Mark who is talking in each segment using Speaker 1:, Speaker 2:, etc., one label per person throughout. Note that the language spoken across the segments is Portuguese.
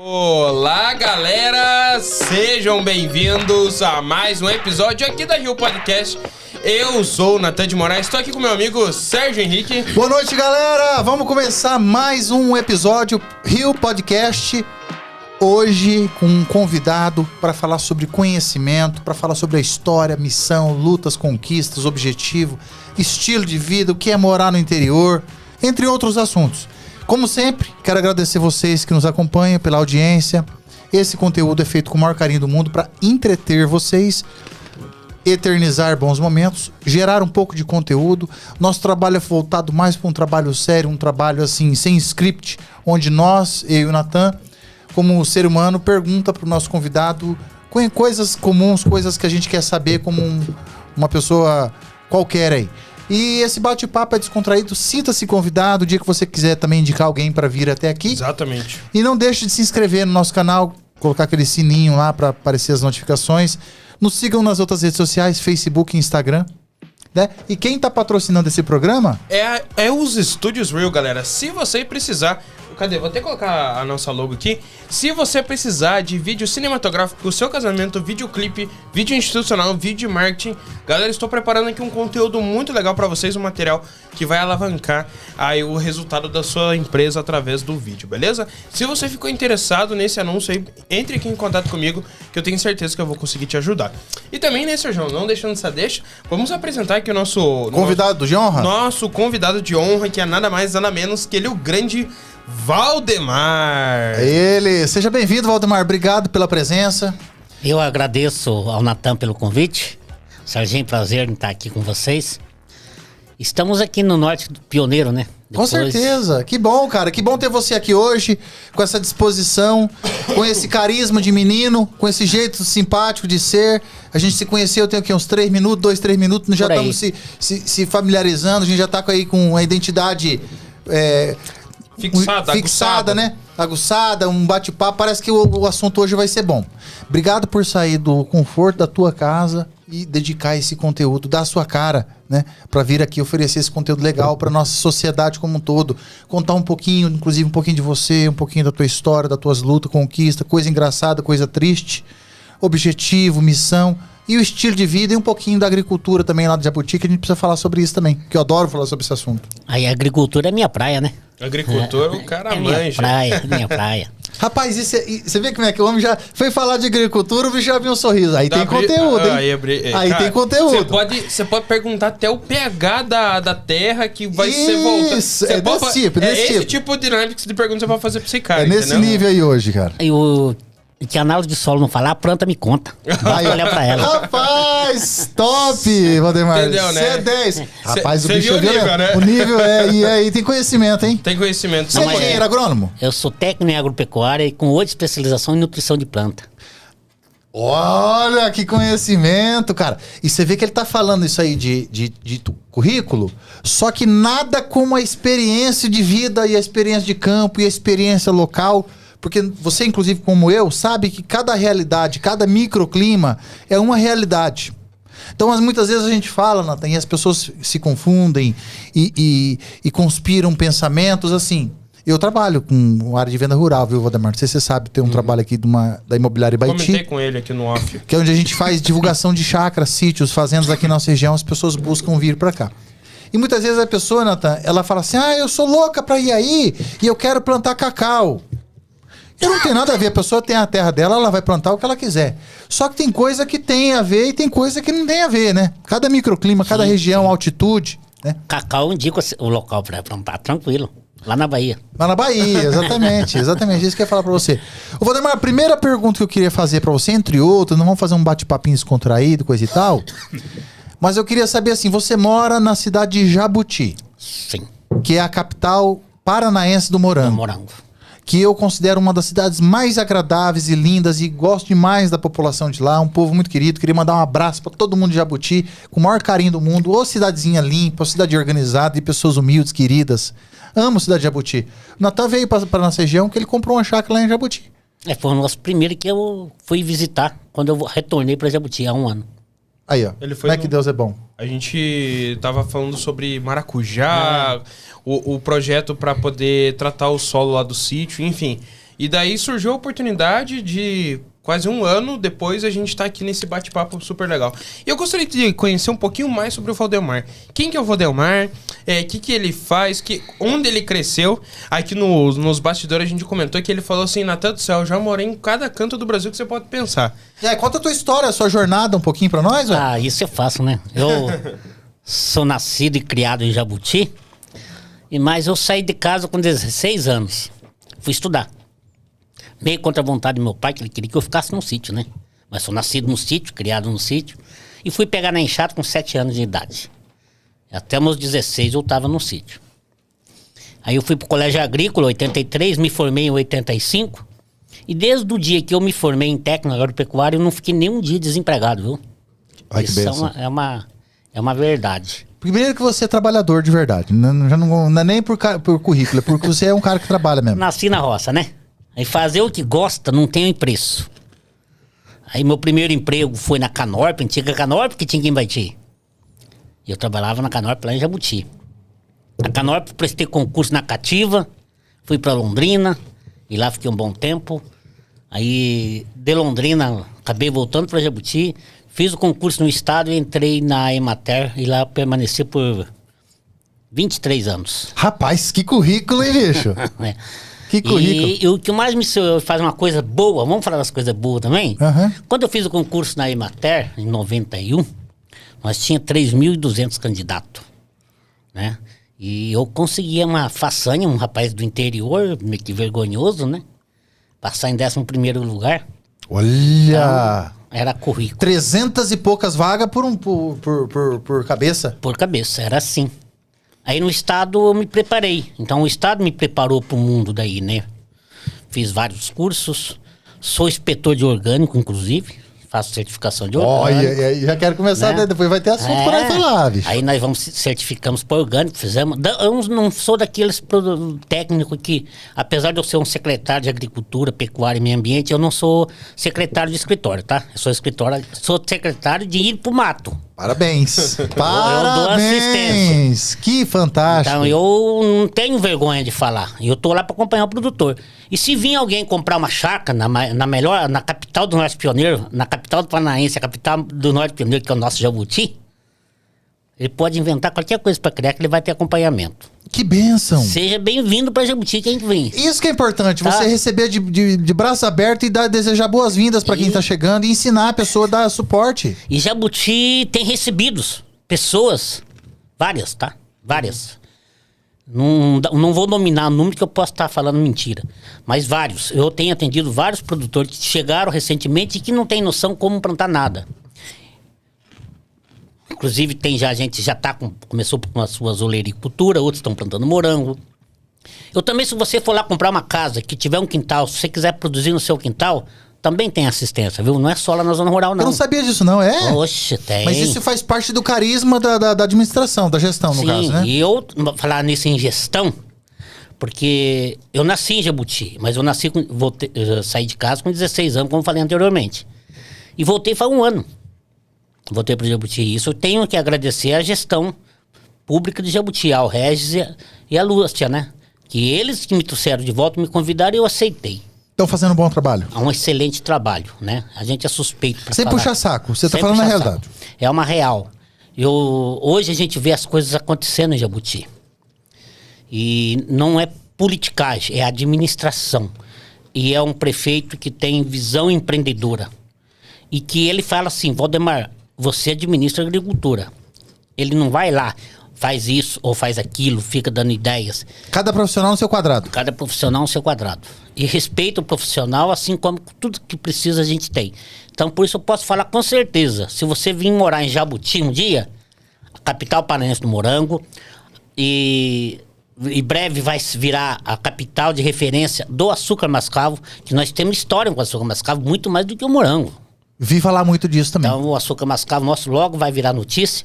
Speaker 1: Olá, galera! Sejam bem-vindos a mais um episódio aqui da Rio Podcast. Eu sou o Natan de Moraes, estou aqui com meu amigo Sérgio Henrique.
Speaker 2: Boa noite, galera! Vamos começar mais um episódio Rio Podcast. Hoje com um convidado para falar sobre conhecimento, para falar sobre a história, missão, lutas, conquistas, objetivo, estilo de vida, o que é morar no interior, entre outros assuntos. Como sempre, quero agradecer vocês que nos acompanham pela audiência. Esse conteúdo é feito com o maior carinho do mundo para entreter vocês, eternizar bons momentos, gerar um pouco de conteúdo. Nosso trabalho é voltado mais para um trabalho sério, um trabalho assim, sem script, onde nós, eu e o Natan, como ser humano, pergunta para o nosso convidado coisas comuns, coisas que a gente quer saber como uma pessoa qualquer aí. E esse bate-papo é descontraído, sinta-se convidado, o dia que você quiser também indicar alguém para vir até aqui.
Speaker 1: Exatamente.
Speaker 2: E não deixe de se inscrever no nosso canal, colocar aquele sininho lá para aparecer as notificações. Nos sigam nas outras redes sociais, Facebook e Instagram. Né? E quem tá patrocinando esse programa?
Speaker 1: É os Estúdios Real, galera. Se você precisar... Cadê? Vou até colocar a nossa logo aqui. Se você precisar de vídeo cinematográfico pro seu casamento, videoclipe, vídeo institucional, vídeo marketing, galera, estou preparando aqui um conteúdo muito legal para vocês, um material que vai alavancar aí o resultado da sua empresa através do vídeo, beleza? Se você ficou interessado nesse anúncio aí, entre aqui em contato comigo, que eu tenho certeza que eu vou conseguir te ajudar. E também, né, Sérgio, não deixando essa deixa, vamos apresentar aqui o nosso...
Speaker 2: Convidado de honra?
Speaker 1: Nosso convidado de honra, que é nada mais, nada menos que ele, o grande... Valdemar.
Speaker 2: Ele. Seja bem-vindo, Valdemar. Obrigado pela presença.
Speaker 3: Eu agradeço ao Natan pelo convite. Serginho, prazer em estar aqui com vocês. Estamos aqui no norte do Pioneiro, né?
Speaker 2: Com certeza. Que bom, cara. Que bom ter você aqui hoje, com essa disposição, com esse carisma de menino, com esse jeito simpático de ser. A gente se conheceu, tem aqui uns 3 minutos, 2, 3 minutos, já estamos se familiarizando, a gente já está aí com a identidade... Fixada, né? Aguçada, um bate-papo. Parece que o assunto hoje vai ser bom. Obrigado por sair do conforto da tua casa e dedicar esse conteúdo da sua cara, né? Pra vir aqui oferecer esse conteúdo legal pra nossa sociedade como um todo. Contar um pouquinho, inclusive um pouquinho de você, um pouquinho da tua história, das tuas lutas, conquista, coisa engraçada, coisa triste, objetivo, missão. E o estilo de vida e um pouquinho da agricultura também lá de Jabuti, que a gente precisa falar sobre isso também, que eu adoro falar sobre esse assunto.
Speaker 3: Aí a agricultura é minha praia, né?
Speaker 1: Agricultor, o cara manja.
Speaker 3: Minha praia.
Speaker 2: Rapaz, você vê como é que o homem já foi falar de agricultura, o bicho já viu um sorriso. Aí tem conteúdo, hein? Aí tem conteúdo.
Speaker 1: Você pode perguntar até o pH da terra que vai ser voltado.
Speaker 2: Isso, é desse tipo.
Speaker 1: Esse tipo de dinâmica de pergunta você pode fazer pra esse cara,
Speaker 2: nesse nível aí hoje, cara.
Speaker 3: E que análise de solo não falar, a planta me conta. Vai olhar pra ela.
Speaker 2: Rapaz, top, Valdemar.
Speaker 1: Entendeu, né?
Speaker 2: Você é 10. Rapaz, o
Speaker 1: Cê
Speaker 2: bicho
Speaker 1: viu o nível, né?
Speaker 2: O nível e aí tem conhecimento, hein?
Speaker 1: Tem conhecimento.
Speaker 2: Você é engenheiro agrônomo?
Speaker 3: Eu sou técnico em agropecuária e com 8 especialização em nutrição de planta.
Speaker 2: Olha que conhecimento, cara. E você vê que ele tá falando isso aí de currículo, só que nada como a experiência de vida e a experiência de campo e a experiência local. Porque você, inclusive, como eu, sabe que cada realidade, cada microclima é uma realidade. Então, muitas vezes a gente fala, Natan, e as pessoas se confundem e conspiram pensamentos assim. Eu trabalho com área de venda rural, viu, Valdemar? Não sei se você sabe, tem um trabalho aqui da Imobiliária Baiti.
Speaker 1: Comentei com ele aqui no off.
Speaker 2: Que é onde a gente faz divulgação de chácaras, sítios, fazendas aqui na nossa região, as pessoas buscam vir pra cá. E muitas vezes a pessoa, Natan, ela fala assim, eu sou louca pra ir aí e eu quero plantar cacau. E não tem nada a ver, a pessoa tem a terra dela, ela vai plantar o que ela quiser. Só que tem coisa que tem a ver e tem coisa que não tem a ver, né? Cada microclima, cada região, altitude, né?
Speaker 3: Cacau indica o local para plantar, tranquilo. Lá na Bahia.
Speaker 2: Lá na Bahia, exatamente. Exatamente, isso que eu ia falar pra você. Ô, Valdemar, a primeira pergunta que eu queria fazer pra você, entre outras, não vamos fazer um bate-papinho descontraído, coisa e tal, mas eu queria saber assim, você mora na cidade de Jabuti.
Speaker 3: Sim.
Speaker 2: Que é a capital paranaense do morango. Que eu considero uma das cidades mais agradáveis e lindas e gosto demais da população de lá, um povo muito querido. Queria mandar um abraço para todo mundo de Jabuti, com o maior carinho do mundo. Ô cidadezinha limpa, cidade organizada e pessoas humildes, queridas. Amo a cidade de Jabuti. O Natan veio para nossa região que ele comprou uma chácara lá em Jabuti.
Speaker 3: Foi o nosso primeiro que eu fui visitar quando eu retornei para Jabuti há 1 ano.
Speaker 2: Aí, ó. Como é que Deus é bom.
Speaker 1: A gente tava falando sobre maracujá, o projeto para poder tratar o solo lá do sítio, enfim. E daí surgiu a oportunidade de... Quase um ano depois a gente tá aqui nesse bate-papo super legal. E eu gostaria de conhecer um pouquinho mais sobre o Valdemar. Quem que é o Valdemar? Que ele faz? Onde ele cresceu? Aqui nos bastidores a gente comentou que ele falou assim, Natan do céu, eu já morei em cada canto do Brasil que você pode pensar.
Speaker 2: E aí, conta a tua história, a sua jornada um pouquinho pra nós, velho.
Speaker 3: Ah, isso é fácil, né? Eu sou nascido e criado em Jabuti, mas eu saí de casa com 16 anos. Fui estudar. Meio contra a vontade do meu pai, que ele queria que eu ficasse no sítio, né? Mas sou nascido no sítio, criado no sítio. E fui pegar na enxada com 7 anos de idade. Até meus 16 eu estava no sítio. Aí eu fui pro colégio agrícola, 83, me formei em 85. E desde o dia que eu me formei em técnico agropecuário, eu não fiquei nem um dia desempregado, viu?
Speaker 2: Ai, que
Speaker 3: Isso
Speaker 2: bênção.
Speaker 3: é uma verdade.
Speaker 2: Primeiro que você é trabalhador de verdade. Não é nem por currículo, é porque você é um cara que trabalha mesmo.
Speaker 3: Nasci na roça, né? Aí fazer o que gosta não tem preço. Aí meu primeiro emprego foi na Canorp, antiga Canorp, que tinha que invadir. E eu trabalhava na Canorp lá em Jabuti. Na Canorp prestei concurso na Cativa, fui pra Londrina, e lá fiquei um bom tempo. Aí de Londrina acabei voltando pra Jabuti, fiz o concurso no estado e entrei na Emater e lá permaneci por 23 anos.
Speaker 2: Rapaz, que currículo, hein, bicho?
Speaker 3: É.
Speaker 2: Que currículo.
Speaker 3: E o que mais me faz uma coisa boa, vamos falar das coisas boas também?
Speaker 2: Uhum.
Speaker 3: Quando eu fiz o concurso na Emater, em 91, nós tinha 3.200 candidatos, né? E eu conseguia uma façanha, um rapaz do interior, meio que vergonhoso, né? Passar em 11º lugar.
Speaker 2: Olha!
Speaker 3: Era currículo.
Speaker 2: 300 e poucas vagas por cabeça.
Speaker 3: Por cabeça, era assim. Aí no estado eu me preparei. Então o estado me preparou pro mundo daí, né? Fiz vários cursos. Sou inspetor de orgânico, inclusive. Faço certificação de orgânico.
Speaker 2: Olha, já quero começar,
Speaker 3: né?
Speaker 2: Depois vai ter assunto pra nós falar, bicho.
Speaker 3: Aí nós certificamos para orgânico, fizemos. Eu não sou daqueles técnicos que, apesar de eu ser um secretário de Agricultura, Pecuária e Meio Ambiente, eu não sou secretário de escritório, tá? Eu sou secretário de ir pro mato.
Speaker 2: Parabéns.
Speaker 3: dou
Speaker 2: Parabéns. Que fantástico.
Speaker 3: Então eu não tenho vergonha de falar. Eu tô lá para acompanhar o produtor. E se vir alguém comprar uma chácara na capital do Norte Pioneiro, na capital do Paranaense, a capital do Norte Pioneiro, que é o nosso Jabuti, ele pode inventar qualquer coisa para criar que ele vai ter acompanhamento.
Speaker 2: Que bênção.
Speaker 3: Seja bem-vindo para Jabuti, quem vem.
Speaker 2: Isso que é importante,
Speaker 3: Tá.
Speaker 2: você receber de braço aberto e desejar boas-vindas para quem tá chegando e ensinar a pessoa a dar suporte.
Speaker 3: E Jabuti tem recebidos pessoas, várias, tá? Várias. Não vou nominar o número que eu posso estar falando mentira, mas vários. Eu tenho atendido vários produtores que chegaram recentemente e que não tem noção como plantar nada. Inclusive a gente já começou com a sua olericultura, outros estão plantando morango. Eu também, se você for lá comprar uma casa que tiver um quintal, se você quiser produzir no seu quintal, também tem assistência, viu? Não é só lá na zona rural, não.
Speaker 2: Eu não sabia disso, não, é?
Speaker 3: Oxe, tem.
Speaker 2: Mas isso faz parte do carisma da administração, da gestão, no caso, né?
Speaker 3: E eu, falar nisso em gestão, porque eu nasci em Jabuti, mas eu saí de casa com 16 anos, como falei anteriormente. E voltei faz um ano. Voltei para Jabuti. Isso eu tenho que agradecer à gestão pública de Jabuti, ao Regis e à Lúcia, né? Que eles que me trouxeram de volta, me convidaram e eu aceitei.
Speaker 2: Estão fazendo um bom trabalho.
Speaker 3: É um excelente trabalho, né? A gente é suspeito pra
Speaker 2: Sem
Speaker 3: falar.
Speaker 2: puxar saco, você tá
Speaker 3: Sem
Speaker 2: falando a
Speaker 3: puxar
Speaker 2: realidade.
Speaker 3: saco. É uma real. Hoje a gente vê as coisas acontecendo em Jabuti. E não é politicagem, é administração. E é um prefeito que tem visão empreendedora. E que ele fala assim, Valdemar, você administra a agricultura. Ele não vai lá, faz isso ou faz aquilo, fica dando ideias.
Speaker 2: Cada profissional no seu quadrado.
Speaker 3: Cada profissional no seu quadrado. E respeita o profissional, assim como tudo que precisa a gente tem. Então, por isso eu posso falar com certeza. Se você vir morar em Jabuti um dia, a capital paranaense do morango, e breve vai virar a capital de referência do açúcar mascavo, que nós temos história com o açúcar mascavo, muito mais do que o morango.
Speaker 2: Vi falar muito disso também.
Speaker 3: Então, o açúcar mascavo nosso logo vai virar notícia.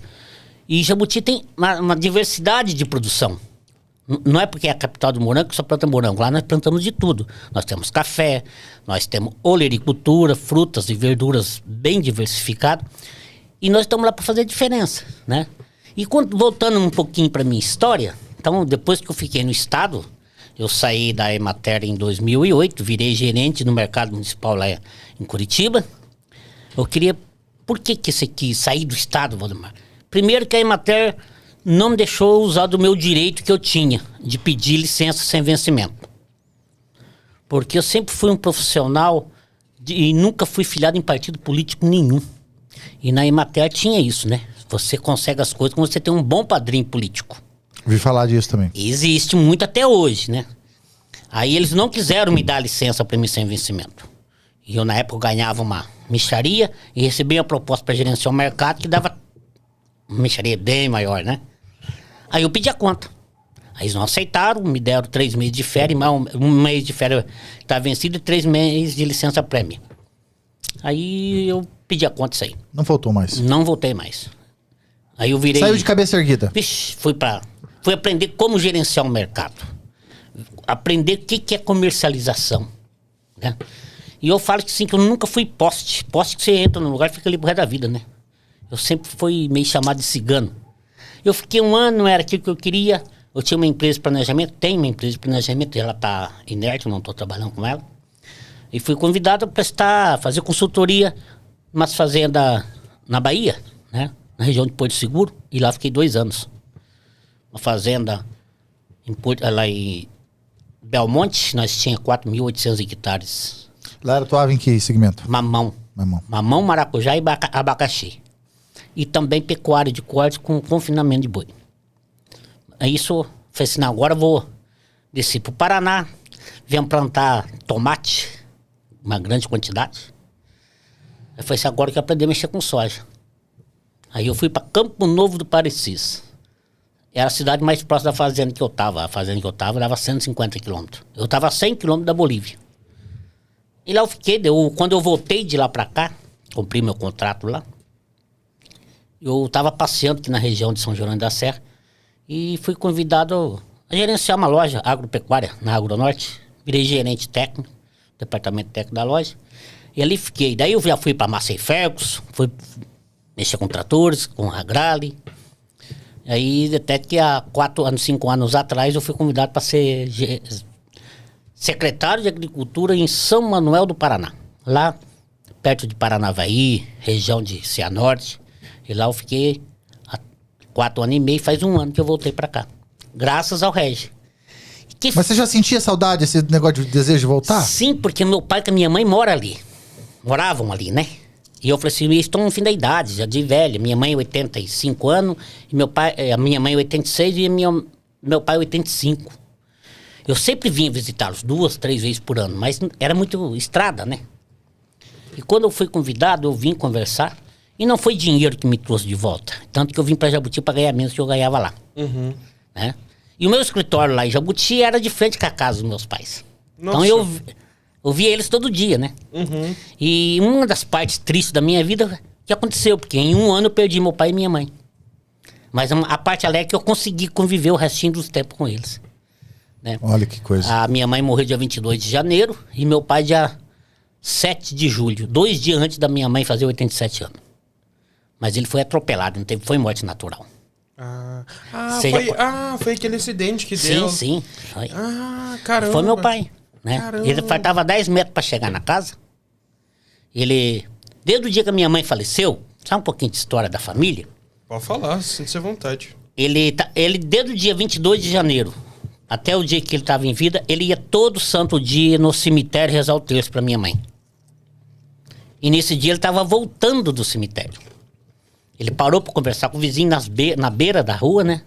Speaker 3: E Jabuti tem uma diversidade de produção. Não é porque é a capital do morango que só planta morango. Lá nós plantamos de tudo. Nós temos café, nós temos olericultura, frutas e verduras bem diversificadas. E nós estamos lá para fazer diferença, né? E voltando um pouquinho para minha história, então depois que eu fiquei no estado, Eu saí da Emater em 2008, virei gerente no mercado municipal lá em Curitiba. Eu queria... Por que você quis sair do estado, Valdemar? Primeiro que a Emater não me deixou usar do meu direito que eu tinha, de pedir licença sem vencimento. Porque eu sempre fui um profissional e nunca fui filiado em partido político nenhum. E na Emater tinha isso, né? Você consegue as coisas quando você tem um bom padrinho político.
Speaker 2: Ouvi falar disso também.
Speaker 3: Existe muito até hoje, né? Aí eles não quiseram me dar licença para mim sem vencimento. E eu, na época, ganhava uma mixaria e recebia uma proposta para gerenciar o mercado que dava uma mixaria bem maior, né? Aí eu pedi a conta. Aí eles não aceitaram, me deram 3 meses de férias, um mês de férias estava vencido e 3 meses de licença prêmio. Aí eu pedi a conta isso aí.
Speaker 2: Não voltou mais.
Speaker 3: Não voltei mais. Aí eu virei...
Speaker 2: Saiu de cabeça erguida.
Speaker 3: Vixe, fui aprender como gerenciar um mercado. Aprender o que é comercialização, né? E eu falo que sim, que eu nunca fui poste. Poste que você entra no lugar e fica ali pro resto da vida, né? Eu sempre fui meio chamado de cigano. Eu fiquei 1 ano, não era aquilo que eu queria. Eu tinha uma empresa de planejamento, tenho uma empresa de planejamento, ela tá inerte, eu não tô trabalhando com ela. E fui convidado a fazer consultoria umas fazendas na Bahia, né? Na região de Porto Seguro, e lá fiquei 2 anos. Uma fazenda lá em Belmonte, nós tinha 4.800 hectares.
Speaker 2: Lá atuava em que segmento?
Speaker 3: Mamão, maracujá e abacaxi. E também pecuária de corte com confinamento de boi. Aí isso, falei assim, não, agora eu vou descer pro Paraná, venho plantar tomate, uma grande quantidade. Aí falei assim, agora eu quero aprender a mexer com soja. Aí eu fui para Campo Novo do Parecis. Era a cidade mais próxima da fazenda que eu tava. A fazenda que eu tava dava 150 quilômetros. Eu tava a 100 quilômetros da Bolívia. E lá eu fiquei, quando eu voltei de lá pra cá, cumpri meu contrato lá, eu tava passeando aqui na região de São Jerônimo da Serra e fui convidado a gerenciar uma loja agropecuária na Agronorte. Virei gerente técnico, departamento técnico da loja. E ali fiquei. Daí eu já fui pra Massey Ferguson, fui mexer com tratores, com a Agrale. Aí até que há 5 anos atrás eu fui convidado para ser secretário de Agricultura em São Manuel do Paraná. Lá, perto de Paranavaí, região de Cianorte. E lá eu fiquei há 4 anos e meio, faz 1 ano que eu voltei para cá. Graças ao Regi.
Speaker 2: Mas você já sentia saudade, esse negócio de desejo de voltar?
Speaker 3: Sim, porque meu pai e a minha mãe moravam ali, né? E eu falei assim, eles estão no fim da idade, já de velha. Minha mãe 85 anos, e a minha mãe 86 e meu pai 85. Eu sempre vinha visitá-los 2, 3 vezes por ano, mas era muito estrada, né? E quando eu fui convidado, eu vim conversar, e não foi dinheiro que me trouxe de volta. Tanto que eu vim para Jabuti para ganhar menos que eu ganhava lá. Uhum. Né? E o meu escritório lá em Jabuti era de frente com a casa dos meus pais. Nossa. Então eu via eles todo dia, né? Uhum. E uma das partes tristes da minha vida que aconteceu, porque em 1 ano eu perdi meu pai e minha mãe. Mas a parte alegre é que eu consegui conviver o restinho dos tempos com eles. Né?
Speaker 2: Olha que coisa.
Speaker 3: A minha mãe morreu dia 22 de janeiro e meu pai dia 7 de julho. 2 dias antes da minha mãe fazer 87 anos. Mas ele foi atropelado, foi morte natural.
Speaker 1: Foi aquele acidente que deu.
Speaker 3: Sim, foi.
Speaker 1: Caramba.
Speaker 3: Foi meu pai, né?
Speaker 1: Caramba.
Speaker 3: Ele faltava 10 metros para chegar na casa. Ele, desde o dia que a minha mãe faleceu, sabe um pouquinho de história da família?
Speaker 1: Pode falar, sinta-se à vontade.
Speaker 3: Ele, desde o dia 22 de janeiro até o dia que ele estava em vida, ele ia todo santo dia no cemitério rezar o terço para minha mãe. E nesse dia ele estava voltando do cemitério. Ele parou para conversar com o vizinho na beira da rua, né?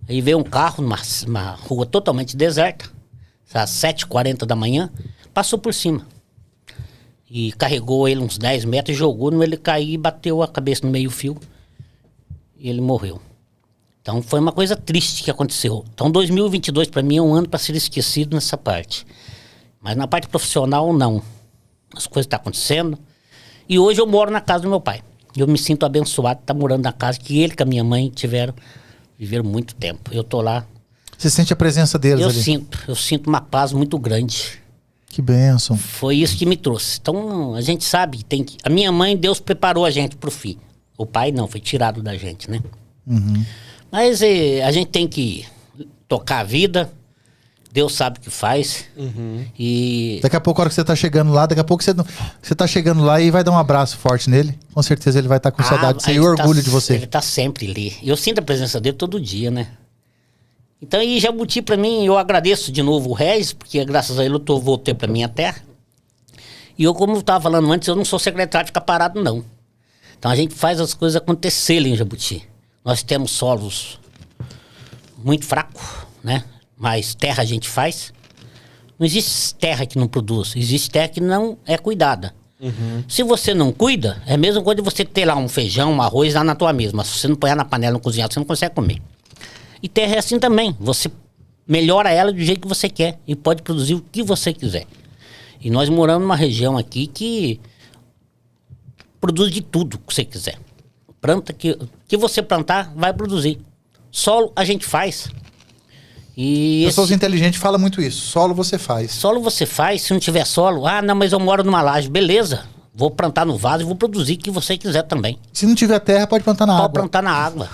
Speaker 3: Aí veio um carro numa rua totalmente deserta, às 7h40 da manhã, passou por cima. E carregou ele uns 10 metros e jogou, ele caiu e bateu a cabeça no meio-fio. E ele morreu. Então foi uma coisa triste que aconteceu. Então 2022 para mim é um ano para ser esquecido nessa parte. Mas na parte profissional, não. As coisas estão acontecendo. E hoje eu moro na casa do meu pai. Eu me sinto abençoado de estar morando na casa que ele e a minha mãe viveram muito tempo. Eu tô lá.
Speaker 2: Você sente a presença deles ali?
Speaker 3: Eu sinto uma paz muito grande.
Speaker 2: Que bênção.
Speaker 3: Foi isso que me trouxe. Então a gente sabe que a minha mãe, Deus preparou a gente pro fim. O pai não, foi tirado da gente, né? Uhum. Mas a gente tem que tocar a vida. Deus sabe o que faz. E
Speaker 2: Daqui a pouco, a hora que você tá chegando lá, daqui a pouco você tá chegando lá e vai dar um abraço forte nele. Com certeza ele vai estar com saudade de você e orgulho de você.
Speaker 3: Ele tá sempre ali. Eu sinto a presença dele todo dia, né? Então, e Jabuti, pra mim, eu agradeço de novo o Regis, porque graças a ele eu voltei pra minha terra. E eu, como eu tava falando antes, eu não sou secretário de ficar parado, não. Então a gente faz as coisas acontecerem em Jabuti. Nós temos solos muito fracos, né? Mas terra a gente faz. Não existe terra que não produz. Existe terra que não é cuidada. Se você não cuida, é a mesma coisa de você ter lá um feijão, um arroz lá na tua mesa. Mas se você não põe na panela, não cozinhar, você não consegue comer. E terra é assim também. Você melhora ela do jeito que você quer. E pode produzir o que você quiser. E nós moramos numa região aqui que produz de tudo que você quiser. Planta que você plantar, vai produzir. Solo a gente faz. E
Speaker 2: pessoas inteligentes falam muito isso. Solo você faz.
Speaker 3: Solo você faz, se não tiver solo, não, mas eu moro numa laje, beleza. Vou plantar no vaso e vou produzir o que você quiser também.
Speaker 2: Se não tiver terra, pode plantar na água.
Speaker 3: Pode plantar na água.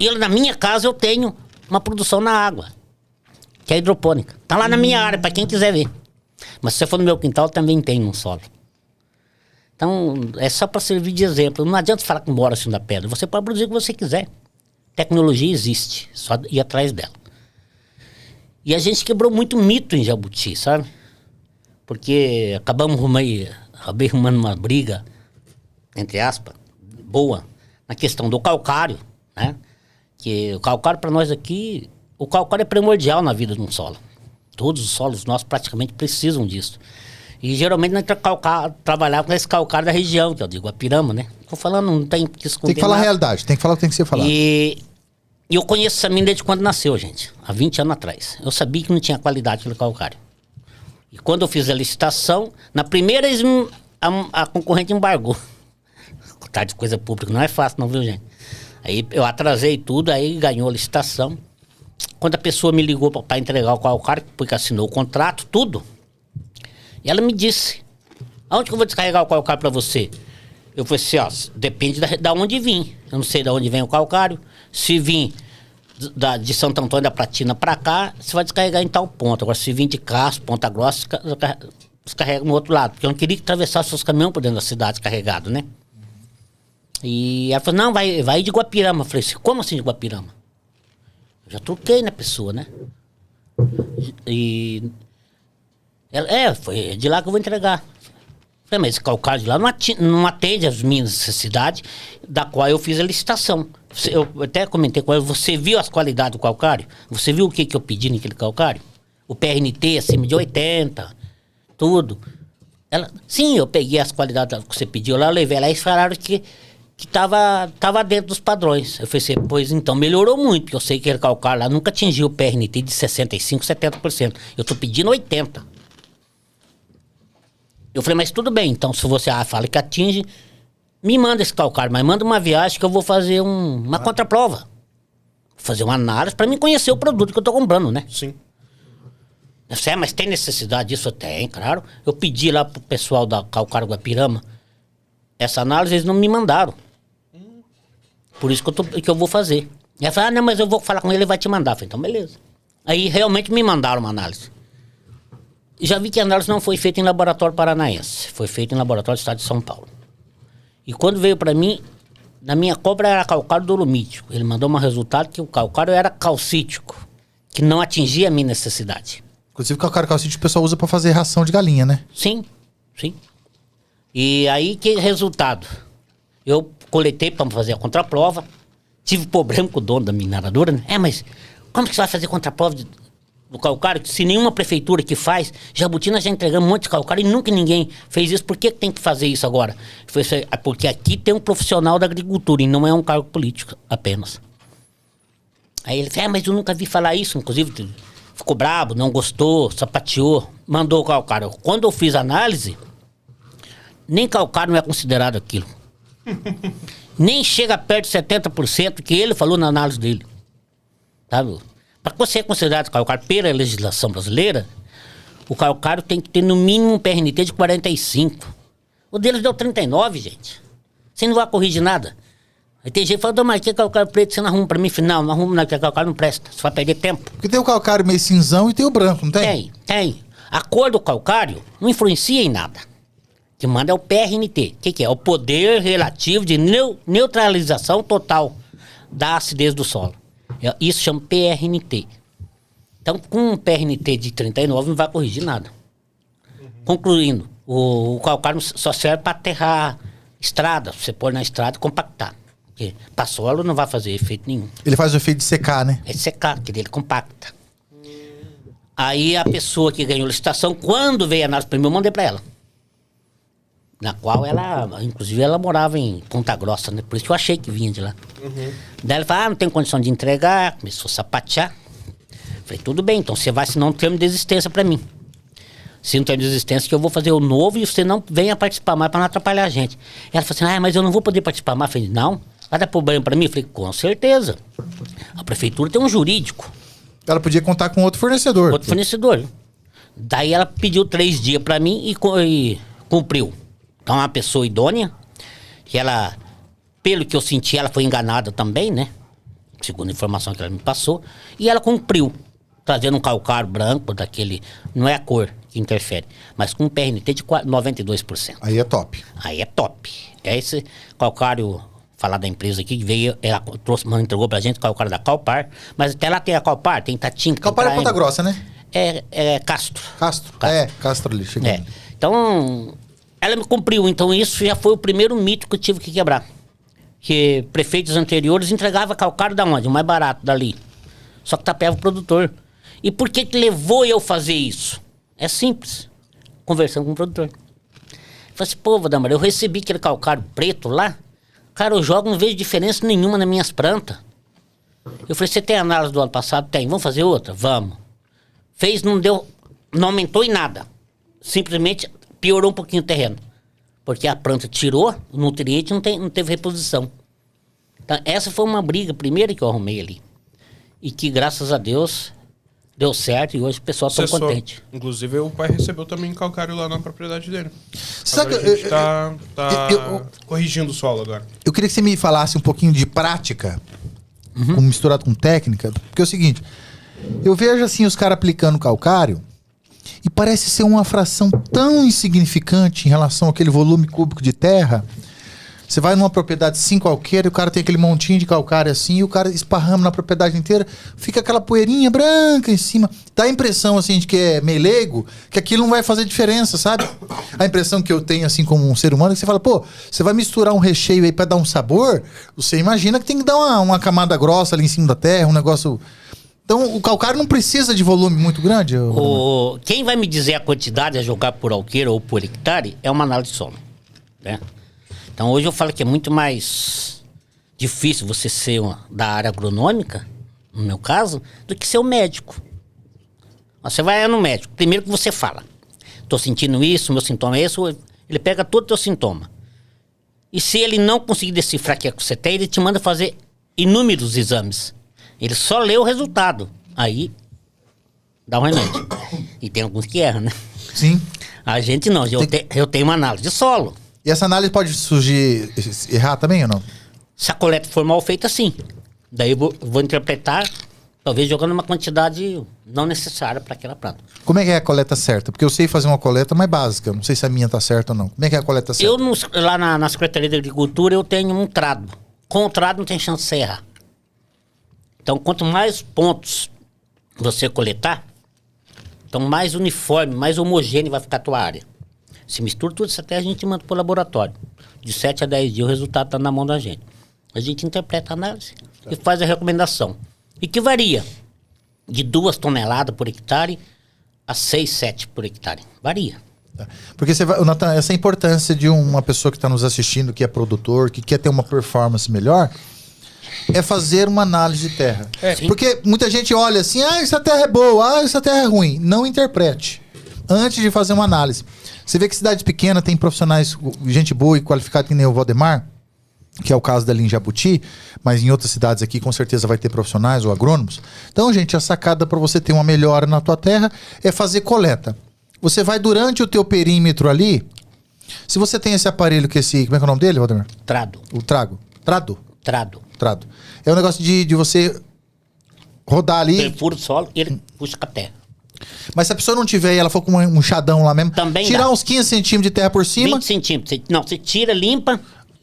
Speaker 3: E na minha casa eu tenho uma produção na água, que é hidropônica. Tá lá na minha área, para quem quiser ver. Mas se você for no meu quintal, também tem no solo. Então, é só para servir de exemplo. Não adianta falar que mora assim da pedra. Você pode produzir o que você quiser. Tecnologia existe, só ir atrás dela. E a gente quebrou muito mito em Jabuti, sabe? Porque acabei arrumando uma briga, entre aspas, boa, na questão do calcário, né? Que o calcário para nós aqui, o calcário é primordial na vida de um solo. Todos os solos nossos praticamente precisam disso. E geralmente nós trabalhar com esse calcário da região, que eu digo, a Pirama, né? Tô falando, não tem que esconder.
Speaker 2: Tem que falar
Speaker 3: nada.
Speaker 2: a realidade, tem que falar o que tem que ser falado.
Speaker 3: E eu conheço essa mina desde quando nasceu, gente. Há 20 anos atrás. Eu sabia que não tinha qualidade aquele calcário. E quando eu fiz a licitação, na primeira a concorrente embargou. Contar de coisa pública não é fácil não, viu, gente? Aí eu atrasei tudo, aí ganhou a licitação. Quando a pessoa me ligou para entregar o calcário, porque assinou o contrato, tudo. E ela me disse, aonde que eu vou descarregar o calcário para você? Eu falei assim, depende da onde vir. Eu não sei de onde vem o calcário. Se vir de Santo Antônio da Platina para cá, você vai descarregar em tal ponto. Agora, se vir de Castro, Ponta Grossa, descarrega no outro lado. Porque eu não queria que atravessasse os caminhões por dentro da cidade descarregado, né? E ela falou, não, vai de Guapirama. Eu falei assim, como assim de Guapirama? Eu já troquei na pessoa, né? E ela, foi de lá que eu vou entregar. Falei, mas esse calcário de lá não atende às minhas necessidades, da qual eu fiz a licitação. Eu até comentei com ela, você viu as qualidades do calcário? Você viu o que eu pedi naquele calcário? O PRNT acima de 80, tudo. Ela, sim, eu peguei as qualidades que você pediu lá, eu levei lá e falaram que tava dentro dos padrões. Eu falei assim, pois então melhorou muito, porque eu sei que aquele calcário lá nunca atingiu o PRNT de 65%, 70%. Eu tô pedindo 80%. Eu falei, mas tudo bem, então se você fala que atinge, me manda esse calcário, mas manda uma viagem que eu vou fazer uma contraprova. Fazer uma análise para mim conhecer o produto que eu tô comprando, né?
Speaker 1: Sim.
Speaker 3: Eu sei, mas tem necessidade disso? Tem, claro. Eu pedi lá pro pessoal da Calcário Guapirama essa análise, eles não me mandaram. Por isso que eu vou fazer. E ela falou, não, mas eu vou falar com ele, ele vai te mandar. Eu falei, então beleza. Aí realmente me mandaram uma análise. Já vi que a análise não foi feita em laboratório paranaense, foi feita em laboratório do estado de São Paulo. E quando veio para mim, na minha cobra era calcário dolomítico. Ele mandou um resultado que o calcário era calcítico, que não atingia a minha necessidade.
Speaker 2: Inclusive, calcário calcítico o pessoal usa para fazer ração de galinha, né?
Speaker 3: Sim, sim. E aí, que resultado? Eu coletei para fazer a contraprova, tive problema com o dono da mineradora, né? Mas como que você vai fazer contraprova do calcário, se nenhuma prefeitura que faz? Jabuti nós já entregamos um monte de calcário e nunca ninguém fez isso. Por que tem que fazer isso agora? Porque aqui tem um profissional da agricultura e não é um cargo político apenas. Aí ele falou, mas eu nunca vi falar isso. Inclusive ficou brabo, não gostou, sapateou, mandou o calcário. Quando eu fiz a análise, nem calcário não é considerado aquilo. Nem chega perto de 70% que ele falou na análise dele. Sabe? Para você ser considerado calcário pela legislação brasileira, o calcário tem que ter no mínimo um PRNT de 45. O deles deu 39, gente. Você não vai corrigir nada. Aí tem gente que fala, mas que calcário preto você não arruma pra mim? Eu falei, não arrumo não, que calcário não presta. Você vai perder tempo.
Speaker 2: Porque tem o calcário meio cinzão e tem o branco, não tem?
Speaker 3: Tem. A cor do calcário não influencia em nada. O que manda é o PRNT. O que é? O poder relativo de neutralização total da acidez do solo. Isso chama PRNT. Então, com um PRNT de 39 não vai corrigir nada. Concluindo, o calcário só serve para aterrar estrada. Você pôr na estrada e compactar. Porque para solo não vai fazer efeito nenhum.
Speaker 2: Ele faz o efeito de secar, né?
Speaker 3: É secar, porque ele compacta. Aí a pessoa que ganhou a licitação, quando veio a análise para mim, eu mandei para ela. Na qual ela, inclusive, ela morava em Ponta Grossa, né? Por isso que eu achei que vinha de lá. Daí ela falou, não tem condição de entregar. Começou a sapatear. Falei, tudo bem, então você vai assinar um termo de desistência para mim. Se não tem desistência, que eu vou fazer o novo e você não venha participar mais para não atrapalhar a gente. Ela falou assim, mas eu não vou poder participar mais. Eu falei, não, vai dar problema para mim? Eu falei, com certeza. A prefeitura tem um jurídico.
Speaker 2: Ela podia contar com outro fornecedor.
Speaker 3: Outro fornecedor. Daí ela pediu 3 dias para mim e cumpriu. Então, uma pessoa idônea, que ela, pelo que eu senti, ela foi enganada também, né? Segundo a informação que ela me passou. E ela cumpriu, trazendo um calcário branco daquele... Não é a cor que interfere, mas com um PRNT de 92%.
Speaker 2: Aí é top.
Speaker 3: Aí é top. É esse calcário, falar da empresa aqui, que veio, ela trouxe, entregou pra gente o calcário da Calpar, mas até lá tem a Calpar, tem Tatinca.
Speaker 2: Calpar é Ponta Grossa, né?
Speaker 3: É Castro.
Speaker 2: Castro. Castro ali, cheguei.
Speaker 3: Então... Ela me cumpriu, então isso já foi o primeiro mito que eu tive que quebrar. Que prefeitos anteriores entregavam calcário da onde? O mais barato, dali. Só que tapeava o produtor. E por que levou eu fazer isso? É simples. Conversando com o produtor. Eu falei assim, pô, Valdemar, eu recebi aquele calcário preto lá. Cara, eu jogo, não vejo diferença nenhuma nas minhas plantas. Eu falei, você tem análise do ano passado? Tem. Vamos fazer outra? Vamos. Fez, não deu, não aumentou em nada. Simplesmente... piorou um pouquinho o terreno. Porque a planta tirou o nutriente e não teve reposição. Então, essa foi uma briga primeira que eu arrumei ali. E que, graças a Deus, deu certo e hoje o pessoal está contente.
Speaker 1: Inclusive, o pai recebeu também calcário lá na propriedade dele.
Speaker 2: Sabe
Speaker 1: agora a gente tá corrigindo o solo agora.
Speaker 2: Eu queria que você me falasse um pouquinho de prática, misturado com técnica. Porque é o seguinte, eu vejo assim os caras aplicando calcário e parece ser uma fração tão insignificante em relação àquele volume cúbico de terra. Você vai numa propriedade assim qualquer e o cara tem aquele montinho de calcário assim e o cara esparrama na propriedade inteira, fica aquela poeirinha branca em cima. Dá a impressão assim de que é meio leigo, que aquilo não vai fazer diferença, sabe? A impressão que eu tenho assim como um ser humano é que você fala, pô, você vai misturar um recheio aí pra dar um sabor, você imagina que tem que dar uma camada grossa ali em cima da terra, um negócio... Então, o calcário não precisa de volume muito grande?
Speaker 3: Quem vai me dizer a quantidade a jogar por alqueire ou por hectare é uma análise de solo, né? Então, hoje eu falo que é muito mais difícil você ser da área agronômica, no meu caso, do que ser um médico. Você vai no médico, primeiro que você fala, tô sentindo isso, meu sintoma é esse, ele pega todo o teu sintoma. E se ele não conseguir decifrar o que é que você tem, ele te manda fazer inúmeros exames. Ele só lê o resultado. Aí, dá um remédio. E tem alguns que erram, né?
Speaker 2: Sim.
Speaker 3: A gente não. Eu tenho uma análise de solo.
Speaker 2: E essa análise pode surgir, errar também ou não?
Speaker 3: Se a coleta for mal feita, sim. Daí eu vou interpretar, talvez jogando uma quantidade não necessária para aquela planta.
Speaker 2: Como é que é a coleta certa? Porque eu sei fazer uma coleta mais básica. Não sei se a minha tá certa ou não. Como é que é a coleta certa?
Speaker 3: Lá na Secretaria de Agricultura, eu tenho um trado. Com o trado não tem chance de você errar. Então, quanto mais pontos você coletar, então mais uniforme, mais homogêneo vai ficar a tua área. Se mistura tudo isso até a gente manda para o laboratório. De 7 a 10 dias o resultado está na mão da gente. A gente interpreta a análise e faz a recomendação. E que varia de 2 toneladas por hectare a 6, 7 por hectare. Varia.
Speaker 2: Porque você vai, Nathan, essa é a importância de uma pessoa que está nos assistindo, que é produtor, que quer ter uma performance melhor... é fazer uma análise de terra. Porque muita gente olha assim, essa terra é boa, essa terra é ruim. Não interprete. Antes de fazer uma análise. Você vê que cidade pequena tem profissionais, gente boa e qualificada, que nem o Valdemar, que é o caso dali em Jabuti, mas em outras cidades aqui com certeza vai ter profissionais ou agrônomos. Então, gente, a sacada para você ter uma melhora na tua terra é fazer coleta. Você vai durante o teu perímetro ali, se você tem esse aparelho que como é que é o nome dele, Valdemar?
Speaker 3: Trado.
Speaker 2: O trago. Trado.
Speaker 3: Trado.
Speaker 2: Trado. É um negócio de você rodar ali.
Speaker 3: Perfura o solo e ele puxa com a terra.
Speaker 2: Mas se a pessoa não tiver e ela for com um chadão lá mesmo,
Speaker 3: Também
Speaker 2: tirar
Speaker 3: dá.
Speaker 2: uns 15 centímetros de terra por cima,
Speaker 3: 20 centímetros. Você tira, limpa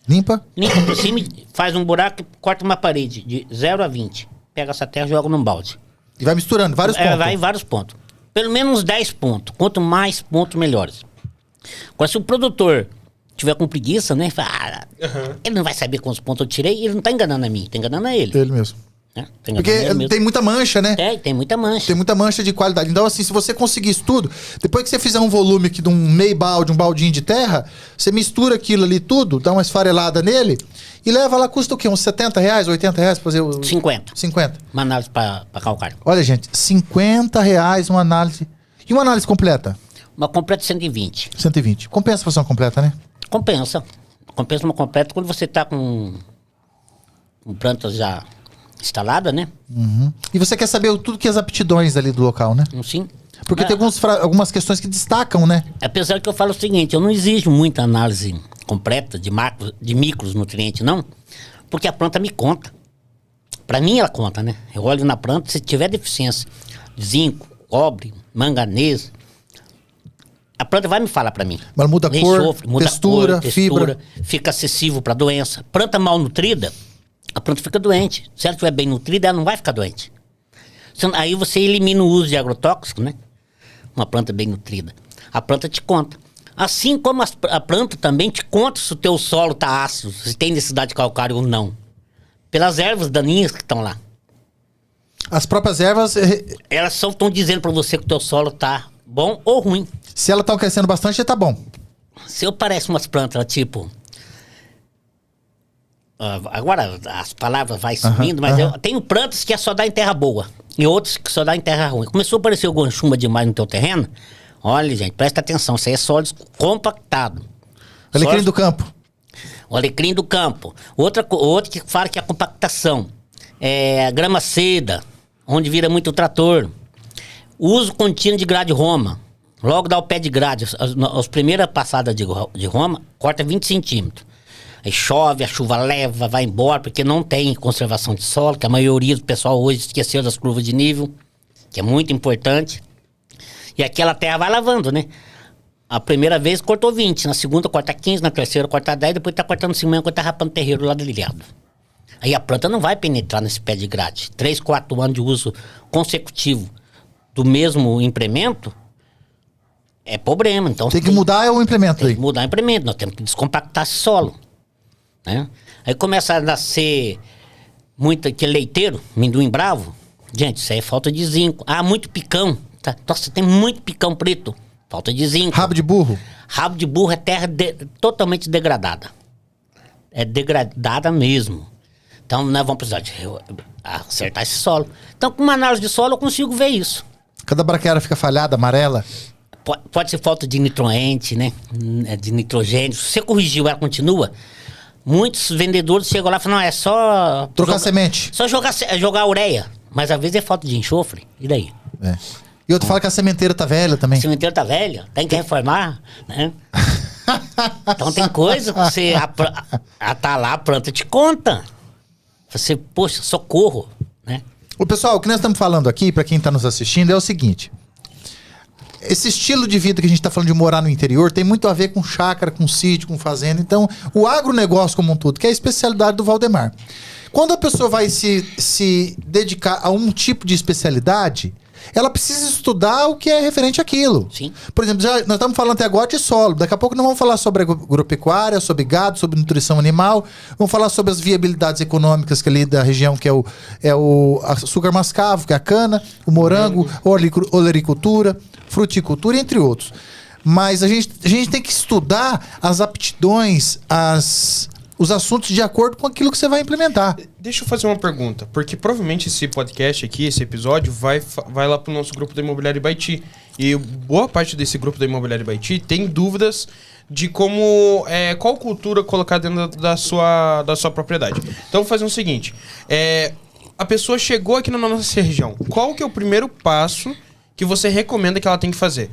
Speaker 2: limpa.
Speaker 3: por cima, faz um buraco e corta uma parede de 0 a 20. Pega essa terra e joga num balde.
Speaker 2: E vai misturando vários pontos.
Speaker 3: Vai em vários pontos. Pelo menos uns 10 pontos. Quanto mais pontos, melhores. Agora, se o produtor tiver com preguiça, né? Fala, ele não vai saber quantos pontos eu tirei, ele não tá enganando a mim, tá enganando a ele.
Speaker 2: Ele mesmo.
Speaker 3: Né? Tá enganando
Speaker 2: Porque
Speaker 3: ele mesmo.
Speaker 2: tem muita mancha, né?
Speaker 3: Tem muita mancha.
Speaker 2: Tem muita mancha de qualidade. Então, assim, se você conseguir isso tudo, depois que você fizer um volume aqui de um meio balde, um baldinho de terra, você mistura aquilo ali tudo, dá uma esfarelada nele e leva lá, custa o quê? Uns 70 reais, 80 reais pra fazer o...
Speaker 3: 50.
Speaker 2: 50.
Speaker 3: Uma análise pra calcário.
Speaker 2: Olha, gente, 50 reais uma análise. E uma análise completa?
Speaker 3: Uma completa 120.
Speaker 2: 120. Compensa fazer uma completa, né?
Speaker 3: Compensa. Compensa uma completa quando você tá com planta já instalada, né?
Speaker 2: Uhum. E você quer saber tudo que as aptidões ali do local, né?
Speaker 3: Sim.
Speaker 2: Porque tem algumas questões que destacam, né?
Speaker 3: Apesar que eu falo o seguinte, eu não exijo muita análise completa de micronutrientes, não, porque a planta me conta. Pra mim ela conta, né? Eu olho na planta, se tiver deficiência de zinco, cobre, manganês, a planta vai me falar pra mim.
Speaker 2: Mas muda a cor,
Speaker 3: Enxofre, muda
Speaker 2: textura,
Speaker 3: a cor,
Speaker 2: fibra.
Speaker 3: Fica acessível pra doença. Planta mal nutrida, a planta fica doente. Se ela estiver bem nutrida, ela não vai ficar doente. Aí você elimina o uso de agrotóxico, né? Uma planta bem nutrida. A planta te conta. Assim como a planta também te conta se o teu solo tá ácido, se tem necessidade de calcário ou não. Pelas ervas daninhas que estão lá.
Speaker 2: As próprias ervas,
Speaker 3: Elas só estão dizendo para você que o teu solo tá bom ou ruim.
Speaker 2: se elas estão crescendo bastante, já tá bom.
Speaker 3: Se eu pareço umas plantas, tipo... agora as palavras vai sumindo, mas eu tenho plantas que só dá em terra boa. E outras que só dá em terra ruim. Começou a aparecer o gonchuma demais no teu terreno. Olha, gente, presta atenção. Isso aí é sólido compactado.
Speaker 2: Alecrim do campo.
Speaker 3: O alecrim do campo. Outra que fala que é a compactação. É a grama seda, onde vira muito trator. Uso contínuo de grade Roma. Logo dá o pé de grade. As primeiras passadas de Roma, corta 20 centímetros. Aí chove, a chuva leva, vai embora, porque não tem conservação de solo, que a maioria do pessoal hoje esqueceu das curvas de nível, que é muito importante. E aquela terra vai lavando, né? A primeira vez cortou 20, na segunda corta 15, na terceira corta 10, depois tá cortando 50 quando tá rapando o terreiro lá do ilhado. Aí a planta não vai penetrar nesse pé de grade. 3, 4 anos de uso consecutivo do mesmo implemento é problema. Então
Speaker 2: Tem que mudar o implemento
Speaker 3: tem
Speaker 2: aí.
Speaker 3: que mudar o implemento, nós temos que descompactar esse solo. Né? Aí começa a nascer muito aquele leiteiro, amendoim bravo. Gente, isso aí é falta de zinco. Ah, muito picão. Tá? Nossa, tem muito picão preto. Falta de zinco.
Speaker 2: Rabo de burro.
Speaker 3: Rabo de burro é terra totalmente degradada. É degradada mesmo. Então nós vamos precisar de acertar esse solo. Então com uma análise de solo eu consigo ver isso.
Speaker 2: Cada braquiária fica falhada, amarela.
Speaker 3: Pode ser falta de nitroente, né? De nitrogênio. Se você corrigiu, ela continua. Muitos vendedores chegam lá e falam, não, é só...
Speaker 2: Trocar semente.
Speaker 3: Só jogar ureia. Mas às vezes é falta de enxofre. E daí?
Speaker 2: É. E outro fala que a sementeira tá velha também.
Speaker 3: O cemitério tá velho, tem que reformar, né? Então tem coisa que você... tá lá, a planta te conta. Você, poxa, socorro, né?
Speaker 2: O pessoal, o que nós estamos falando aqui, para quem está nos assistindo, é o seguinte. Esse estilo de vida que a gente está falando de morar no interior tem muito a ver com chácara, com sítio, com fazenda. Então, o agronegócio como um todo, que é a especialidade do Valdemar. Quando a pessoa vai se dedicar a um tipo de especialidade, ela precisa estudar o que é referente àquilo.
Speaker 3: Sim.
Speaker 2: Por exemplo, nós estamos falando até agora de solo. Daqui a pouco nós vamos falar sobre agropecuária, sobre gado, sobre nutrição animal. Vamos falar sobre as viabilidades econômicas que ali da região, que é o açúcar mascavo, que é a cana, o morango, olericultura, fruticultura, entre outros. Mas a gente tem que estudar as aptidões, os assuntos de acordo com aquilo que você vai implementar.
Speaker 1: Deixa eu fazer uma pergunta, porque provavelmente esse podcast aqui, esse episódio, vai lá pro nosso grupo da Imobiliária Baiti. E boa parte desse grupo da Imobiliária Baiti tem dúvidas de qual cultura colocar dentro da sua propriedade. Então, vou fazer o seguinte. A pessoa chegou aqui na nossa região. Qual que é o primeiro passo que você recomenda que ela tem que fazer?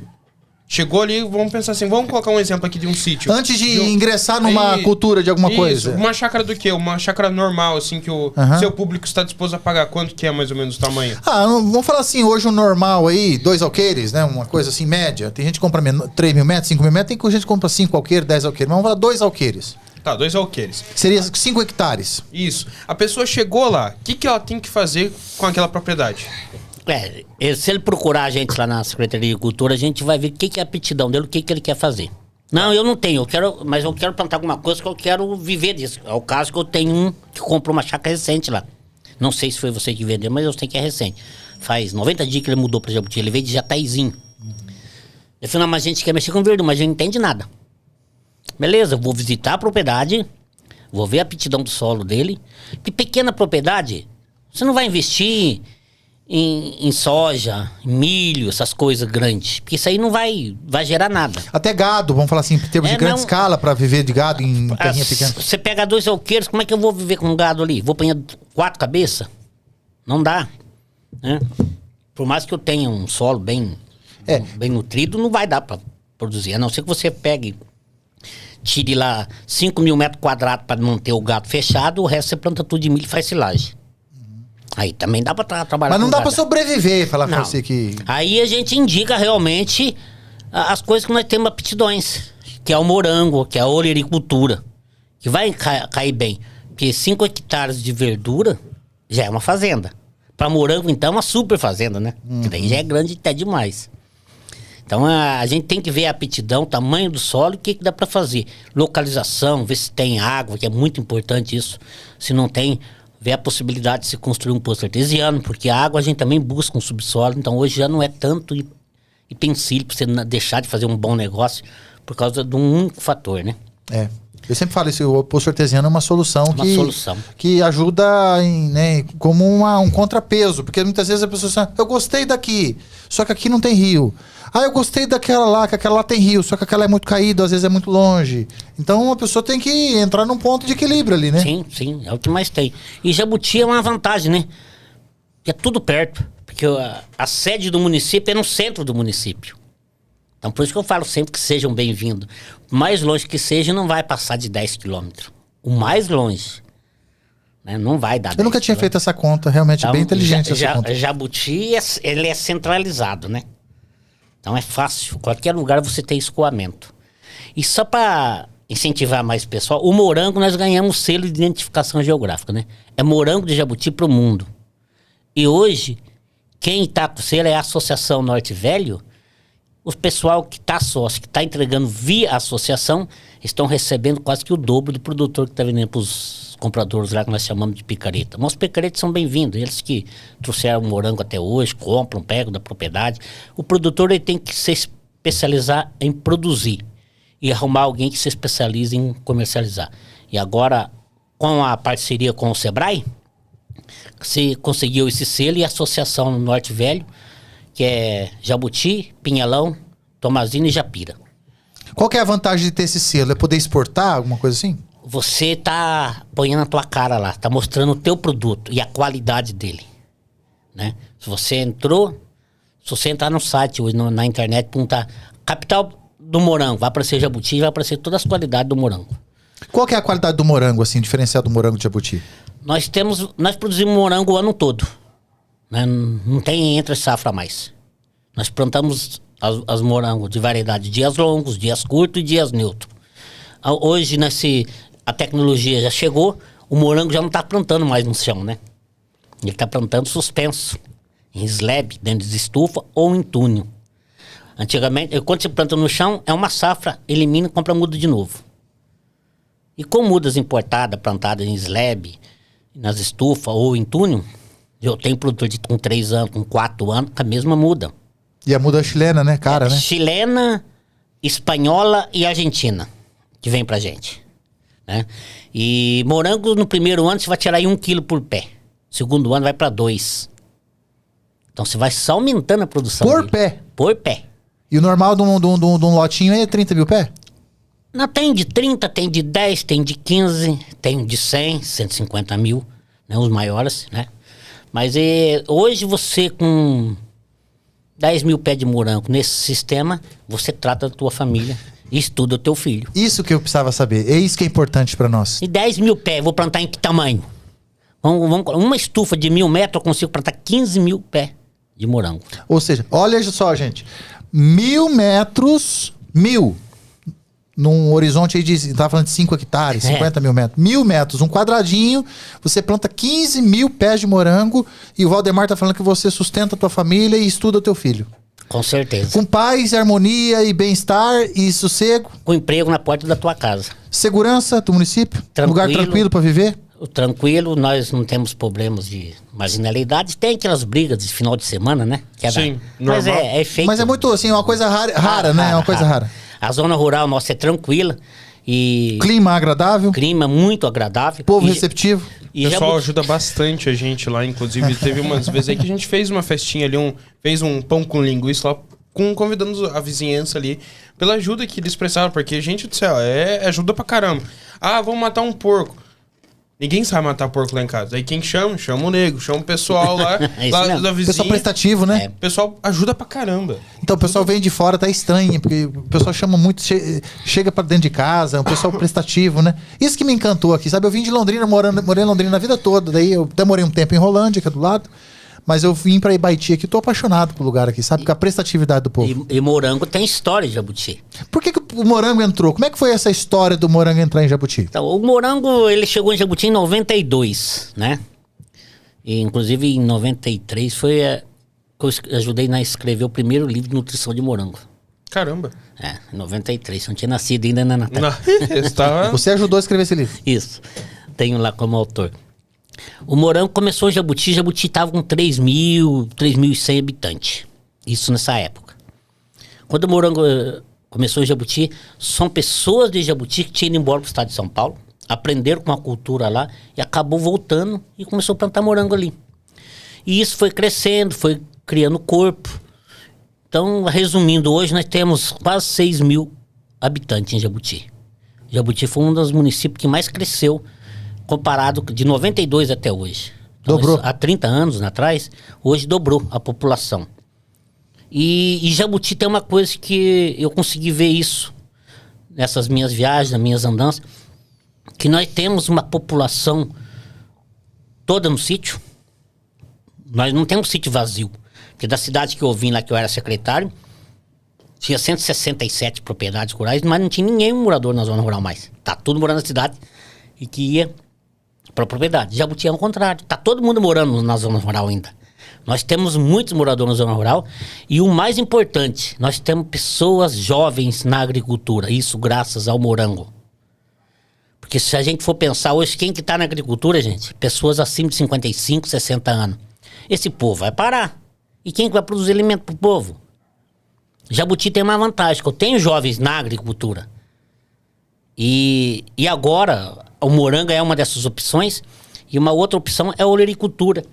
Speaker 1: Chegou ali, vamos pensar assim, vamos colocar um exemplo aqui de um sítio.
Speaker 2: Antes de ingressar numa cultura de alguma coisa.
Speaker 1: Uma chácara do quê? Uma chácara normal, assim, que o seu público está disposto a pagar. Quanto que é mais ou menos o tamanho?
Speaker 2: Vamos falar assim, hoje o normal aí, 2 alqueires, né? Uma coisa assim, média. Tem gente que compra 3 mil metros, 5 mil metros, tem gente que compra 5 alqueires, 10 alqueires. Mas vamos falar 2 alqueires.
Speaker 1: Tá, 2 alqueires.
Speaker 2: Seria 5 hectares.
Speaker 1: Isso. A pessoa chegou lá, o que ela tem que fazer com aquela propriedade?
Speaker 3: Se ele procurar a gente lá na Secretaria de Agricultura, a gente vai ver o que é a aptidão dele, o que ele quer fazer. Não, eu não tenho, mas eu quero plantar alguma coisa que eu quero viver disso. É o caso que eu tenho um que comprou uma chácara recente lá. Não sei se foi você que vendeu, mas eu sei que é recente. Faz 90 dias que ele mudou para Jabuti, ele veio de Jataizinho. Eu falei, não, mas a gente quer mexer com verdura, mas a gente não entende nada. Beleza, eu vou visitar a propriedade, vou ver a aptidão do solo dele. Que pequena propriedade, você não vai investir em soja, em milho, essas coisas grandes. Porque isso aí não vai gerar nada.
Speaker 2: Até gado, vamos falar assim, em termos de grande escala, para viver de gado em terrinha pequena.
Speaker 3: Você pega 2 alqueiros, como é que eu vou viver com um gado ali? Vou pôr 4 cabeças? Não dá. Né? Por mais que eu tenha um solo bem nutrido, não vai dar para produzir. A não ser que você pegue, tire lá 5 mil metros quadrados para manter o gado fechado, o resto você planta tudo de milho e faz silagem. Aí também dá pra trabalhar.
Speaker 2: Mas não
Speaker 3: com
Speaker 2: dá
Speaker 3: gado.
Speaker 2: pra sobreviver, falar com você que...
Speaker 3: Aí a gente indica realmente as coisas que nós temos aptidões. Que é o morango, que é a olericultura. Que vai cair bem. Porque 5 hectares de verdura já é uma fazenda. Pra morango, então, é uma super fazenda, né? Que daí já é grande até demais. Então a gente tem que ver a aptidão, o tamanho do solo e o que dá pra fazer. Localização, ver se tem água, que é muito importante isso. Se não tem... ver a possibilidade de se construir um poço artesiano, porque a água a gente também busca um subsolo, então hoje já não é tanto empecilho para você deixar de fazer um bom negócio por causa de um único fator, né?
Speaker 2: Eu sempre falo isso, o poço artesiano é uma solução,
Speaker 3: solução.
Speaker 2: Que ajuda como um contrapeso, porque muitas vezes a pessoa fala, eu gostei daqui, só que aqui não tem rio. Eu gostei daquela lá, que aquela lá tem rio, só que aquela é muito caída, às vezes é muito longe. Então a pessoa tem que entrar num ponto de equilíbrio ali, né?
Speaker 3: Sim, é o que mais tem. E Jabuti é uma vantagem, né? Porque é tudo perto, porque a sede do município é no centro do município. Então por isso que eu falo sempre que sejam bem-vindos. O mais longe que seja não vai passar de 10 quilômetros. O mais longe. Né? Não vai dar 10
Speaker 2: Eu nunca tinha feito essa conta, realmente
Speaker 3: então,
Speaker 2: bem inteligente essa conta.
Speaker 3: Jabuti, ele é centralizado, né? Então é fácil, qualquer lugar você tem escoamento. E só para incentivar mais o pessoal, o morango nós ganhamos selo de identificação geográfica, né? É morango de Jabuti para o mundo. E hoje, quem está com selo é a Associação Norte Velho. O pessoal que está sócio, que está entregando via associação, estão recebendo quase que o dobro do produtor que está vendendo para os compradores lá que nós chamamos de picareta. Mas os picaretas são bem-vindos, eles que trouxeram o morango até hoje, compram, pegam da propriedade. O produtor ele tem que se especializar em produzir e arrumar alguém que se especialize em comercializar. E agora, com a parceria com o Sebrae, se conseguiu esse selo e a Associação Norte Velho, que é Jabuti, Pinhalão, Tomazina e Japira.
Speaker 2: Qual que é a vantagem de ter esse selo? É poder exportar, alguma coisa assim?
Speaker 3: Você tá ponhando a tua cara lá, tá mostrando o teu produto e a qualidade dele, né? Se você entrar no site hoje, na internet, perguntar capital do morango, vai aparecer Jabuti e vai aparecer todas as qualidades do morango.
Speaker 2: Qual que é a qualidade do morango, assim, diferencial do morango de Jabuti?
Speaker 3: Nós produzimos morango o ano todo, né? Não tem entre safra mais. Nós plantamos as morangos de variedade, dias longos, dias curtos e dias neutros. Hoje, a tecnologia já chegou, o morango já não está plantando mais no chão, né? Ele está plantando suspenso, em slab, dentro de estufa ou em túnel. Antigamente, quando você planta no chão, é uma safra, elimina e compra muda de novo. E com mudas importadas, plantadas em slab, nas estufas ou em túnel, eu tenho produtor com 3 anos, com 4 anos, com a mesma muda.
Speaker 2: E a muda chilena, né? Cara, né?
Speaker 3: Chilena, espanhola e argentina, que vem pra gente. Né? E morango no primeiro ano você vai tirar aí 1 quilo por pé. Segundo ano vai para 2. Então você vai só aumentando a produção
Speaker 2: Por
Speaker 3: dele.
Speaker 2: pé?
Speaker 3: Por pé.
Speaker 2: E o normal de um lotinho é 30 mil pé?
Speaker 3: Não, tem de 30, tem de 10, tem de 15, tem de 100, 150 mil, né? Os maiores, né? Mas hoje você com 10 mil pés de morango nesse sistema, você trata da tua família e estuda o teu filho.
Speaker 2: Isso que eu precisava saber. É isso que é importante para nós.
Speaker 3: E 10 mil pés, vou plantar em que tamanho? Uma estufa de 1.000 metros, eu consigo plantar 15 mil pés de morango.
Speaker 2: Ou seja, olha só, gente. 1.000 metros, 1.000. Num horizonte aí de, tava falando de 5 hectares, 50 mil metros. 1.000 metros, um quadradinho, você planta 15 mil pés de morango e o Valdemar tá falando que você sustenta a tua família e estuda o teu filho.
Speaker 3: Com certeza.
Speaker 2: Com paz, harmonia e bem-estar e sossego.
Speaker 3: Com emprego na porta da tua casa.
Speaker 2: Segurança do município.
Speaker 3: Tranquilo.
Speaker 2: Lugar tranquilo para viver.
Speaker 3: Tranquilo, nós não temos problemas de marginalidade. Tem aquelas brigas de final de semana, né? Que é
Speaker 1: Sim,
Speaker 3: mas
Speaker 1: normal.
Speaker 3: é feito.
Speaker 2: Mas é muito assim, uma coisa rara, né? É uma coisa rara.
Speaker 3: A zona rural nossa é tranquila e
Speaker 2: Clima agradável.
Speaker 3: clima muito agradável.
Speaker 2: Povo
Speaker 3: E-
Speaker 2: receptivo.
Speaker 3: e
Speaker 1: O pessoal
Speaker 3: Jabuti-
Speaker 1: ajuda bastante a gente lá, inclusive teve umas vezes aí que a gente fez uma festinha ali, fez um pão com linguiça lá, convidando a vizinhança ali, pela ajuda que eles prestaram, porque, gente do céu, é ajuda pra caramba. Ah, vamos matar um porco. Ninguém sabe matar porco lá em casa. Aí quem chama? Chama o nego, chama o pessoal lá,
Speaker 3: É isso
Speaker 1: lá
Speaker 3: mesmo.
Speaker 1: da vizinha.
Speaker 2: Pessoal prestativo, né?
Speaker 1: O pessoal ajuda pra caramba.
Speaker 2: Então o pessoal vem de fora, tá estranho, porque o pessoal chama muito, chega pra dentro de casa, é um pessoal prestativo, né? Isso que me encantou aqui, sabe? Eu vim de Londrina, morei em Londrina a vida toda, daí eu até morei um tempo em Rolândia, que é do lado, mas eu vim pra Ibaiti aqui, tô apaixonado pelo lugar aqui, sabe? Com a prestatividade do povo.
Speaker 3: E morango tem história, Jabuti.
Speaker 2: Por que o morango entrou? Como é que foi essa história do morango entrar em Jabuti?
Speaker 3: Então, o morango, ele chegou em Jabuti em 92, né? E, inclusive, em 93 foi que eu ajudei a escrever o primeiro livro de nutrição de morango.
Speaker 1: Caramba.
Speaker 3: É, em 93. Não tinha nascido ainda, né, Natália?
Speaker 1: Não, estava...
Speaker 2: Você ajudou a escrever esse livro?
Speaker 3: Isso. Tenho lá como autor. O morango começou em Jabuti. Jabuti estava com 3.100 habitantes. Isso nessa época. Quando o morango começou em Jabuti, são pessoas de Jabuti que tinham ido embora para o estado de São Paulo, aprenderam com a cultura lá e acabou voltando e começou a plantar morango ali. E isso foi crescendo, foi criando corpo. Então, resumindo, hoje nós temos quase 6 mil habitantes em Jabuti. Jabuti foi um dos municípios que mais cresceu comparado de 92 até hoje. Então,
Speaker 2: Dobrou.
Speaker 3: há 30 anos atrás, hoje dobrou a população. E Jabuti tem uma coisa que eu consegui ver isso nessas minhas viagens, nas minhas andanças, que nós temos uma população toda no sítio. Nós não temos sítio vazio. Porque da cidade que eu vim lá, que eu era secretário, tinha 167 propriedades rurais, mas não tinha ninguém morador na zona rural mais. Tá tudo morando na cidade e que ia para a propriedade. Jabuti é o contrário. Tá todo mundo morando na zona rural ainda. Nós temos muitos moradores na zona rural e o mais importante, nós temos pessoas jovens na agricultura. Isso graças ao morango. Porque se a gente for pensar hoje, quem que tá na agricultura, gente? Pessoas acima de 55, 60 anos. Esse povo vai parar. E quem que vai produzir alimento pro povo? Jabuti tem uma vantagem, que eu tenho jovens na agricultura. E agora, o morango é uma dessas opções. E uma outra opção é a olericultura.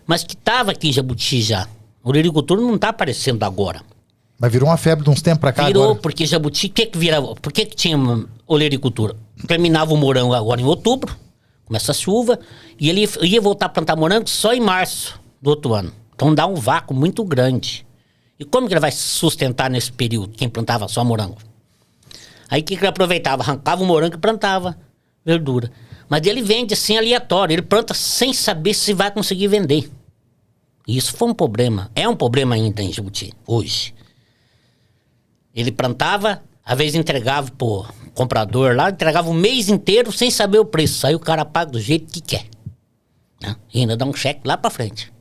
Speaker 3: Mas que estava aqui em Jabuti já. A olericultura não está aparecendo agora.
Speaker 2: Mas virou uma febre de uns tempos pra cá
Speaker 3: Virou,
Speaker 2: agora.
Speaker 3: porque Jabuti, por que tinha olericultura? Terminava o morango agora em outubro, começa a chuva, e ele ia voltar a plantar morango só em março do outro ano. Então dá um vácuo muito grande. E como que ele vai se sustentar nesse período, quem plantava só morango? Aí o que ele aproveitava? Arrancava o morango e plantava verdura. Mas ele vende assim aleatório, ele planta sem saber se vai conseguir vender. E isso foi um problema, é um problema ainda em Jabuti, hoje. Ele plantava, às vezes entregava pro comprador lá, entregava o mês inteiro sem saber o preço. Aí o cara paga do jeito que quer, né? E ainda dá um cheque lá pra frente.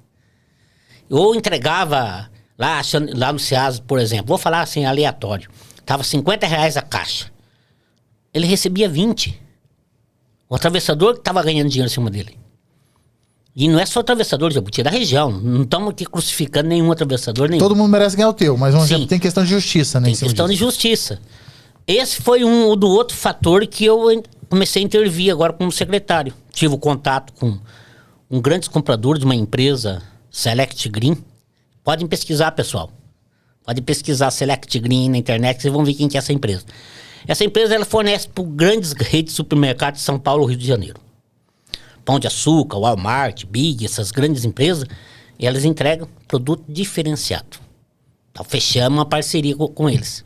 Speaker 3: Ou entregava lá no Ceasa, por exemplo, vou falar assim, aleatório. Tava R$50 a caixa. Ele recebia 20. O atravessador que tava ganhando dinheiro em cima dele. E não é só o atravessador de Jabuti, é da região. Não estamos aqui crucificando nenhum atravessador, nenhum.
Speaker 2: Todo mundo merece ganhar o teu, mas um
Speaker 3: Sim.
Speaker 2: exemplo, tem questão de justiça, né?
Speaker 3: Tem
Speaker 2: em cima
Speaker 3: questão de
Speaker 2: disso.
Speaker 3: justiça. Esse foi um do outro fator que eu comecei a intervir agora como secretário. Tive o contato com um grande comprador de uma empresa, Select Green. Podem pesquisar, pessoal. Podem pesquisar Select Green na internet, vocês vão ver quem que é essa empresa. Essa empresa ela fornece para grandes redes de supermercados de São Paulo e Rio de Janeiro. Pão de Açúcar, Walmart, Big, essas grandes empresas, elas entregam produto diferenciado. Então fechamos uma parceria com eles.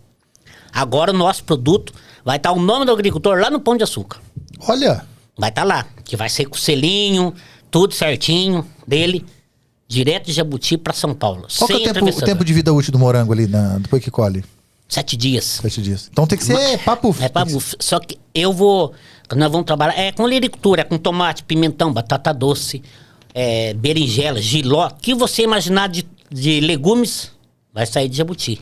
Speaker 3: Agora o nosso produto vai estar o nome do agricultor lá no Pão de Açúcar.
Speaker 2: Olha,
Speaker 3: Vai estar lá, que vai ser com o selinho, tudo certinho dele, direto de Jabuti para São Paulo.
Speaker 2: qual que é o tempo de vida útil do morango ali, depois que colhe?
Speaker 3: 7 dias.
Speaker 2: 7 dias. Então tem que ser papo.
Speaker 3: É papo. Só que nós vamos trabalhar com lericultura, com tomate, pimentão, batata doce, berinjela, jiló, o que você imaginar de legumes, vai sair de Jabuti.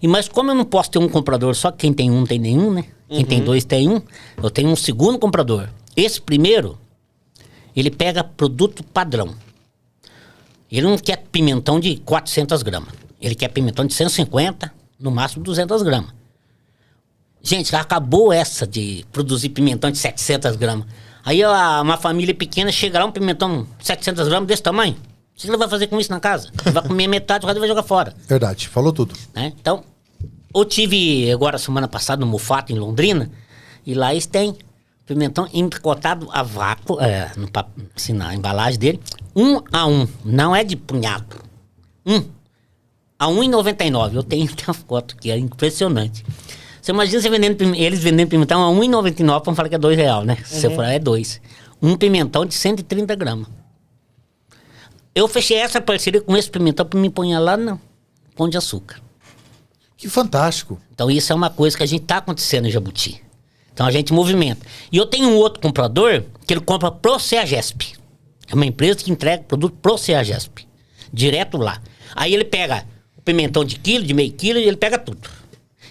Speaker 3: Mas como eu não posso ter um comprador, só quem tem um não tem nenhum, né? Quem tem dois tem um, eu tenho um segundo comprador. Esse primeiro, ele pega produto padrão. Ele não quer pimentão de 400 gramas. Ele quer pimentão de 150, no máximo 200 gramas. Gente, acabou essa de produzir pimentão de 700 gramas. Aí uma família pequena chega lá, um pimentão 700 gramas desse tamanho. O que ele vai fazer com isso na casa? Ele vai comer metade, o resto vai jogar fora.
Speaker 2: Verdade, falou tudo.
Speaker 3: Né? Então, eu tive agora semana passada no Mufato, em Londrina, e lá eles têm pimentão empacotado a vácuo, assim, na embalagem dele, 1 a 1, não é de punhado. 1 a 1,99. Eu tenho até uma foto que é impressionante. Você imagina eles vendendo pimentão a 1,99, vamos falar que é R$2, né? Se você for é 2. Um pimentão de 130 gramas. Eu fechei essa parceria com esse pimentão para me pôr lá no Pão de Açúcar.
Speaker 2: Que fantástico.
Speaker 3: Então isso é uma coisa que a gente tá acontecendo em Jabuti. Então a gente movimenta. E eu tenho um outro comprador que ele compra pro CEAGESP. É uma empresa que entrega produto pro CEAGESP. Direto lá. Aí ele pega o pimentão de quilo, de meio quilo, e ele pega tudo.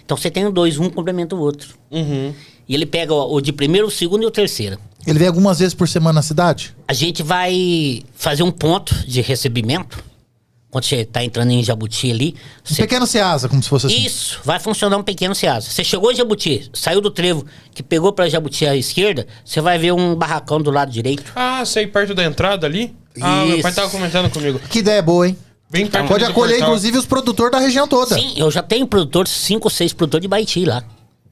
Speaker 3: Então você tem dois, um complementa o outro. E ele pega o de primeiro, o segundo e o terceiro.
Speaker 2: Ele vem algumas vezes por semana na cidade?
Speaker 3: A gente vai fazer um ponto de recebimento. Quando você tá entrando em Jabuti ali...
Speaker 2: Um pequeno Ceasa, como se fosse assim.
Speaker 3: Isso, vai funcionar um pequeno Ceasa. Você chegou em Jabuti, saiu do trevo, que pegou pra Jabuti à esquerda, você vai ver um barracão do lado direito.
Speaker 1: Ah, sei, perto da entrada ali? Ah, meu pai tava comentando comigo.
Speaker 2: Que ideia boa, hein?
Speaker 1: Bem perto
Speaker 2: Pode
Speaker 1: do
Speaker 2: acolher,
Speaker 1: portal.
Speaker 2: inclusive, os produtores da região toda.
Speaker 3: Sim, eu já tenho produtor, 5 ou 6 produtores de Baiti lá.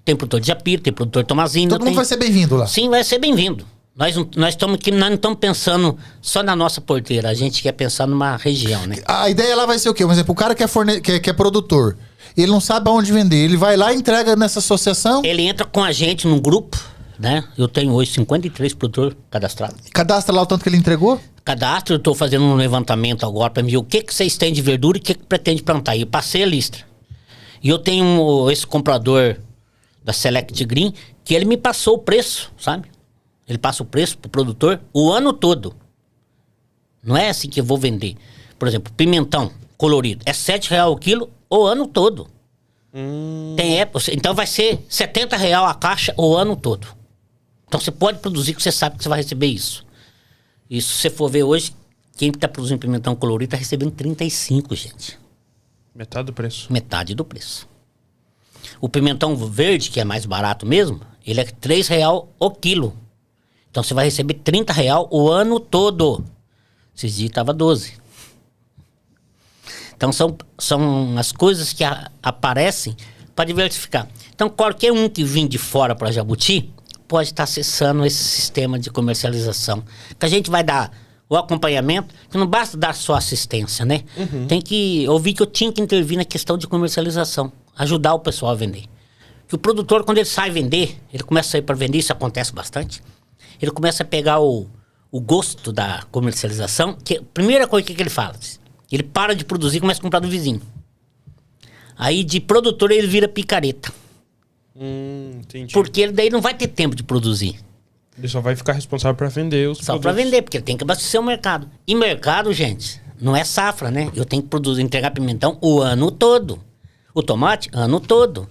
Speaker 3: Tem produtor de Japira, tem produtor de Tomazina.
Speaker 2: Todo mundo vai ser bem-vindo lá.
Speaker 3: Sim, vai ser bem-vindo. Nós não estamos pensando só na nossa porteira, a gente quer pensar numa região, né?
Speaker 2: A ideia lá vai ser o quê? Por exemplo, o cara que é produtor, ele não sabe aonde vender, ele vai lá e entrega nessa associação?
Speaker 3: Ele entra com a gente num grupo, né? Eu tenho hoje 53 produtores cadastrados.
Speaker 2: Cadastra lá o tanto que ele entregou?
Speaker 3: Cadastro, eu estou fazendo um levantamento agora para ver o que vocês têm de verdura e o que pretende plantar. E eu passei a lista. E eu tenho esse comprador da Select Green, que ele me passou o preço, sabe? Ele passa o preço pro produtor o ano todo. Não é assim que eu vou vender. Por exemplo, pimentão colorido. É R$7 o quilo o ano todo. Tem época, então vai ser R$70 a caixa o ano todo. Então você pode produzir que você sabe que você vai receber isso. E se você for ver hoje, quem tá produzindo pimentão colorido tá recebendo 35, gente.
Speaker 1: Metade do preço.
Speaker 3: Metade do preço. O pimentão verde, que é mais barato mesmo, ele é R$3 o quilo. Então você vai receber R$30 o ano todo. Esses dias tava 12. Então são as coisas que aparecem para diversificar. Então qualquer um que vem de fora para Jabuti pode estar acessando esse sistema de comercialização. Que a gente vai dar o acompanhamento, que não basta dar só assistência, né? Eu vi que eu tinha que intervir na questão de comercialização, ajudar o pessoal a vender. Que o produtor, quando ele sai vender, ele começa a sair para vender, isso acontece bastante. Ele começa a pegar o gosto da comercialização, que a primeira coisa que ele fala, ele para de produzir e começa a comprar do vizinho. Aí de produtor ele vira picareta.
Speaker 1: Entendi.
Speaker 3: Porque ele daí não vai ter tempo de produzir.
Speaker 1: Ele só vai ficar responsável pra vender os
Speaker 3: Só
Speaker 1: produtos.
Speaker 3: para vender, porque ele tem que abastecer o mercado. E mercado, gente, não é safra, né? Eu tenho que produzir, entregar pimentão o ano todo. O tomate, ano todo.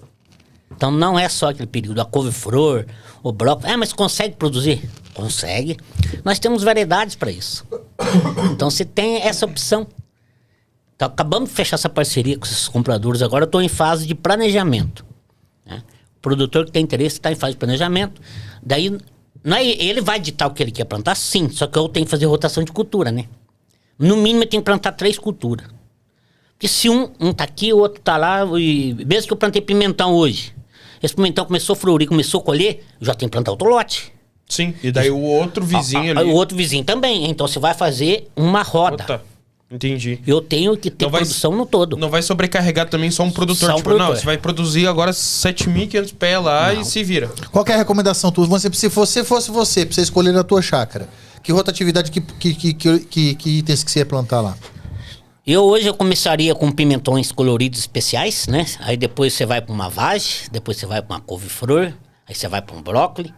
Speaker 3: Então não é só aquele período, a couve-flor, o brócolis. Mas consegue produzir? Consegue. Nós temos variedades para isso. Então você tem essa opção. Então, acabamos de fechar essa parceria com esses compradores. Agora eu estou em fase de planejamento. Né? O produtor que tem interesse está em fase de planejamento. Daí, não é, ele vai ditar o que ele quer plantar, sim. Só que eu tenho que fazer rotação de cultura, né? No mínimo, eu tenho que plantar 3 culturas. Porque se um tá aqui, o outro tá lá, e mesmo que eu plantei pimentão hoje, esse pimentão começou a florir, começou a colher, eu já tenho que plantar outro lote.
Speaker 1: Sim, e daí o outro vizinho ali...
Speaker 3: O outro vizinho também. Então você vai fazer uma roda.
Speaker 1: Entendi.
Speaker 3: Eu tenho que ter produção no todo.
Speaker 1: Não vai sobrecarregar também só um produtor.
Speaker 3: Só um
Speaker 1: tipo,
Speaker 3: produtor.
Speaker 1: não, você vai produzir agora 7.500 pé lá e se vira.
Speaker 2: Qual que é a recomendação tua? Se você fosse você, pra você escolher na tua chácara, que rotatividade, que itens que você ia plantar lá?
Speaker 3: Hoje eu começaria com pimentões coloridos especiais, né? Aí depois você vai para uma vagem, depois você vai para uma couve-flor, aí você vai para um brócolis.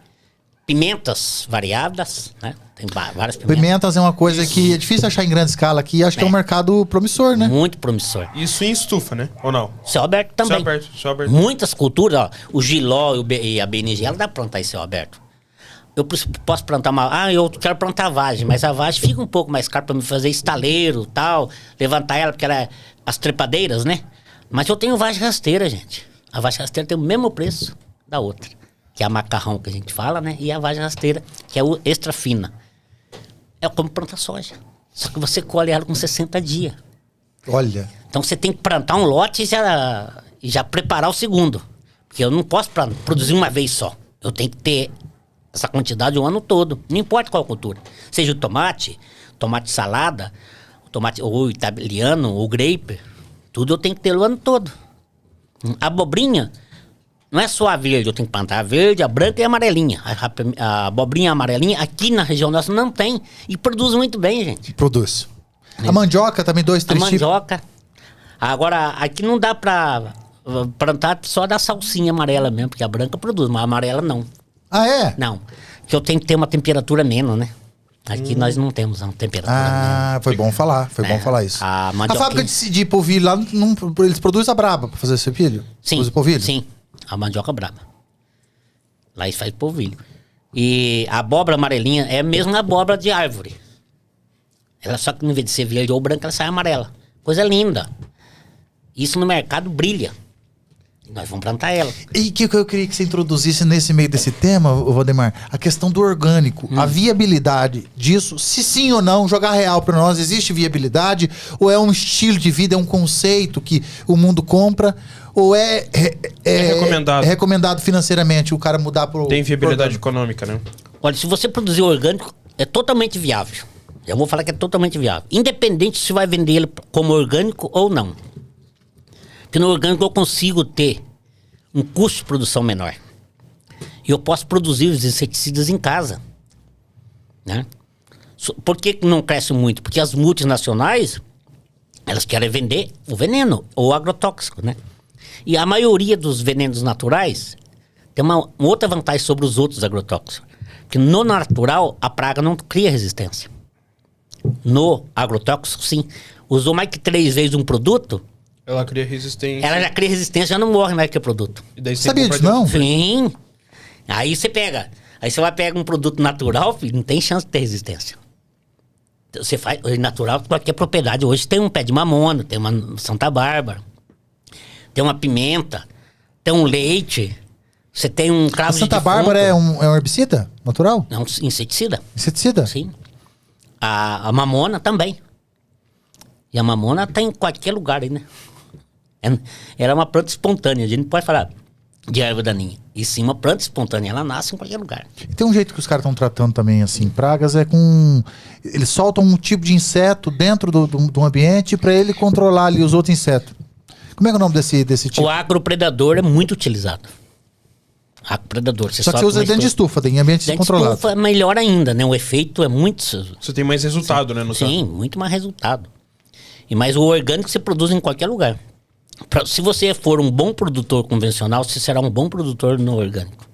Speaker 3: Pimentas variadas, né? Tem várias pimentas.
Speaker 2: Pimentas é uma coisa que é difícil achar em grande escala aqui e acho que é um mercado promissor, né?
Speaker 3: Muito promissor.
Speaker 1: Isso em estufa, né? Ou não?
Speaker 3: Céu aberto também.
Speaker 1: Céu aberto.
Speaker 3: Muitas culturas, ó, o giló e a berinjela dá pra plantar em céu aberto. Eu posso plantar eu quero plantar vagem, mas a vagem fica um pouco mais cara pra me fazer estaleiro, tal, levantar ela, porque ela é as trepadeiras, né? Mas eu tenho vagem rasteira, gente. A vagem rasteira tem o mesmo preço da outra, que é a macarrão que a gente fala, né? E a vagem rasteira, que é o extra fina. É como plantar soja. Só que você colhe ela com 60 dias.
Speaker 2: Olha.
Speaker 3: Então você tem que plantar um lote e já preparar o segundo. Porque eu não posso produzir uma vez só. Eu tenho que ter essa quantidade o ano todo. Não importa qual cultura. Seja o tomate salada, o tomate ou italiano, ou grape. Tudo eu tenho que ter o ano todo. A abobrinha não é só a verde. Eu tenho que plantar a verde, a branca e a amarelinha. A abobrinha amarelinha aqui na região nossa não tem. E produz muito bem, gente.
Speaker 2: Produz. A mandioca também, 2, 3 tipos.
Speaker 3: A mandioca. Agora, aqui não dá pra plantar só da salsinha amarela mesmo, porque a branca produz, mas a amarela não.
Speaker 2: Ah, é?
Speaker 3: Não. Porque eu tenho que ter uma temperatura menos, né? Aqui nós não temos uma temperatura menos.
Speaker 2: Foi bom falar. Foi bom falar isso.
Speaker 3: A
Speaker 2: fábrica de polvilho lá, eles produzem a braba pra fazer esse polvilho?
Speaker 3: Sim.
Speaker 2: Produz polvilho?
Speaker 3: Sim. A mandioca braba. Lá eles fazem polvilho. E a abóbora amarelinha é a mesma abóbora de árvore. Ela só que, em vez de ser verde ou branca, ela sai amarela. Coisa linda. Isso no mercado brilha. Nós vamos plantar ela.
Speaker 2: E que eu queria que você introduzisse nesse meio desse tema, Valdemar, a questão do orgânico, a viabilidade disso, se sim ou não, jogar real para nós, existe viabilidade? Ou é um estilo de vida, é um conceito que o mundo compra? Ou é recomendado financeiramente o cara mudar pro...
Speaker 1: Tem viabilidade econômica, né?
Speaker 3: Olha, se você produzir orgânico, é totalmente viável. Eu vou falar que é totalmente viável. Independente se vai vender ele como orgânico ou não. Porque no orgânico eu consigo ter um custo de produção menor. E eu posso produzir os inseticidas em casa. Né? Por que não cresce muito? Porque as multinacionais, elas querem vender o veneno, ou o agrotóxico, né? E a maioria dos venenos naturais tem uma outra vantagem sobre os outros agrotóxicos. Porque no natural, a praga não cria resistência. No agrotóxico, sim. Usou mais que 3 vezes um produto...
Speaker 1: Ela cria resistência.
Speaker 3: Ela já cria resistência, já não morre mais que o produto.
Speaker 1: E daí você
Speaker 2: sabia disso, não?
Speaker 3: Sim. Aí você pega. Aí você vai pegar um produto natural, filho, não tem chance de ter resistência. Você faz natural, qualquer propriedade. Hoje tem um pé de mamona, tem uma Santa Bárbara, tem uma pimenta, tem um leite, você tem um cravo de defunto.
Speaker 2: Santa Bárbara é um herbicida natural?
Speaker 3: É um inseticida.
Speaker 2: Inseticida?
Speaker 3: Sim. A mamona também. E a mamona tá em qualquer lugar aí, né? Ela é uma planta espontânea, a gente não pode falar de erva daninha. E sim, uma planta espontânea, ela nasce em qualquer lugar.
Speaker 2: E tem um jeito que os caras estão tratando também, assim, pragas, é com... Eles soltam um tipo de inseto dentro do ambiente para ele controlar ali os outros insetos. Como é que é o nome desse tipo?
Speaker 3: O agropredador é muito utilizado. Agropredador.
Speaker 2: Só que você usa dentro de estufa, em ambiente controlado.
Speaker 3: Dentro de estufa é melhor ainda, né? O efeito é muito...
Speaker 1: Você tem mais resultado, né?
Speaker 3: Sim, muito mais resultado. Mas o orgânico você produz em qualquer lugar. Se você for um bom produtor convencional, você será um bom produtor no orgânico.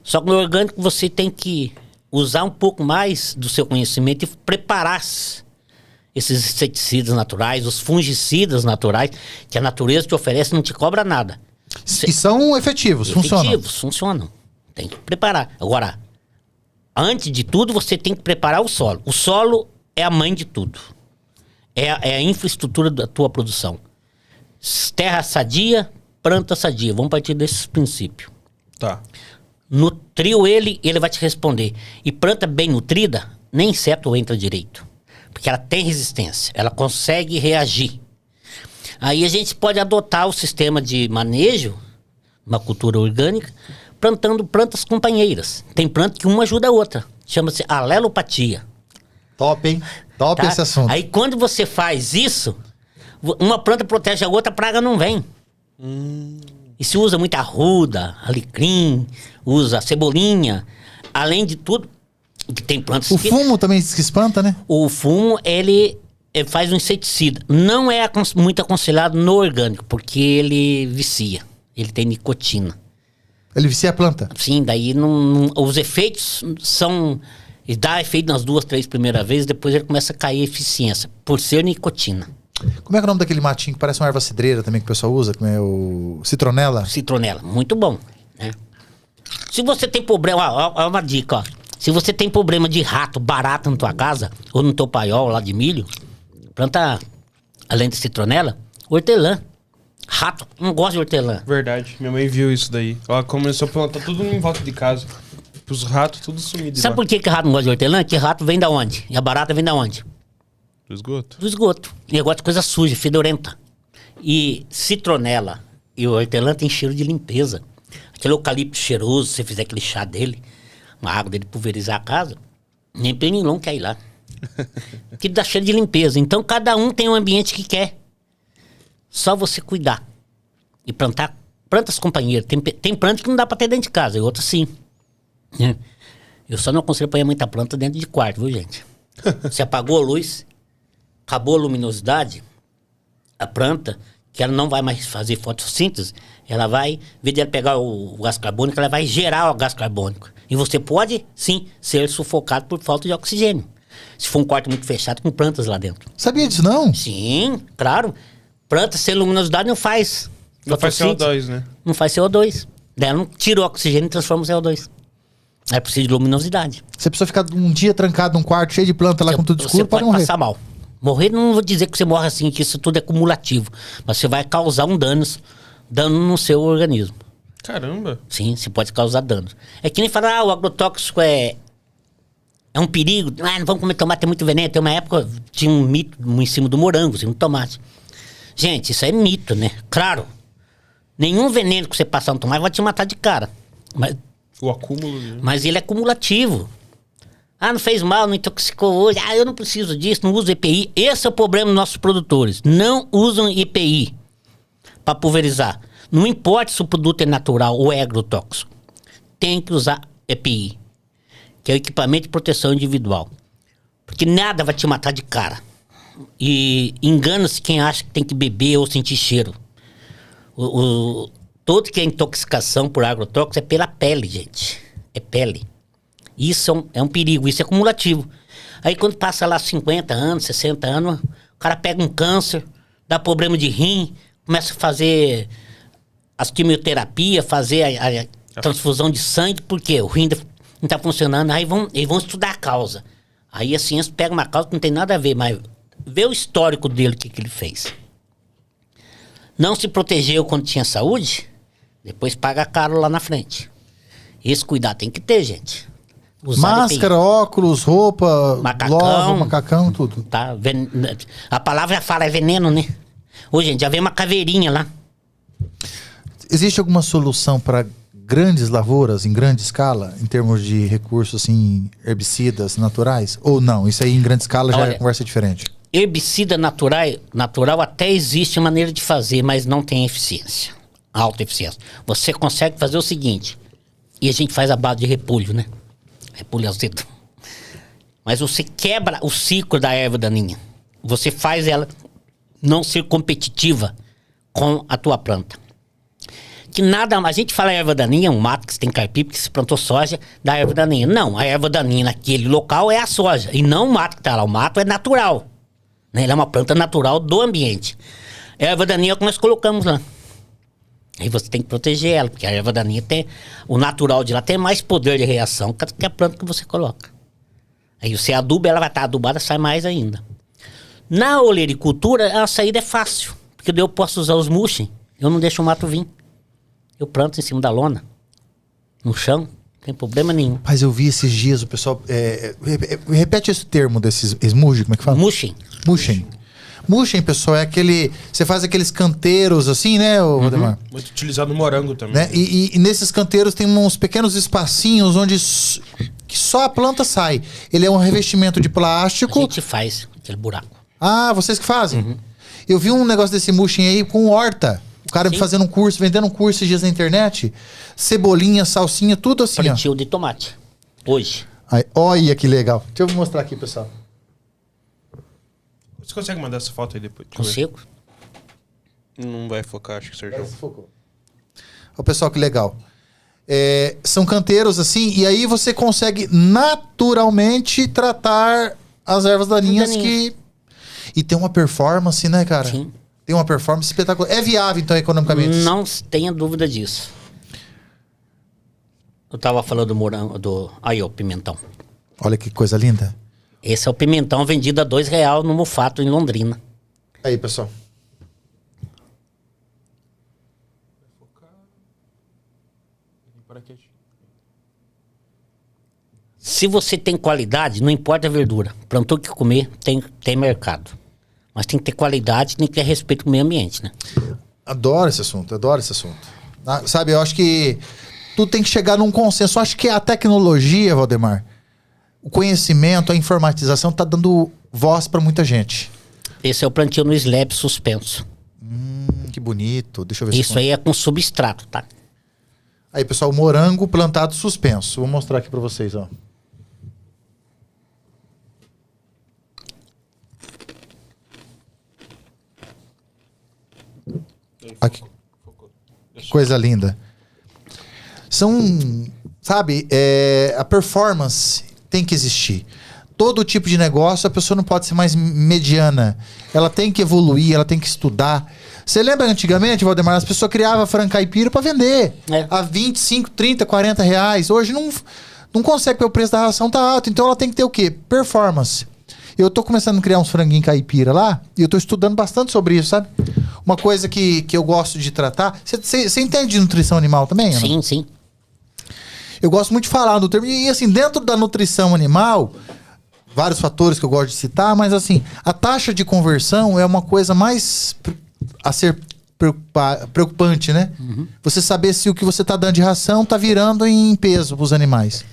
Speaker 3: Só que no orgânico você tem que usar um pouco mais do seu conhecimento e preparar esses inseticidas naturais, os fungicidas naturais, que a natureza te oferece e não te cobra nada.
Speaker 2: E são efetivos,
Speaker 3: funcionam. Tem que preparar. Agora, antes de tudo, você tem que preparar o solo. O solo é a mãe de tudo. É a infraestrutura da tua produção. Terra sadia, planta sadia. Vamos partir desses princípios.
Speaker 1: Tá.
Speaker 3: Nutriu ele vai te responder. E planta bem nutrida, nem inseto entra direito. Porque ela tem resistência. Ela consegue reagir. Aí a gente pode adotar o sistema de manejo, uma cultura orgânica, plantando plantas companheiras. Tem planta que uma ajuda a outra. Chama-se alelopatia.
Speaker 2: Top, hein? Top
Speaker 3: Tá?
Speaker 2: esse assunto.
Speaker 3: Aí quando você faz isso, uma planta protege a outra, a praga não vem. E se usa muita arruda, alecrim, usa cebolinha. Além de tudo, que tem plantas
Speaker 2: O
Speaker 3: que...
Speaker 2: fumo também se espanta, né?
Speaker 3: O fumo, ele faz um inseticida. Não é muito aconselhado no orgânico, porque ele vicia. Ele tem nicotina.
Speaker 2: Ele vicia a planta.
Speaker 3: Sim, daí os efeitos são... Ele dá efeito nas 2, 3 primeiras vezes, depois ele começa a cair a eficiência, por ser nicotina.
Speaker 2: Como é que é o nome daquele matinho que parece uma erva cidreira também que o pessoal usa? Como é o citronela?
Speaker 3: Citronela, muito bom, né? Se você tem problema, ó, uma dica, ó. Se você tem problema de rato, barata na tua casa, ou no teu paiol lá de milho, planta, além de citronela, hortelã. Rato, não gosta de hortelã.
Speaker 1: Verdade, minha mãe viu isso daí. Ela começou a plantar tudo em volta de casa. Os ratos tudo sumidos.
Speaker 3: Sabe por que rato não gosta de hortelã? Que rato vem da onde? E a barata vem da onde?
Speaker 1: Do esgoto.
Speaker 3: Do esgoto. Negócio de coisa suja, fedorenta. E citronela e o hortelã tem cheiro de limpeza. Aquele eucalipto cheiroso, se você fizer aquele chá dele, uma água dele pulverizar a casa, nem pernilongo quer ir lá. Que dá cheiro de limpeza. Então cada um tem um ambiente que quer. Só você cuidar. E plantar plantas companheiras. Tem plantas que não dá pra ter dentro de casa, e outras sim. Né? Eu só não aconselho pôr muita planta dentro de quarto, viu, gente? Se apagou a luz, acabou a luminosidade, a planta, que ela não vai mais fazer fotossíntese, ela vai, em vez de ela pegar o gás carbônico, ela vai gerar o gás carbônico. E você pode, sim, ser sufocado por falta de oxigênio. Se for um quarto muito fechado, com plantas lá dentro.
Speaker 2: Sabia disso, não?
Speaker 3: Sim, claro. Planta sem luminosidade não faz.
Speaker 1: Não faz CO2, né?
Speaker 3: Não faz CO2. Daí ela não tira o oxigênio e transforma em CO2. Aí precisa de luminosidade.
Speaker 2: Se a pessoa ficar um dia trancado num quarto cheio de planta lá com tudo escuro,
Speaker 3: Você pode
Speaker 2: morrer.
Speaker 3: passar mal. Morrer, não vou dizer que você morre assim, que isso tudo é cumulativo. Mas você vai causar um dano no seu organismo.
Speaker 1: Caramba.
Speaker 3: Sim, você pode causar danos. É que nem falar, o agrotóxico é um perigo. Não vamos comer tomate, tem muito veneno. Tem uma época, tinha um mito em cima do morango, assim, um tomate. Gente, isso é mito, né? Claro, nenhum veneno que você passar no tomate vai te matar de cara.
Speaker 1: O acúmulo. Né?
Speaker 3: Mas ele é cumulativo. Não fez mal, não intoxicou hoje. Eu não preciso disso, não uso EPI. Esse é o problema dos nossos produtores. Não usam EPI para pulverizar. Não importa se o produto é natural ou é agrotóxico. Tem que usar EPI, que é o equipamento de proteção individual. Porque nada vai te matar de cara. E engana-se quem acha que tem que beber ou sentir cheiro. Todo que é intoxicação por agrotóxico é pela pele, gente. É pele. Isso é um perigo, isso é cumulativo. Aí quando passa lá 50 anos, 60 anos, o cara pega um câncer, dá problema de rim, começa a fazer as quimioterapias, fazer a transfusão de sangue, porque o rim não está funcionando. Aí eles vão estudar a causa. Aí a ciência pega uma causa que não tem nada a ver, mas vê o histórico dele, o que ele fez. Não se protegeu quando tinha saúde, depois paga caro lá na frente. Esse cuidado tem que ter, gente. Usar
Speaker 2: Máscara, óculos, roupa,
Speaker 3: macacão,
Speaker 2: luva, macacão, tudo.
Speaker 3: Tá? A palavra já fala, é veneno, né? Ô, gente, já vem uma caveirinha lá.
Speaker 2: Existe alguma solução para grandes lavouras, em grande escala, em termos de recursos, assim, herbicidas naturais? Ou não? Isso aí em grande escala já é conversa diferente.
Speaker 3: Herbicida natural até existe maneira de fazer, mas não tem eficiência. Alta eficiência. Você consegue fazer o seguinte, e a gente faz a base de repolho, né? Repolho azedo. Mas você quebra o ciclo da erva daninha. Você faz ela não ser competitiva com a tua planta. Que nada, a gente fala erva daninha, um mato que você tem carpir, porque se plantou soja da erva daninha. Não, a erva daninha naquele local é a soja, e não o mato que tá lá. O mato é natural. Né? Ele é uma planta natural do ambiente. A erva daninha é o que nós colocamos lá. Aí você tem que proteger ela, porque a erva daninha tem... O natural de lá tem mais poder de reação que a planta que você coloca. Aí você aduba, ela vai estar adubada, sai mais ainda. Na olericultura, a saída é fácil. Porque eu posso usar os mulching, eu não deixo o mato vir. Eu planto em cima da lona, no chão, não tem problema nenhum.
Speaker 2: Mas eu vi esses dias o pessoal... repete esse termo desses esmurge, como é que fala?
Speaker 3: Mulching.
Speaker 2: Mulching. Mulching, pessoal, é aquele... Você faz aqueles canteiros assim, né, Valdemar?
Speaker 1: Muito utilizado no morango também.
Speaker 2: Né? E nesses canteiros tem uns pequenos espacinhos onde que só a planta sai. Ele é um revestimento de
Speaker 3: A
Speaker 2: plástico.
Speaker 3: gente faz aquele buraco.
Speaker 2: Ah, vocês que fazem? Eu vi um negócio desse mulching aí com horta. O cara
Speaker 3: Sim.
Speaker 2: fazendo um curso, vendendo um curso esses dias na internet. Cebolinha, salsinha, tudo assim, ó.
Speaker 3: Plantio de tomate. Hoje.
Speaker 2: Aí, olha que legal. Deixa eu mostrar aqui, pessoal.
Speaker 1: Você consegue mandar essa foto aí depois? Deixa eu ver.
Speaker 3: Consigo.
Speaker 1: Não vai focar, acho que Sérgio.
Speaker 2: Olha, pessoal, que legal. São canteiros assim, e aí você consegue naturalmente tratar as ervas daninhas que... E tem uma performance, né, cara?
Speaker 3: Sim.
Speaker 2: Tem uma performance espetacular. É viável, então, economicamente?
Speaker 3: Não tenha dúvida disso. Eu tava falando do morango, aí, ó, pimentão.
Speaker 2: Olha que coisa linda.
Speaker 3: Esse é o pimentão vendido a R$2 no Mufato, em Londrina.
Speaker 2: Aí, pessoal.
Speaker 3: Se você tem qualidade, não importa a verdura. Plantou o que comer, tem mercado. Mas tem que ter qualidade, tem que ter respeito com o meio ambiente, né?
Speaker 2: Adoro esse assunto, adoro esse assunto. Ah, sabe, eu acho que tudo tem que chegar num consenso. Eu acho que a tecnologia, Valdemar, o conhecimento, a informatização tá dando voz para muita gente.
Speaker 3: Esse é o plantio no slab suspenso.
Speaker 2: Que bonito. Deixa eu ver
Speaker 3: Isso aí é com substrato, tá?
Speaker 2: Aí, pessoal, morango plantado suspenso. Vou mostrar aqui para vocês, ó. Aqui. Que coisa linda. Sabe, a performance tem que existir. Todo tipo de negócio, a pessoa não pode ser mais mediana. Ela tem que evoluir, ela tem que estudar. Você lembra antigamente, Valdemar, as pessoas criavam frango caipira para vender. A 25, 30, 40 reais. Hoje não consegue, porque o preço da ração tá alto. Então ela tem que ter o quê? Performance. Eu tô começando a criar uns franguinhos caipira lá, e eu tô estudando bastante sobre isso, sabe? Uma coisa que eu gosto de tratar... Você entende de nutrição animal também, Ana?
Speaker 3: Sim, sim.
Speaker 2: Eu gosto muito de falar do termo. E assim, dentro da nutrição animal, vários fatores que eu gosto de citar, mas assim, a taxa de conversão é uma coisa mais a ser preocupante, né? Você saber se o que você tá dando de ração tá virando em peso pros animais.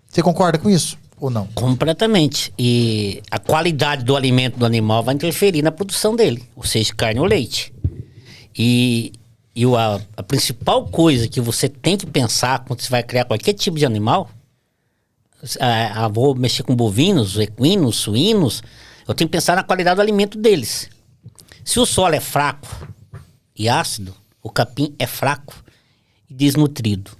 Speaker 2: Você concorda com isso? Ou não?
Speaker 3: Completamente. E a qualidade do alimento do animal vai interferir na produção dele, ou seja, carne ou leite. E a principal coisa que você tem que pensar quando você vai criar qualquer tipo de animal, vou mexer com bovinos, equinos, suínos, eu tenho que pensar na qualidade do alimento deles. Se o solo é fraco e ácido, o capim é fraco e desnutrido.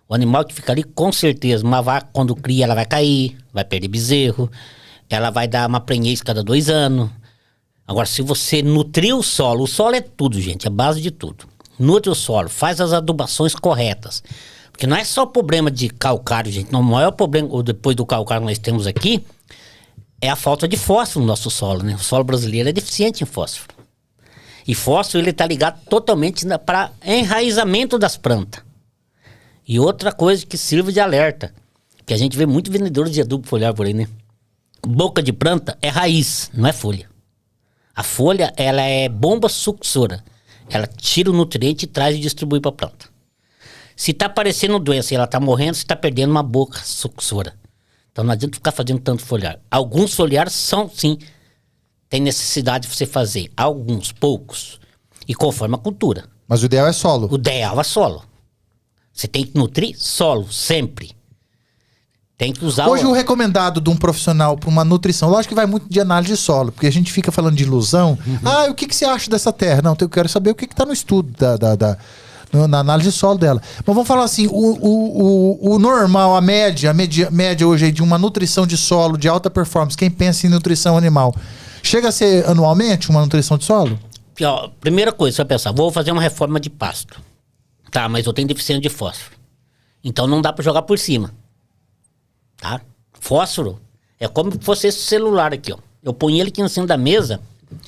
Speaker 3: O animal que fica ali, com certeza, uma vaca, quando cria, ela vai cair, vai perder bezerro, ela vai dar uma prenhez cada 2 anos. Agora, se você nutrir o solo é tudo, gente, é a base de tudo. Nutre o solo, faz as adubações corretas. Porque não é só problema de calcário, gente. O maior problema, depois do calcário que nós temos aqui, é a falta de fósforo no nosso solo, né? O solo brasileiro é deficiente em fósforo. E fósforo, ele tá ligado totalmente para enraizamento das plantas. E outra coisa que sirva de alerta, que a gente vê muito vendedores de adubo foliar por aí, né? Boca de planta é raiz, não é folha. A folha, ela é bomba sucessora. Ela tira o nutriente e traz e distribui para a planta. Se tá aparecendo doença e ela tá morrendo, você tá perdendo uma boca sucessora. Então não adianta ficar fazendo tanto foliar. Alguns foliares são, sim, tem necessidade de você fazer. Alguns, poucos. E conforme a cultura.
Speaker 2: Mas o ideal é solo.
Speaker 3: O ideal é solo. Você tem que nutrir solo, sempre. Tem que usar...
Speaker 2: Hoje o recomendado de um profissional para uma nutrição, lógico que vai muito de análise de solo, porque a gente fica falando de ilusão. O que você acha dessa terra? Não, eu quero saber o que está no estudo na análise de solo dela. Mas vamos falar assim, o normal, a média hoje aí de uma nutrição de solo de alta performance, quem pensa em nutrição animal, chega a ser anualmente uma nutrição de solo?
Speaker 3: Primeira coisa, você vai pensar, vou fazer uma reforma de pasto. Tá, mas eu tenho deficiência de fósforo. Então não dá para jogar por cima. Tá? Fósforo é como se fosse esse celular aqui, ó. Eu ponho ele aqui em cima da mesa,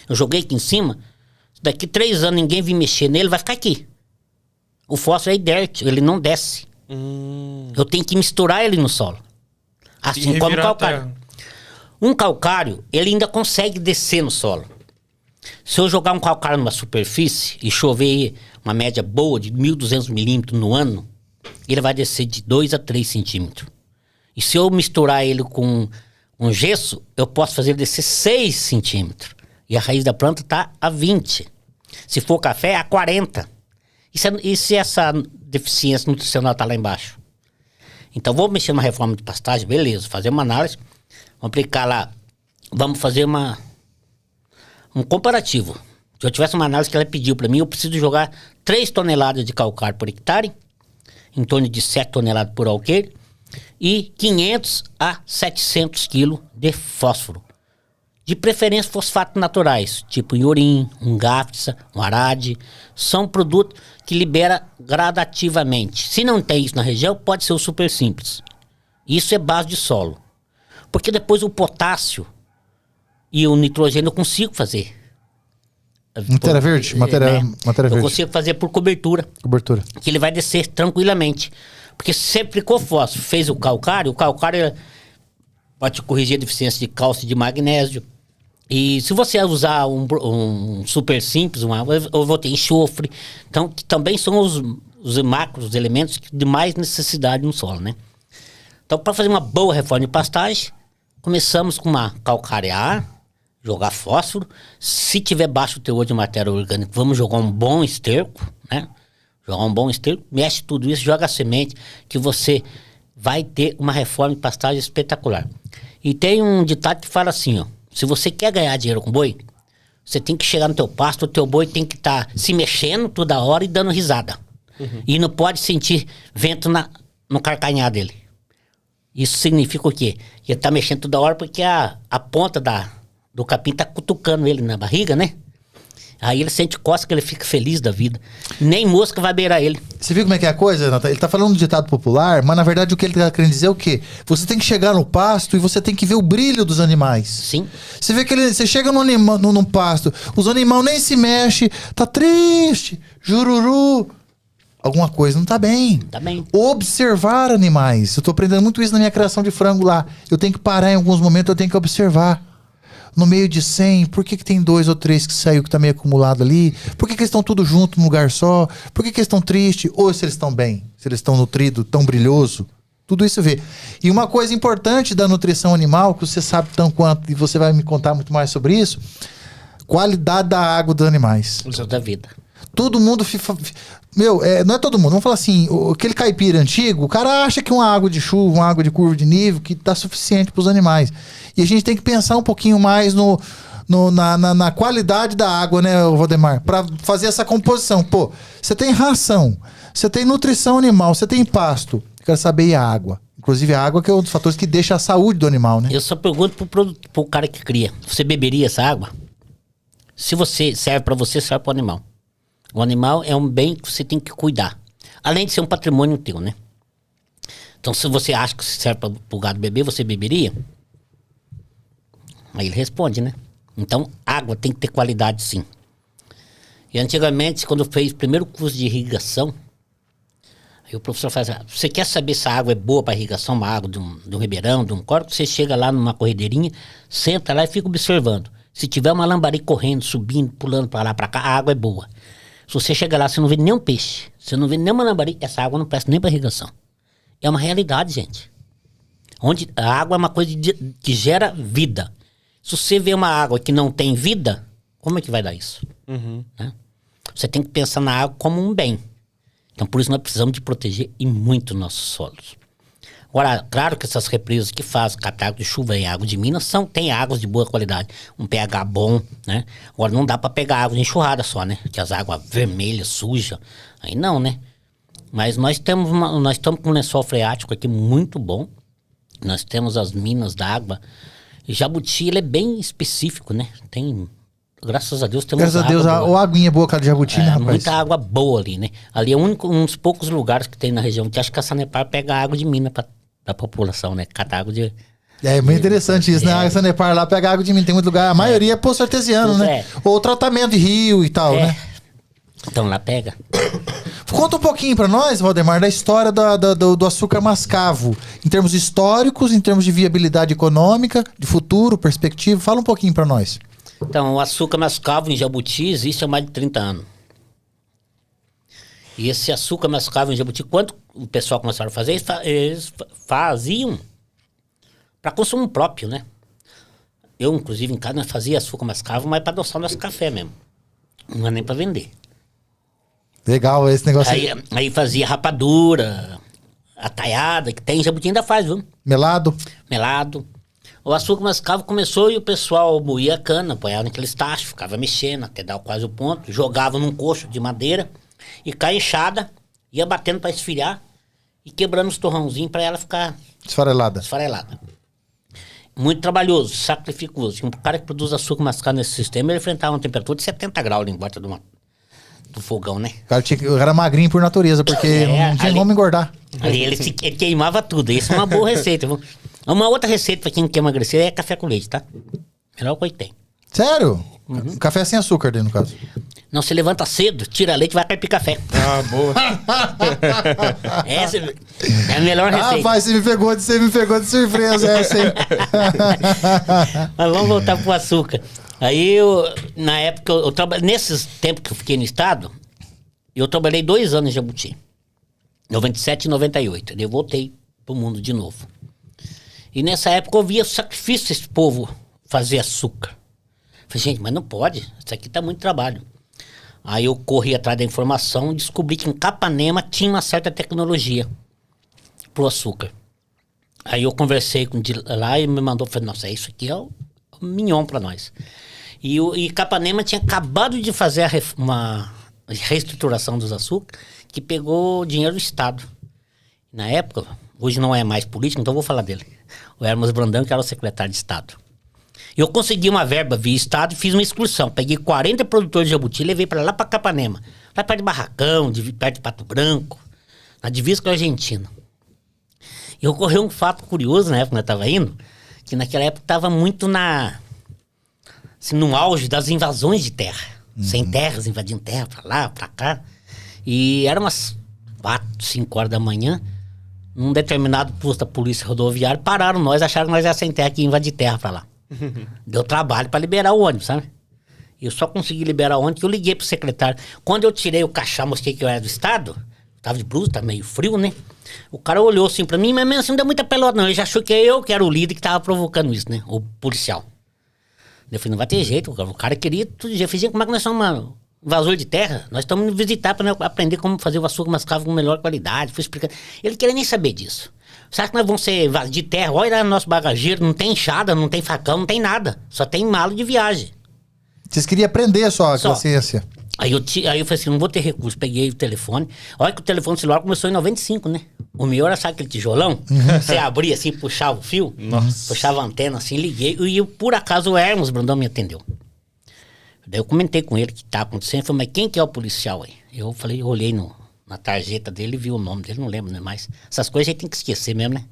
Speaker 3: eu joguei aqui em cima, daqui 3 anos ninguém vir mexer nele, vai ficar aqui. O fósforo é inerte, ele não desce. Eu tenho que misturar ele no solo. Assim como o calcário. Um calcário, ele ainda consegue descer no solo. Se eu jogar um calcário numa superfície e chover uma média boa de 1.200 milímetros no ano, ele vai descer de 2 a 3 centímetros. E se eu misturar ele com um gesso, eu posso fazer ele descer 6 centímetros. E a raiz da planta está a 20. Se for café, a 40. E se essa deficiência nutricional está lá embaixo? Então, vou mexer numa reforma de pastagem, beleza, fazer uma análise, vamos aplicar lá, vamos fazer um comparativo. Se eu tivesse uma análise que ela pediu para mim, eu preciso jogar 3 toneladas de calcário por hectare, em torno de 7 toneladas por alqueire, e 500 a 700 quilos de fósforo. De preferência fosfatos naturais, tipo iorim, um gafsa, um arade, são produtos que libera gradativamente. Se não tem isso na região, pode ser o super simples. Isso é base de solo. Porque depois o potássio e o nitrogênio eu consigo fazer.
Speaker 2: Matéria verde? Matéria
Speaker 3: Eu
Speaker 2: verde.
Speaker 3: consigo fazer por cobertura.
Speaker 2: Cobertura.
Speaker 3: Que ele vai descer tranquilamente. Porque se você aplicou fósforo, fez o calcário pode corrigir a deficiência de cálcio e de magnésio. E se você usar um super simples, eu vou ter enxofre. Então, que também são os macros, os elementos de mais necessidade no solo, né? Então, para fazer uma boa reforma de pastagem, começamos com uma calcarear, jogar fósforo. Se tiver baixo teor de matéria orgânica, vamos jogar um bom esterco, né? Jogar um bom esterco, mexe tudo isso, joga a semente, que você vai ter uma reforma de pastagem espetacular. E tem um ditado que fala assim, ó. Se você quer ganhar dinheiro com boi, você tem que chegar no teu pasto, o teu boi tem que estar se mexendo toda hora e dando risada. E não pode sentir vento no carcanhar dele. Isso significa o quê? Que ele tá mexendo toda hora porque a ponta do capim tá cutucando ele na barriga, né? Aí ele sente cócega, ele fica feliz da vida. Nem mosca vai beirar ele.
Speaker 2: Você viu como é que é a coisa, Natan? Ele tá falando do ditado popular, mas na verdade o que ele tá querendo dizer é o quê? Você tem que chegar no pasto e você tem que ver o brilho dos animais.
Speaker 3: Sim.
Speaker 2: Você vê que você chega num pasto, os animais nem se mexem, tá triste, jururu. Alguma coisa não tá bem.
Speaker 3: Tá bem.
Speaker 2: Observar animais. Eu tô aprendendo muito isso na minha criação de frango lá. Eu tenho que parar em alguns momentos, eu tenho que observar. No meio de 100, por que tem 2 ou 3 que saiu que tá meio acumulado ali? Por que eles estão tudo junto num lugar só? Por que eles estão tristes? Ou se eles estão bem? Se eles estão nutridos, tão brilhoso? Tudo isso vê. E uma coisa importante da nutrição animal, que você sabe tão quanto, e você vai me contar muito mais sobre isso, qualidade da água dos animais.
Speaker 3: Toda a vida.
Speaker 2: Todo mundo... não é todo mundo. Vamos falar assim, aquele caipira antigo, o cara acha que uma água de chuva, uma água de curva de nível, que tá suficiente para os animais. E a gente tem que pensar um pouquinho mais na qualidade da água, né, Valdemar? Para fazer essa composição. Pô, você tem ração, você tem nutrição animal, você tem pasto. Eu quero saber e a água. Inclusive a água que é um dos fatores que deixa a saúde do animal, né?
Speaker 3: Eu só pergunto pro cara que cria. Você beberia essa água? Se você serve para você, serve para o animal. O animal é um bem que você tem que cuidar. Além de ser um patrimônio teu, né? Então, se você acha que serve para o gado beber, você beberia? Aí ele responde, né? Então, água tem que ter qualidade, sim. E antigamente, quando eu fiz o primeiro curso de irrigação, aí o professor faz, você quer saber se a água é boa para irrigação, uma água de um ribeirão, de um córrego? Você chega lá numa corredeirinha, senta lá e fica observando. Se tiver uma lambari correndo, subindo, pulando para lá, para cá, a água é boa. Se você chegar lá, você não vê nenhum peixe, você não vê nenhuma lambari, essa água não presta nem para irrigação. É uma realidade, gente. Onde a água é uma coisa que gera vida. Se você vê uma água que não tem vida, como é que vai dar isso? Né? Você tem que pensar na água como um bem. Então, por isso nós precisamos de proteger e muito nossos solos. Agora, claro que essas represas que fazem catálogo de chuva e água de Minas tem águas de boa qualidade, um pH bom, né? Agora, não dá para pegar água de enxurrada só, né? Que as águas vermelhas, sujas, aí não, né? Mas nós estamos com um lençol freático aqui muito bom. Nós temos as minas d'água. Jabuti, ele é bem específico, né? Tem, graças a Deus, temos
Speaker 2: graças a Deus, a aguinha boa, cara de jabuti, né, rapaz?
Speaker 3: Muita água boa ali, né? Ali é um dos poucos lugares que tem na região que acho que a Sanepar pega água de mina da população, né? Cata água de...
Speaker 2: É muito interessante isso, né? A Sanepar lá pega água de mina, tem muito lugar, a maioria é poço artesiano, né? Ou tratamento de rio e tal, né?
Speaker 3: Então lá pega.
Speaker 2: Conta um pouquinho pra nós, Valdemar, da história do açúcar mascavo. Em termos históricos, em termos de viabilidade econômica, de futuro, perspectiva. Fala um pouquinho pra nós.
Speaker 3: Então, o açúcar mascavo em Jabuti existe há mais de 30 anos. E esse açúcar mascavo em Jabuti, quando o pessoal começaram a fazer, eles faziam para consumo próprio, né? Eu, inclusive, em casa, nós fazia açúcar mascavo, mas para adoçar o nosso café mesmo. Não é nem para vender.
Speaker 2: Legal esse negócio
Speaker 3: Aí fazia rapadura, ataiada, que tem em Jabuti ainda faz, viu?
Speaker 2: melado.
Speaker 3: Melado. O açúcar mascavo começou e o pessoal moía a cana, apoiava naqueles tachos, ficava mexendo até dar quase o ponto, jogava num coxo de madeira e com a enxada, ia batendo para esfriar e quebrando os torrãozinhos para ela ficar
Speaker 2: Esfarelada.
Speaker 3: esfarelada. Muito trabalhoso, sacrificoso. Um cara que produz açúcar mascavo nesse sistema, ele enfrentava uma temperatura de 70 graus ali em volta do fogão, né?
Speaker 2: O cara era magrinho por natureza, porque não tinha como engordar.
Speaker 3: Ali ele queimava tudo. Isso é uma boa receita. Viu? Uma outra receita pra quem quer emagrecer é café com leite, tá? Melhor coisa que tem.
Speaker 2: Sério? Café sem açúcar, daí, no caso.
Speaker 3: Não, se levanta cedo, tira leite e vai caipir café.
Speaker 1: Ah, boa.
Speaker 3: Essa é a melhor receita.
Speaker 2: Rapaz, você me pegou de surpresa essa, hein?
Speaker 3: Mas vamos voltar pro açúcar. Aí, na época, eu trabalhei, nesses tempos que eu fiquei no estado, eu trabalhei 2 anos em Jabuti. 97 e 98. Aí eu voltei pro mundo de novo. E nessa época eu via o sacrifício desse povo fazer açúcar. Falei, gente, mas não pode. Isso aqui tá muito trabalho. Aí eu corri atrás da informação e descobri que em Capanema tinha uma certa tecnologia pro açúcar. Aí eu conversei com lá e me mandou, falei, nossa, isso aqui é o mignon pra nós. E Capanema tinha acabado de fazer uma reestruturação dos açúcar que pegou dinheiro do Estado. Na época, hoje não é mais político, então eu vou falar dele. O Hermes Brandão, que era o secretário de Estado. Eu consegui uma verba via Estado e fiz uma excursão. Peguei 40 produtores de Jabuti e levei pra lá pra Capanema. Lá perto de Barracão, perto de Pato Branco, na divisa com a Argentina. E ocorreu um fato curioso na época que eu estava indo, que naquela época estava muito assim, no auge das invasões de terra. Sem terras, invadindo terra pra lá, pra cá. E eram umas 4, 5 horas da manhã, num determinado posto da polícia rodoviária, pararam nós, acharam que nós ia sem terra aqui, invadir terra pra lá. Deu trabalho pra liberar o ônibus, sabe? Eu só consegui liberar o ônibus que eu liguei pro secretário. Quando eu tirei o crachá, mostrei que eu era do Estado, tava de blusa, tava meio frio, né? O cara olhou assim pra mim, mas mesmo assim não deu muita pelota não. Ele já achou que eu que era o líder que tava provocando isso, né? O policial. Eu falei, não vai ter jeito, o cara queria tudo. Eu falei, como é que nós somos um invasor de terra? Nós estamos indo visitar pra aprender como fazer o açúcar mascavo com melhor qualidade. Fui explicando. Ele queria nem saber disso. Será que nós vamos ser de terra? Olha lá no nosso bagageiro, não tem enxada, não tem facão, não tem nada. Só tem mala de viagem.
Speaker 2: Vocês queriam aprender só a ciência.
Speaker 3: Aí eu falei assim, não vou ter recurso. Peguei o telefone. Olha que o telefone celular começou em 95, né? O meu era, sabe aquele tijolão? Você abria assim, puxava o fio.
Speaker 1: Nossa.
Speaker 3: Puxava a antena assim, liguei. E por acaso o Hermes Brandão me atendeu. Daí eu comentei com ele o que tá acontecendo. Ele falou, mas quem que é o policial aí? Eu falei, eu olhei na tarjeta dele e vi o nome dele, não lembro, né? Mas essas coisas a gente tem que esquecer mesmo, né?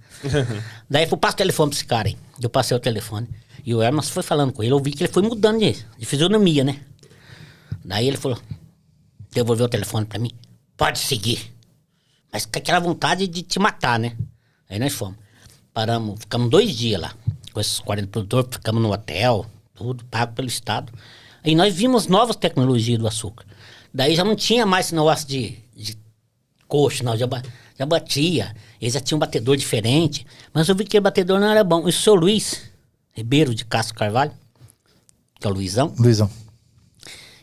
Speaker 3: Daí ele falou, passa o telefone pra esse cara aí. Eu passei o telefone. E o Hermes foi falando com ele. Eu vi que ele foi mudando de fisionomia, né? Daí ele falou, devolveu o telefone pra mim. Pode seguir. Mas com aquela vontade de te matar, né? Aí nós fomos. Paramos, ficamos 2 dias lá. Com esses 40 produtores, ficamos no hotel, tudo pago pelo Estado. Aí nós vimos novas tecnologias do açúcar. Daí já não tinha mais esse negócio de coxo, não. Já batia. Eles já tinham um batedor diferente. Mas eu vi que o batedor não era bom. E o seu Luiz Ribeiro de Castro Carvalho, que é o Luizão.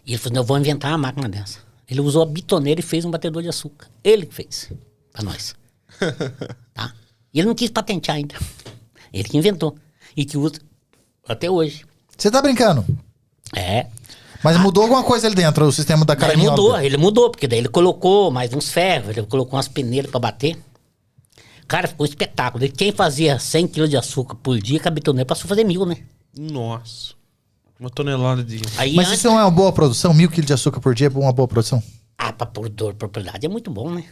Speaker 3: E ele falou, eu vou inventar uma máquina dessa. Ele usou a bitoneira e fez um batedor de açúcar. Ele que fez, pra nós. Tá? E ele não quis patentear ainda. Ele que inventou. E que usa até hoje.
Speaker 2: Você tá brincando?
Speaker 3: É.
Speaker 2: Mas mudou alguma coisa ali dentro, o sistema da caranhola?
Speaker 3: Ele mudou, porque daí ele colocou mais uns ferros, ele colocou umas peneiras pra bater. Cara, ficou um espetáculo. E quem fazia 100 kg de açúcar por dia, com a bitoneira passou a fazer 1000, né?
Speaker 1: Nossa. 1 tonelada de...
Speaker 3: Aí
Speaker 2: Mas isso não é uma boa produção? 1000 kg de açúcar por dia é uma boa produção?
Speaker 3: Ah, pra propriedade é muito bom, né?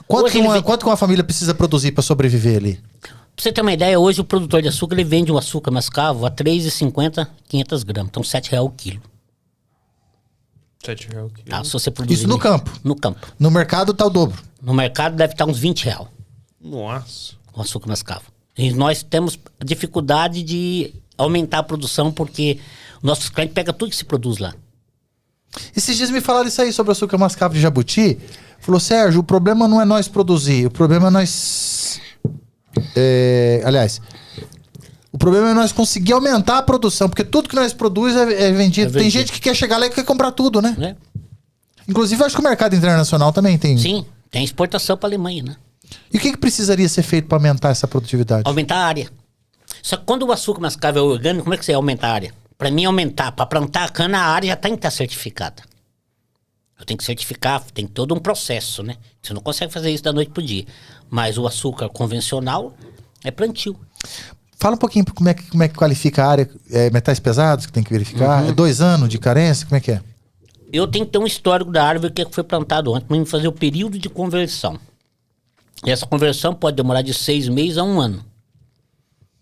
Speaker 2: Quanto que uma família precisa produzir pra sobreviver ali?
Speaker 3: Pra você ter uma ideia, hoje o produtor de açúcar, ele vende um açúcar mascavo a R$3,50, 500 gramas. Então R$7 o quilo.
Speaker 1: R$7 o quilo.
Speaker 3: Tá? Se você produzir...
Speaker 2: Isso no campo?
Speaker 3: No campo.
Speaker 2: No mercado tá o dobro?
Speaker 3: No mercado deve estar uns R$20.
Speaker 1: Nossa.
Speaker 3: O açúcar mascavo. E nós temos dificuldade de aumentar a produção porque nossos clientes pegam tudo que se produz lá.
Speaker 2: Esses dias me falaram isso aí sobre o açúcar mascavo de Jabuti. Falou, Sérgio, o problema não é nós produzir, o problema é nós... aliás, problema é nós conseguir aumentar a produção, porque tudo que nós produzimos é vendido. Tem gente que quer chegar lá e quer comprar tudo, né?
Speaker 3: É.
Speaker 2: Inclusive, eu acho que o mercado internacional também tem.
Speaker 3: Sim, tem exportação para a Alemanha, né?
Speaker 2: E o que precisaria ser feito para aumentar essa produtividade?
Speaker 3: Aumentar a área. Só que quando o açúcar mascavo é orgânico, como é que você aumenta a área? Para mim, aumentar, para plantar a cana, a área já tem que estar certificada. Eu tenho que certificar, tem todo um processo, né? Você não consegue fazer isso da noite pro dia. Mas o açúcar convencional é plantio.
Speaker 2: Fala um pouquinho como é que qualifica a área. É metais pesados que tem que verificar? É 2 anos de carência? Como é que é?
Speaker 3: Eu tenho que ter um histórico da árvore que foi plantado antes, para mim fazer o período de conversão. E essa conversão pode demorar de 6 meses a 1 ano.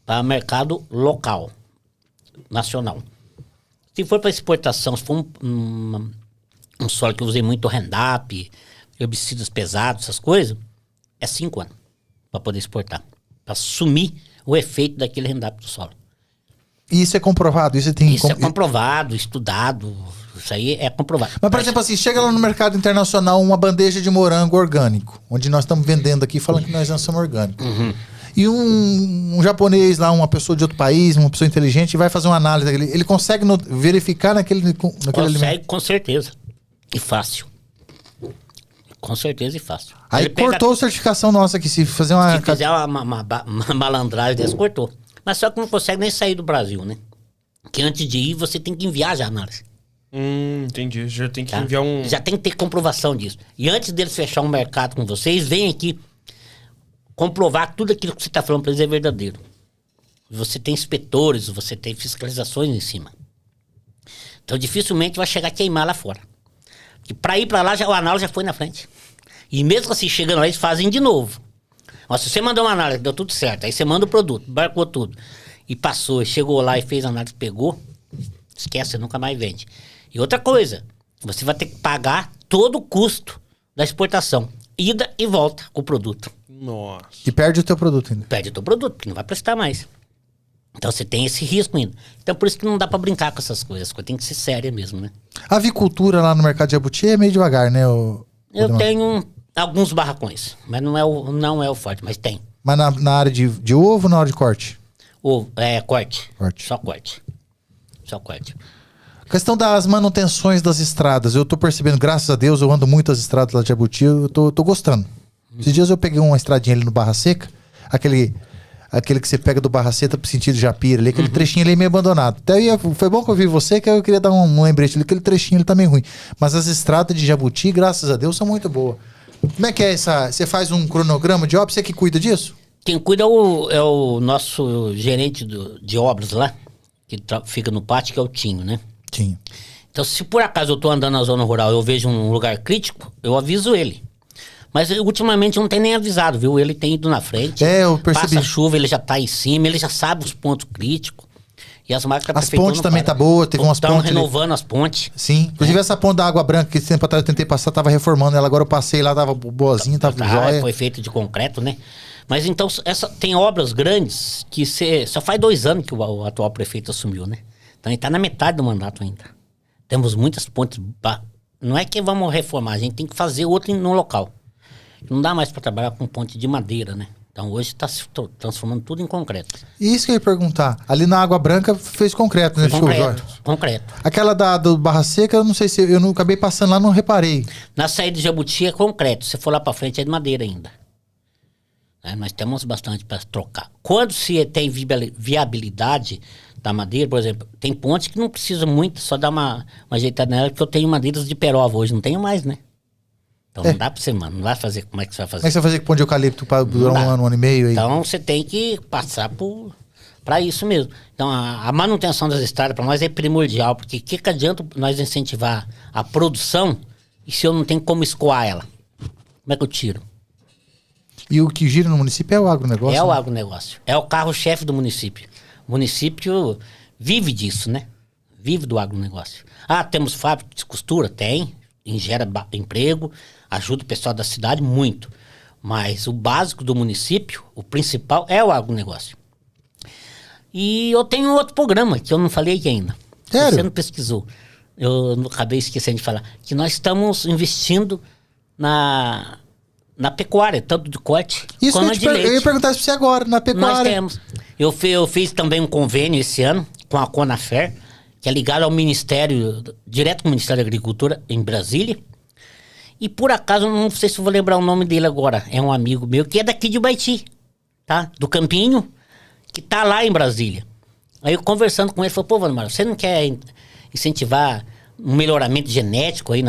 Speaker 3: Para mercado local, nacional. Se for para exportação, se for um solo que eu usei muito Roundup, herbicidas pesados, essas coisas, é 5 anos para poder exportar. Para assumir o efeito daquele Roundup do solo.
Speaker 2: E isso é comprovado? Isso
Speaker 3: é comprovado, estudado. Isso aí é comprovado.
Speaker 2: Mas, por exemplo, assim, chega lá no mercado internacional uma bandeja de morango orgânico, onde nós estamos vendendo aqui, falando que nós não somos orgânicos. E um japonês lá, uma pessoa de outro país, uma pessoa inteligente, vai fazer uma análise. Ele consegue verificar naquele alimento?
Speaker 3: Consegue, com certeza. E fácil. Com certeza e fácil.
Speaker 2: Aí ele cortou a certificação nossa aqui, se fazer uma...
Speaker 3: Se fizer uma malandragem dessa, cortou. Mas só que não consegue nem sair do Brasil, né? Que antes de ir, você tem que enviar já a análise.
Speaker 1: Entendi. Já tem que enviar um...
Speaker 3: Já tem que ter comprovação disso. E antes deles fechar um mercado com vocês, vem aqui comprovar que tudo aquilo que você está falando para eles é verdadeiro. Você tem inspetores, você tem fiscalizações em cima. Então dificilmente vai chegar a queimar lá fora. E para ir para lá, a análise já foi na frente. E mesmo assim, chegando lá, eles fazem de novo. Mas se você mandou uma análise, deu tudo certo, aí você manda o produto, embarcou tudo, e passou, chegou lá e fez a análise, pegou, esquece, você nunca mais vende. E outra coisa, você vai ter que pagar todo o custo da exportação. Ida e volta com o produto.
Speaker 1: Nossa.
Speaker 2: E perde o teu produto ainda.
Speaker 3: Perde o teu produto, porque não vai prestar mais. Então você tem esse risco ainda. Então por isso que não dá pra brincar com essas coisas. Tem que ser séria mesmo, né?
Speaker 2: A avicultura lá no mercado de Jabuti é meio devagar, né?
Speaker 3: Eu tenho alguns barracões, mas não é o forte, mas tem.
Speaker 2: Mas na área de ovo ou na hora de corte?
Speaker 3: Ovo, corte.
Speaker 2: Corte.
Speaker 3: Só corte. Só corte.
Speaker 2: Questão das manutenções das estradas. Eu tô percebendo, graças a Deus, eu ando muito as estradas lá de Jabuti, eu tô gostando. Esses dias eu peguei uma estradinha ali no Barra Seca, aquele que você pega do Barra Seca pro sentido de Japira ali, aquele trechinho ali meio abandonado. Até foi bom que eu vi você, que eu queria dar um lembrete ali, aquele trechinho ali tá meio ruim. Mas as estradas de Jabuti, graças a Deus, são muito boas. Como é que é essa... Você faz um cronograma de obra, você que cuida disso?
Speaker 3: Quem cuida é o nosso gerente de obras lá, que fica no pátio, que é o Tinho, né?
Speaker 2: Tinha.
Speaker 3: Então, se por acaso eu tô andando na zona rural e eu vejo um lugar crítico, eu aviso ele. Mas ultimamente não tem nem avisado, viu? Ele tem ido na frente.
Speaker 2: Eu percebi.
Speaker 3: Passa chuva, ele já tá em cima, ele já sabe os pontos críticos. E as máquinas...
Speaker 2: As pontes também tá boa, teve umas pontes...
Speaker 3: Estão renovando as pontes.
Speaker 2: Sim. Inclusive essa ponte da Água Branca, que esse tempo atrás eu tentei passar, tava reformando ela. Agora eu passei lá, tava boazinha, tava jóia.
Speaker 3: Foi feito de concreto, né? Mas então, tem obras grandes que só faz 2 anos que o atual prefeito assumiu, né? Então ele tá na metade do mandato ainda. Temos muitas pontes... Não é que vamos reformar, a gente tem que fazer outra no local. Não dá mais para trabalhar com ponte de madeira, né? Então hoje está se transformando tudo em concreto.
Speaker 2: Isso que eu ia perguntar. Ali na Água Branca fez concreto, né?
Speaker 3: Concreto.
Speaker 2: Aquela do Barra Seca, eu não sei se... Eu não acabei passando lá, não reparei.
Speaker 3: Na saída de Jabuti é concreto. Se for lá para frente é de madeira ainda. Nós temos bastante para trocar. Quando se tem viabilidade da madeira, por exemplo, tem pontes que não precisa muito, só dar uma ajeitada nela, porque eu tenho madeiras de perova hoje, não tenho mais, né? Então não dá pra você, mano. Não vai fazer. Como é que você vai fazer?
Speaker 2: Como é que você vai fazer com pão de eucalipto para durar um ano e meio aí?
Speaker 3: Então você tem que passar para isso mesmo. Então a manutenção das estradas para nós é primordial, porque o que adianta nós incentivar a produção e se eu não tenho como escoar ela? Como é que eu tiro?
Speaker 2: E o que gira no município é o agronegócio?
Speaker 3: É o agronegócio. É o carro-chefe do município. O município vive disso, né? Vive do agronegócio. Temos fábrica de costura? Tem. Gera emprego, ajuda o pessoal da cidade muito. Mas o básico do município, o principal, é o agronegócio. E eu tenho outro programa que eu não falei aqui ainda.
Speaker 2: Sério?
Speaker 3: Você não pesquisou. Eu acabei esquecendo de falar. Que nós estamos investindo na pecuária, tanto de corte
Speaker 2: Isso
Speaker 3: como
Speaker 2: que eu ia perguntar isso pra você agora, na pecuária.
Speaker 3: Nós temos. Eu fiz também um convênio esse ano com a Conafer, que é ligado ao Ministério, direto com o Ministério da Agricultura, em Brasília. E por acaso, não sei se eu vou lembrar o nome dele agora, é um amigo meu que é daqui de Baiti, tá? Do Campinho, que tá lá em Brasília. Aí eu conversando com ele, falei, pô, Valdemar, você não quer incentivar um melhoramento genético aí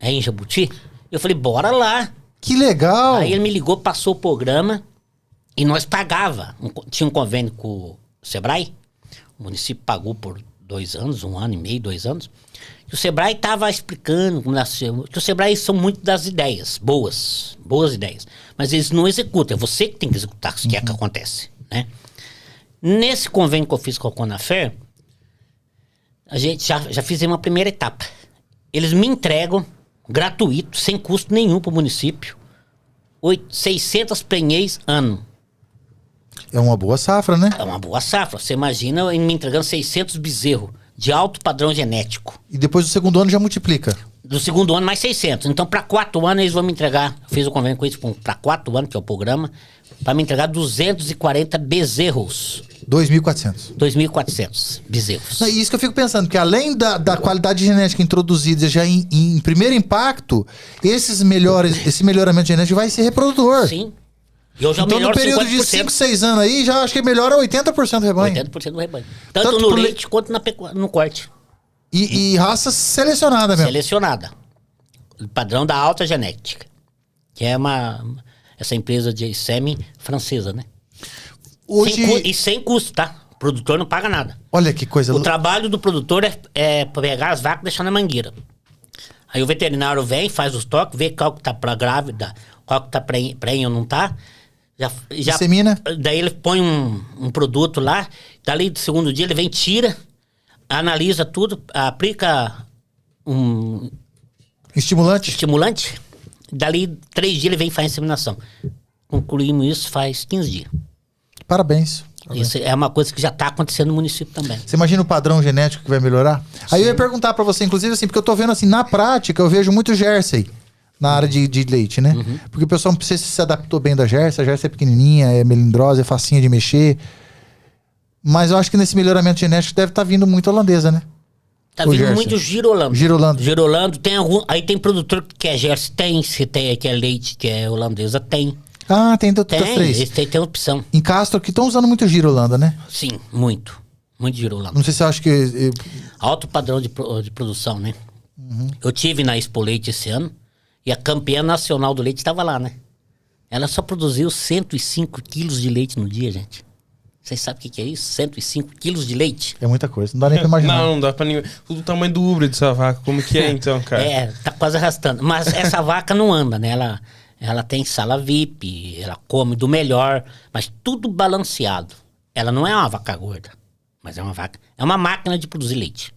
Speaker 3: em Jabuti? Eu falei, bora lá.
Speaker 2: Que legal!
Speaker 3: Aí ele me ligou, passou o programa e nós pagava. Tinha um convênio com o Sebrae, o município pagou por 2 anos, 1 ano e meio, 2 anos. E o Sebrae estava explicando como nasceu. Que o Sebrae são muito das ideias, boas ideias. Mas eles não executam, é você que tem que executar o que é que acontece, né? Nesse convênio que eu fiz com a Conafer, a gente já fizemos uma primeira etapa. Eles me entregam, gratuito, sem custo nenhum para o município, 600 prenhês ano.
Speaker 2: É uma boa safra, né?
Speaker 3: É uma boa safra. Você imagina me entregando 600 bezerros de alto padrão genético.
Speaker 2: E depois do segundo ano já multiplica.
Speaker 3: Do segundo ano, mais 600. Então, para 4 anos, eles vão me entregar. Eu fiz o convênio com eles para 4 anos, que é o programa, para me entregar 240 bezerros.
Speaker 2: 2.400.
Speaker 3: 2.400 bezerros.
Speaker 2: Não, isso que eu fico pensando, que além da qualidade genética introduzida já em primeiro impacto, esse melhoramento genético vai ser reprodutor.
Speaker 3: Sim. E eu já
Speaker 2: Então, no
Speaker 3: melhoro
Speaker 2: período
Speaker 3: 50%.
Speaker 2: de 5, 6 anos aí, já acho que melhora 80% do rebanho.
Speaker 3: 80% do rebanho. Tanto no leite quanto no corte.
Speaker 2: E raça selecionada mesmo.
Speaker 3: Selecionada. Padrão da alta genética. Que é essa empresa de sêmen francesa, né?
Speaker 2: Hoje...
Speaker 3: E sem custo, tá? O produtor não paga nada.
Speaker 2: Olha que coisa...
Speaker 3: O trabalho do produtor é pegar as vacas e deixar na mangueira. Aí o veterinário vem, faz os toques, vê qual que tá pra grávida, qual que tá prenha ou não tá. Já
Speaker 2: Dissemina.
Speaker 3: Daí ele põe um produto lá, dali do segundo dia ele vem, tira, analisa tudo, aplica um estimulante. Dali 3 dias ele vem e faz a inseminação. Concluímos isso faz 15 dias.
Speaker 2: Parabéns.
Speaker 3: Isso é uma coisa que já está acontecendo no município também.
Speaker 2: Você imagina o padrão genético que vai melhorar? Aí eu ia perguntar pra você, inclusive assim, porque eu tô vendo assim, na prática, eu vejo muito Jersey na área de leite, né? Porque o pessoal não precisa se adaptou bem da Jersey, a Jersey é pequenininha, é melindrosa, é facinha de mexer. Mas eu acho que nesse melhoramento genético deve estar vindo muito holandesa, né?
Speaker 3: Tá vindo muito girolando. Girolando, tem algum... Aí tem produtor que é Jersey, se tem que é leite, que é holandesa, tem.
Speaker 2: Ah, tem três.
Speaker 3: Tem opção.
Speaker 2: Em Castro que estão usando muito girolanda, né?
Speaker 3: Sim, muito. Muito girolanda.
Speaker 2: Não sei se você acha que...
Speaker 3: Alto padrão de produção, né? Eu tive na Expo Leite esse ano e a campeã nacional do leite estava lá, né? Ela só produziu 105 quilos de leite no dia, gente. Vocês sabem o que é isso? 105 quilos de leite?
Speaker 2: É muita coisa, não dá nem pra imaginar.
Speaker 1: Não dá pra ninguém. O tamanho do Uber dessa vaca, como que é então, cara?
Speaker 3: Tá quase arrastando. Mas essa vaca não anda, né? Ela tem sala VIP, ela come do melhor, mas tudo balanceado. Ela não é uma vaca gorda, mas é uma máquina de produzir leite.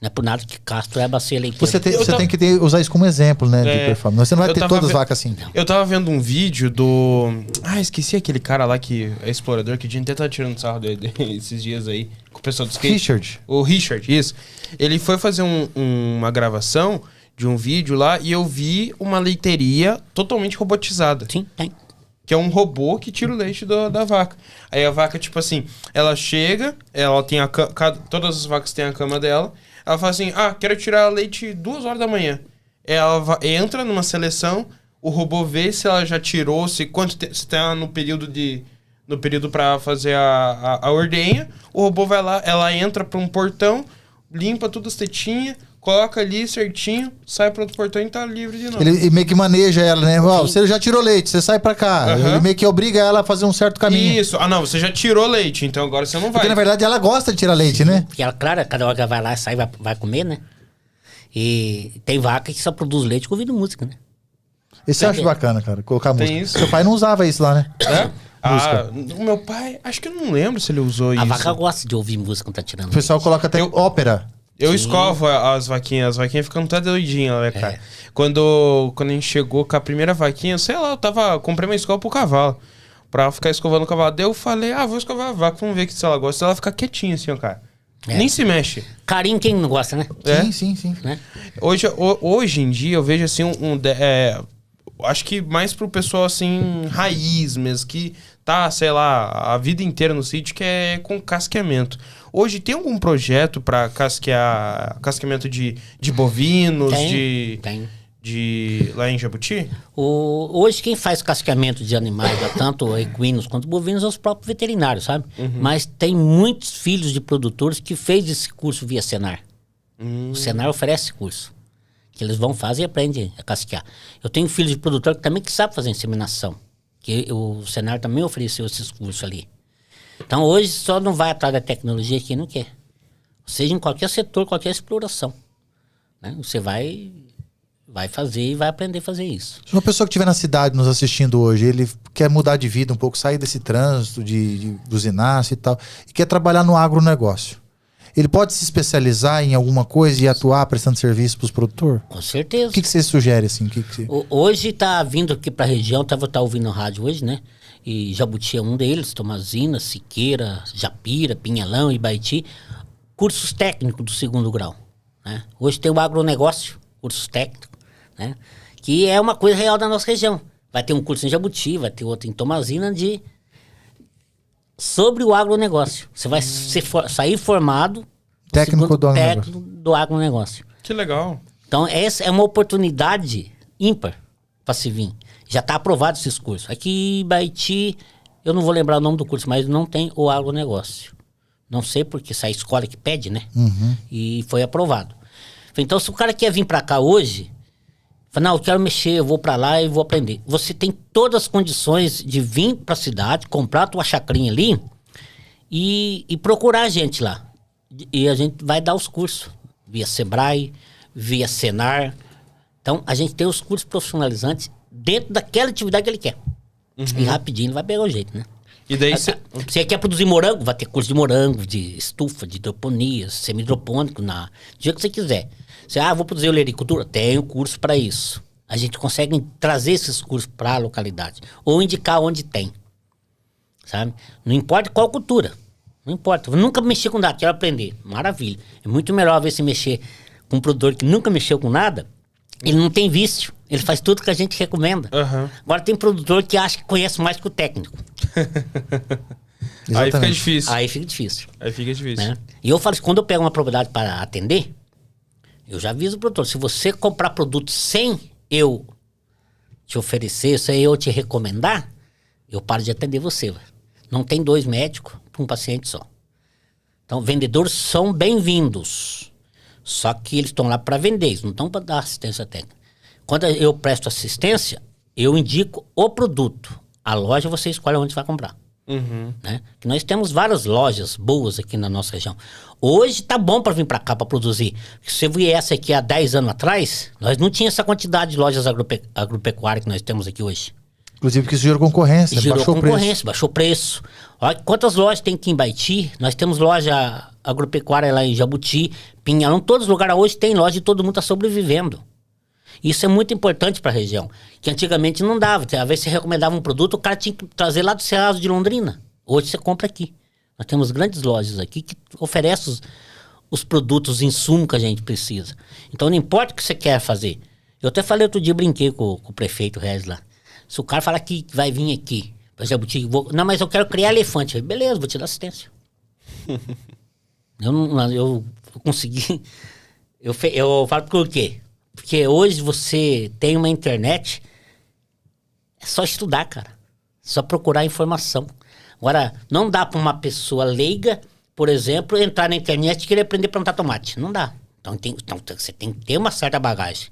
Speaker 3: Não é por nada que Castro é a bacia leiteira.
Speaker 2: Você tem que usar isso como exemplo, né, de performance. Você não vai ter todas as vacas assim.
Speaker 1: Eu tava vendo um vídeo do... esqueci aquele cara lá que é explorador, que a gente até tá tirando sarro dele esses dias aí, com o pessoal do skate.
Speaker 2: Richard.
Speaker 1: O Richard, isso. Ele foi fazer uma gravação de um vídeo lá e eu vi uma leiteria totalmente robotizada.
Speaker 3: Sim, tem.
Speaker 1: Que é um robô que tira o leite da vaca. Aí a vaca, tipo assim, ela chega, ela tem todas as vacas têm a cama dela. Ela fala assim, quero tirar leite 2 horas da manhã. Ela entra numa seleção, o robô vê se ela já tirou, se tá no período para fazer a ordenha. O robô vai lá, ela entra para um portão, limpa todas as tetinhas, coloca ali certinho, sai para outro portão e tá livre de novo.
Speaker 2: Ele meio que maneja ela, né? Você já tirou leite, você sai pra cá. Ele meio que obriga ela a fazer um certo caminho.
Speaker 1: Isso. Não, você já tirou leite, então agora você não vai.
Speaker 2: Porque na verdade ela gosta de tirar leite, né?
Speaker 3: Porque ela, claro, cada hora que ela vai lá, sai, vai comer, né? E tem vaca que só produz leite ouvindo música, né?
Speaker 2: Esse eu acho bacana, cara, colocar música.
Speaker 1: Isso.
Speaker 2: Seu pai não usava isso lá, né? Música.
Speaker 1: O meu pai, acho que eu não lembro se ele usou isso.
Speaker 3: A vaca gosta de ouvir música quando tá tirando.
Speaker 2: O pessoal coloca até ópera.
Speaker 1: Eu escovo as vaquinhas ficam todas doidinhas, né, cara? Quando a gente chegou com a primeira vaquinha, sei lá, comprei uma escova pro cavalo, pra ficar escovando o cavalo. Daí eu falei, vou escovar a vaca, vamos ver se ela gosta. Ela fica quietinha assim, ó, cara. Nem se mexe.
Speaker 3: Carinho quem não gosta, né?
Speaker 2: Sim.
Speaker 3: Né?
Speaker 1: Hoje em dia eu vejo assim acho que mais pro pessoal assim, raiz mesmo, que tá, sei lá, a vida inteira no sítio, que é com casqueamento. Hoje tem algum projeto para casqueamento de bovinos,
Speaker 3: Tem.
Speaker 1: lá em Jabuti?
Speaker 3: Hoje quem faz casqueamento de animais, tanto equinos quanto bovinos, são os próprios veterinários, sabe? Mas tem muitos filhos de produtores que fez esse curso via Senar. O Senar oferece curso. Que eles vão fazer e aprendem a casquear. Eu tenho filho de produtor que sabe fazer inseminação. Que o Senar também ofereceu esses cursos ali. Então hoje só não vai atrás da tecnologia quem não quer. Seja em qualquer setor, qualquer exploração. Né? Você vai fazer e vai aprender a fazer isso.
Speaker 2: Se uma pessoa que estiver na cidade nos assistindo hoje, ele quer mudar de vida um pouco, sair desse trânsito de buzinaço e tal, e quer trabalhar no agronegócio. Ele pode se especializar em alguma coisa e atuar prestando serviço para os produtores?
Speaker 3: Com certeza.
Speaker 2: O que você sugere, assim?
Speaker 3: Hoje tá vindo aqui para a região, tá ouvindo a rádio hoje, né? E Jabuti é um deles, Tomazina, Siqueira, Japira, Pinhalão, Ibaiti. Cursos técnicos do 2º grau. Né? Hoje tem o agronegócio, cursos técnicos, né? Que é uma coisa real da nossa região. Vai ter um curso em Jabuti, vai ter outro em Tomazina sobre o agronegócio. Você vai sair formado
Speaker 2: técnico
Speaker 3: do agronegócio.
Speaker 1: Que legal.
Speaker 3: Então, essa é uma oportunidade ímpar para se vir. Já está aprovado esses cursos. Aqui em Baiti, eu não vou lembrar o nome do curso, mas não tem o agronegócio. Não sei porque essa é a escola que pede, né? E foi aprovado. Então, se o cara quer vir para cá hoje, fala, não, eu quero mexer, eu vou para lá e vou aprender. Você tem todas as condições de vir para a cidade, comprar a tua chacrinha ali e procurar a gente lá. E a gente vai dar os cursos via Sebrae, via Senar. Então, a gente tem os cursos profissionalizantes dentro daquela atividade que ele quer. E rapidinho ele vai pegar o jeito, né?
Speaker 1: E daí
Speaker 3: você quer produzir morango, vai ter curso de morango, de estufa, de hidroponia, semi-hidropônico, do jeito que você quiser. Você, vou produzir olericultura? Tem um curso para isso. A gente consegue trazer esses cursos para a localidade. Ou indicar onde tem. Sabe? Não importa qual cultura. Não importa. Eu nunca mexi com nada, quero aprender. Maravilha. É muito melhor às vezes você mexer com um produtor que nunca mexeu com nada. Ele não tem vício. Ele faz tudo que a gente recomenda. Agora tem produtor que acha que conhece mais que o técnico.
Speaker 1: Aí fica difícil.
Speaker 3: Aí fica difícil.
Speaker 1: Né?
Speaker 3: E eu falo assim, quando eu pego uma propriedade para atender, eu já aviso o produtor, se você comprar produto sem eu te oferecer, sem eu te recomendar, eu paro de atender você. Véio. Não tem 2 médicos para um paciente só. Então, vendedores são bem-vindos. Só que eles estão lá para vender, eles não estão para dar assistência técnica. Quando eu presto assistência, eu indico o produto. A loja você escolhe onde você vai comprar. Né? Que nós temos várias lojas boas aqui na nossa região. Hoje tá bom para vir para cá para produzir. Se você viesse aqui há 10 anos atrás, nós não tínhamos essa quantidade de lojas agropecuárias que nós temos aqui hoje.
Speaker 2: Inclusive porque isso gerou concorrência,
Speaker 3: baixou o preço. Olha quantas lojas tem aqui em Baiti. Nós temos loja agropecuária lá em Jabuti, Pinhalão, todos os lugares hoje tem loja e todo mundo está sobrevivendo. Isso é muito importante para a região, que antigamente não dava. Às vezes você recomendava um produto, o cara tinha que trazer lá do Cerrado de Londrina. Hoje você compra aqui. Nós temos grandes lojas aqui que oferecem os produtos, os insumos que a gente precisa. Então não importa o que você quer fazer. Eu até falei outro dia, brinquei com o prefeito Regis lá. Se o cara falar que vai vir aqui, por exemplo, não, mas eu quero criar elefante. Eu falei, beleza, vou te dar assistência. eu consegui. Eu falo por quê? Porque hoje você tem uma internet, é só estudar, cara. Só procurar informação. Agora, não dá para uma pessoa leiga, por exemplo, entrar na internet e querer aprender a plantar tomate. Não dá. Então você tem que ter uma certa bagagem.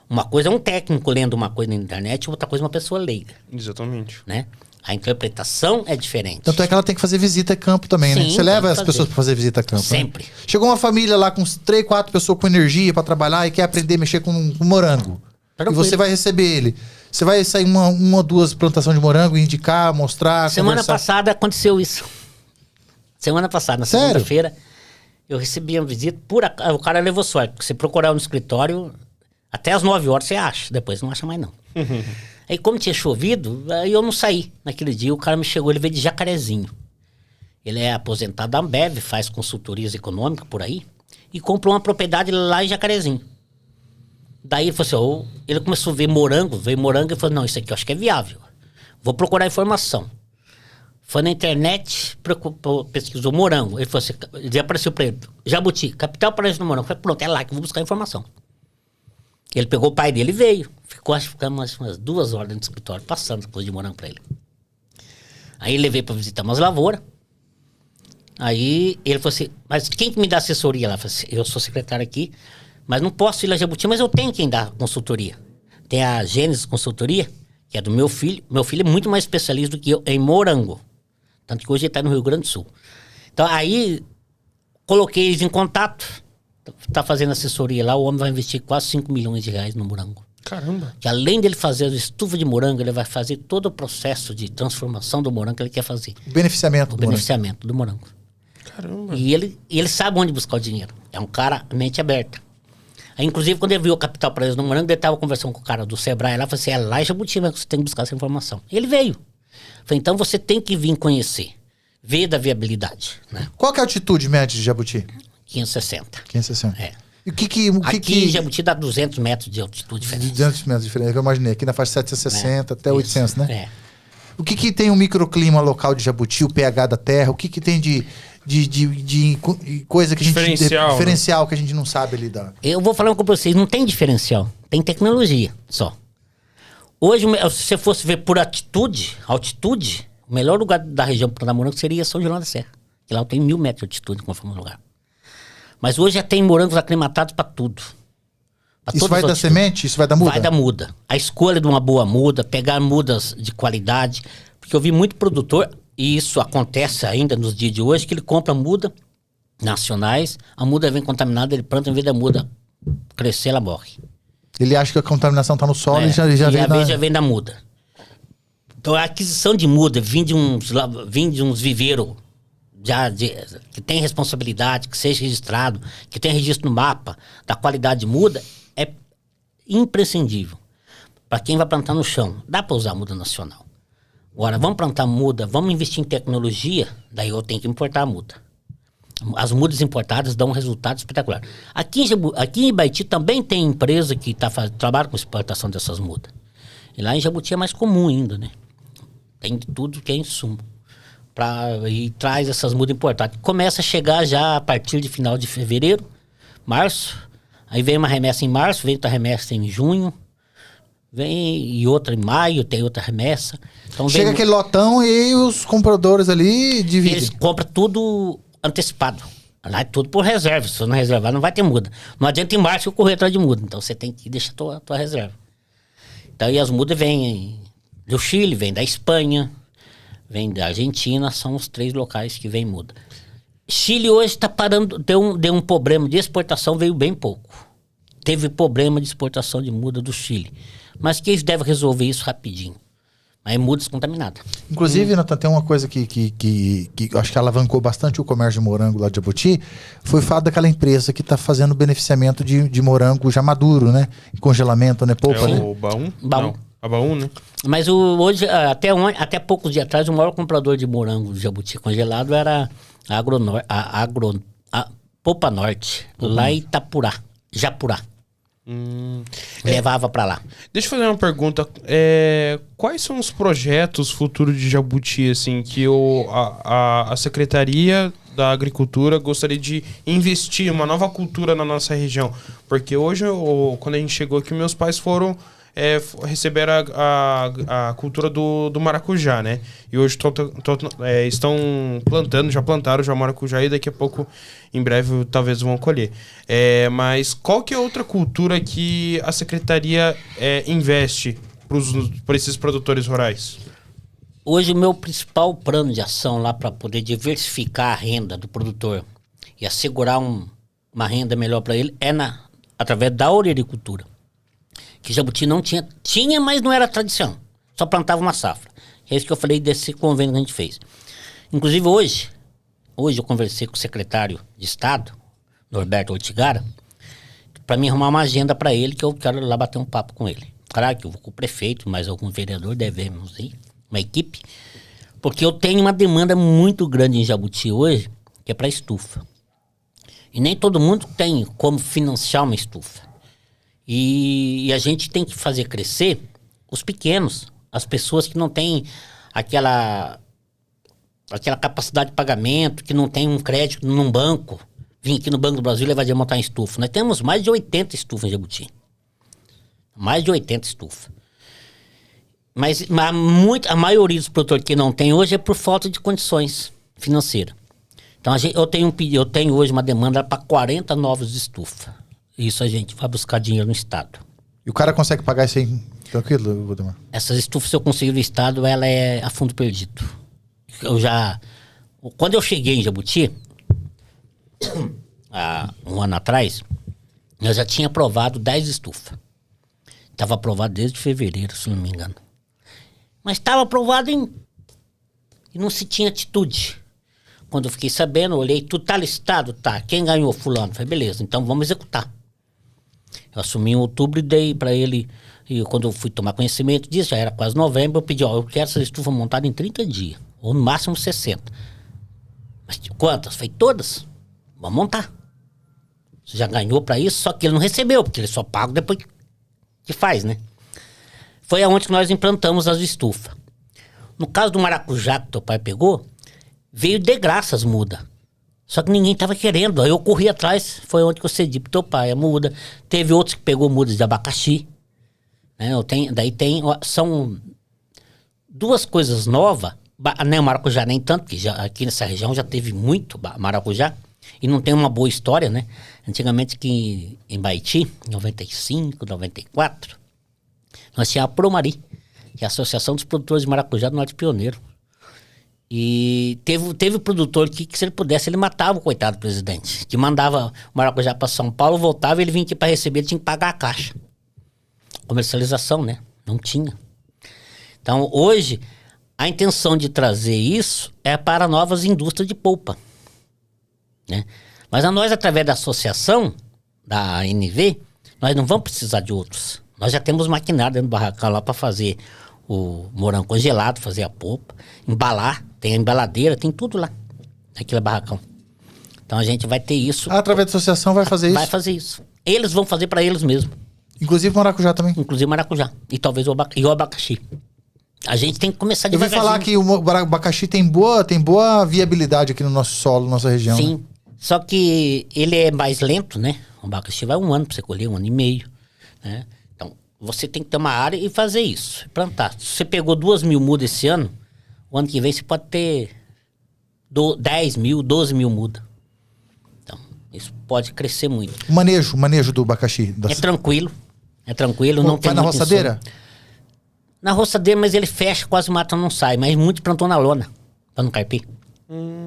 Speaker 3: Uma coisa é um técnico lendo uma coisa na internet, outra coisa é uma pessoa leiga.
Speaker 1: Exatamente.
Speaker 3: Né? A interpretação é diferente.
Speaker 2: Tanto é que ela tem que fazer visita a campo também, né? Você leva as pessoas para fazer visita a campo.
Speaker 3: Sempre.
Speaker 2: Né? Chegou uma família lá com 3, 4 pessoas com energia para trabalhar e quer aprender a mexer com morango. Tranquilo. E você vai receber ele. Você vai sair uma ou 2 plantações de morango e indicar, mostrar,
Speaker 3: Semana passada aconteceu isso. Semana passada, na segunda-feira, eu recebi uma visita. O cara levou sorte. Porque você procurar no escritório, até às 9 horas você acha. Depois não acha mais não. Aí como tinha chovido, aí eu não saí naquele dia. O cara me chegou, ele veio de Jacarezinho. Ele é aposentado da Ambev, faz consultorias econômicas por aí. E comprou uma propriedade lá em Jacarezinho. Daí ele falou assim, ele começou a ver morango, veio morango e falou, não, isso aqui eu acho que é viável. Vou procurar informação. Foi na internet, pesquisou morango. Ele falou assim, ele apareceu pra ele, Jabuti, capital paraense do morango. Eu falei, pronto, é lá que eu vou buscar informação. Ele pegou o pai dele e veio. Ficamos umas 2 horas dentro do escritório, passando coisa de morango pra ele. Aí ele levei pra visitar umas lavouras. Aí ele falou assim, mas quem que me dá assessoria lá? Eu falei assim, eu sou secretário aqui, mas não posso ir lá em Jabuti, mas eu tenho quem dá consultoria. Tem a Gênesis Consultoria, que é do meu filho. Meu filho é muito mais especialista do que eu em morango. Tanto que hoje ele tá no Rio Grande do Sul. Então aí, coloquei eles em contato. Tá fazendo assessoria lá, o homem vai investir quase 5 milhões de reais no morango.
Speaker 1: Caramba.
Speaker 3: Que além dele fazer a estufa de morango, ele vai fazer todo o processo de transformação do morango que ele quer fazer.
Speaker 2: O beneficiamento
Speaker 3: Do morango.
Speaker 1: Caramba.
Speaker 3: E ele sabe onde buscar o dinheiro. É um cara mente aberta. Aí, inclusive, quando ele viu o capital preso no morango, ele estava conversando com o cara do Sebrae lá, falou assim, é lá em Jabuti que você tem que buscar essa informação. E ele veio. Falei, então você tem que vir conhecer. Ver da viabilidade, né?
Speaker 2: Qual que é a altitude média de Jabuti?
Speaker 3: 560.
Speaker 2: 560.
Speaker 3: É.
Speaker 2: E
Speaker 3: Aqui em Jabuti dá 200 metros de altitude diferente.
Speaker 2: 200 metros de diferença, eu imaginei. Aqui na faixa 760 até 800, né?
Speaker 3: É.
Speaker 2: O que tem o microclima local de Jabuti, o pH da terra? O que tem de coisa que a gente... Diferencial que a gente não sabe lidar?
Speaker 3: Eu vou falar com vocês, não tem diferencial. Tem tecnologia só. Hoje, se você fosse ver por altitude, o melhor lugar da região para plantar morango seria São João da Serra. Que lá tem 1000 metros de altitude, conforme o lugar. Mas hoje já tem morangos aclimatados para tudo.
Speaker 2: Isso vai da semente? Isso vai da muda?
Speaker 3: Vai da muda. A escolha de uma boa muda, pegar mudas de qualidade. Porque eu vi muito produtor, e isso acontece ainda nos dias de hoje, que ele compra muda nacionais, a muda vem contaminada, ele planta, em vez da muda crescer, ela morre.
Speaker 2: Ele acha que a contaminação está no solo e já vem da
Speaker 3: muda. Então a aquisição de muda vem de uns viveiros que tem responsabilidade, que seja registrado, que tem registro no mapa da qualidade de muda, é imprescindível. Para quem vai plantar no chão, dá para usar muda nacional. Agora, vamos plantar muda, vamos investir em tecnologia, daí eu tenho que importar a muda. As mudas importadas dão um resultado espetacular. Aqui em Ibaiti também tem empresa que trabalha com exportação dessas mudas. E lá em Jabuti é mais comum ainda, né? Tem de tudo que é insumo. E traz essas mudas importadas. Começa a chegar já a partir de final de fevereiro, março. Aí vem uma remessa em março, vem outra remessa em junho. E outra em maio, tem outra remessa. Então
Speaker 2: chega aquele lotão e os compradores ali dividem.
Speaker 3: Eles compram tudo antecipado. Lá é tudo por reserva. Se você não reservar, não vai ter muda. Não adianta em março eu correr atrás de muda. Então você tem que deixar a tua reserva. Então aí as mudas vêm do Chile, vêm da Espanha, vêm da Argentina. São os 3 locais que vem muda. Chile hoje está parando, deu um problema de exportação, veio bem pouco. Teve problema de exportação de muda do Chile. Mas que eles devem resolver isso rapidinho. Aí muda descontaminada.
Speaker 2: Inclusive, Nathan, tem uma coisa que acho que alavancou bastante o comércio de morango lá de Jabuti, foi o fato daquela empresa que está fazendo beneficiamento de morango já maduro, né? Congelamento, né? Polpa, né?
Speaker 1: O Baum?
Speaker 3: Baum.
Speaker 1: Não, a Baum, né?
Speaker 3: Mas hoje, até poucos dias atrás, o maior comprador de morango de Jabuti congelado era a Polpa Norte, lá em Itapurá, Japurá. Levava pra lá.
Speaker 1: Deixa eu fazer uma pergunta. Quais são os projetos futuros de Jabuti, assim, que a Secretaria da Agricultura gostaria de investir uma nova cultura na nossa região? Porque hoje, quando a gente chegou aqui, meus pais foram receber a cultura do maracujá, né? E hoje estão plantando, já plantaram já maracujá e daqui a pouco, em breve, talvez vão colher. Mas qual que é outra cultura que a Secretaria investe para esses produtores rurais?
Speaker 3: Hoje o meu principal plano de ação lá para poder diversificar a renda do produtor e assegurar uma renda melhor para ele através da olericultura. Que Jabuti não tinha, mas não era tradição. Só plantava uma safra. É isso que eu falei desse convênio que a gente fez. Inclusive hoje eu conversei com o secretário de Estado, Norberto Ortigara, para mim arrumar uma agenda para ele, que eu quero ir lá bater um papo com ele. Claro que eu vou com o prefeito, mas algum vereador devemos ir, uma equipe, porque eu tenho uma demanda muito grande em Jabuti hoje, que é para estufa. E nem todo mundo tem como financiar uma estufa. E a gente tem que fazer crescer os pequenos, as pessoas que não têm aquela aquela capacidade de pagamento, que não tem um crédito num banco, vim aqui no Banco do Brasil e levar de montar uma estufa. Nós temos mais de 80 estufas em Jabuti. Mais de 80 estufas. Mas a maioria dos produtores que não tem hoje é por falta de condições financeiras. Então eu tenho hoje uma demanda para 40 novas estufas. Isso a gente vai buscar dinheiro no Estado.
Speaker 2: E o cara consegue pagar isso aí tranquilo, Valdemar?
Speaker 3: Essas estufas, se eu conseguir no Estado, ela é a fundo perdido. Quando eu cheguei em Jabuti, há um ano atrás, eu já tinha aprovado 10 estufas. Estava aprovado desde fevereiro, se não me engano. Mas estava aprovado e não se tinha atitude. Quando eu fiquei sabendo, eu olhei, tudo tá listado? Tá. Quem ganhou? Fulano. Falei, beleza, então vamos executar. Eu assumi em outubro e dei para ele, e quando eu fui tomar conhecimento disso, já era quase novembro, eu pedi, eu quero essa estufa montada em 30 dias, ou no máximo 60. Mas quantas? Falei, todas. Vamos montar. Você já ganhou para isso, só que ele não recebeu, porque ele só paga depois que faz, né? Foi aonde que nós implantamos as estufas. No caso do maracujá que teu pai pegou, veio de graça as mudas. Só que ninguém tava querendo. Aí eu corri atrás, foi onde que eu cedi pro teu pai a muda. Teve outros que pegou mudas de abacaxi. Né? São duas coisas novas. O maracujá nem tanto, porque aqui nessa região já teve muito maracujá. E não tem uma boa história, né? Antigamente aqui em Baiti, em 95, 94, nós tínhamos a Promari, que é a Associação dos Produtores de Maracujá do Norte Pioneiro. E teve produtor que se ele pudesse, ele matava o coitado do presidente, que mandava o maracujá para São Paulo, voltava, ele vinha aqui para receber, ele tinha que pagar a caixa. Comercialização, né? Não tinha. Então, hoje, a intenção de trazer isso é para novas indústrias de polpa. Né? Mas nós, através da associação, da ANV, nós não vamos precisar de outros. Nós já temos maquinário dentro do barracão lá para fazer o morango congelado, fazer a polpa, embalar, tem a embaladeira, tem tudo lá, naquele barracão. Então a gente vai ter isso.
Speaker 2: Através da associação vai fazer isso?
Speaker 3: Vai fazer isso. Eles vão fazer para eles mesmos.
Speaker 2: Inclusive maracujá também?
Speaker 3: Inclusive maracujá. E talvez o abacaxi. A gente tem que começar devagarzinho.
Speaker 2: Eu ouvi falar que o abacaxi tem boa viabilidade aqui no nosso solo, nossa região.
Speaker 3: Sim.
Speaker 2: Né?
Speaker 3: Só que ele é mais lento, né? O abacaxi vai 1 ano para você colher, 1 ano e meio. Né? Então, você tem que ter uma área e fazer isso. Plantar. Se você pegou 2.000 mudas esse ano, o ano que vem você pode ter 10.000, 12.000 mudas. Então, isso pode crescer muito.
Speaker 2: O manejo do abacaxi?
Speaker 3: É tranquilo. É tranquilo. Não tem
Speaker 2: vai na roçadeira?
Speaker 3: Na roçadeira, mas ele fecha, quase o mato não sai. Mas muito plantou na lona, para não carpir.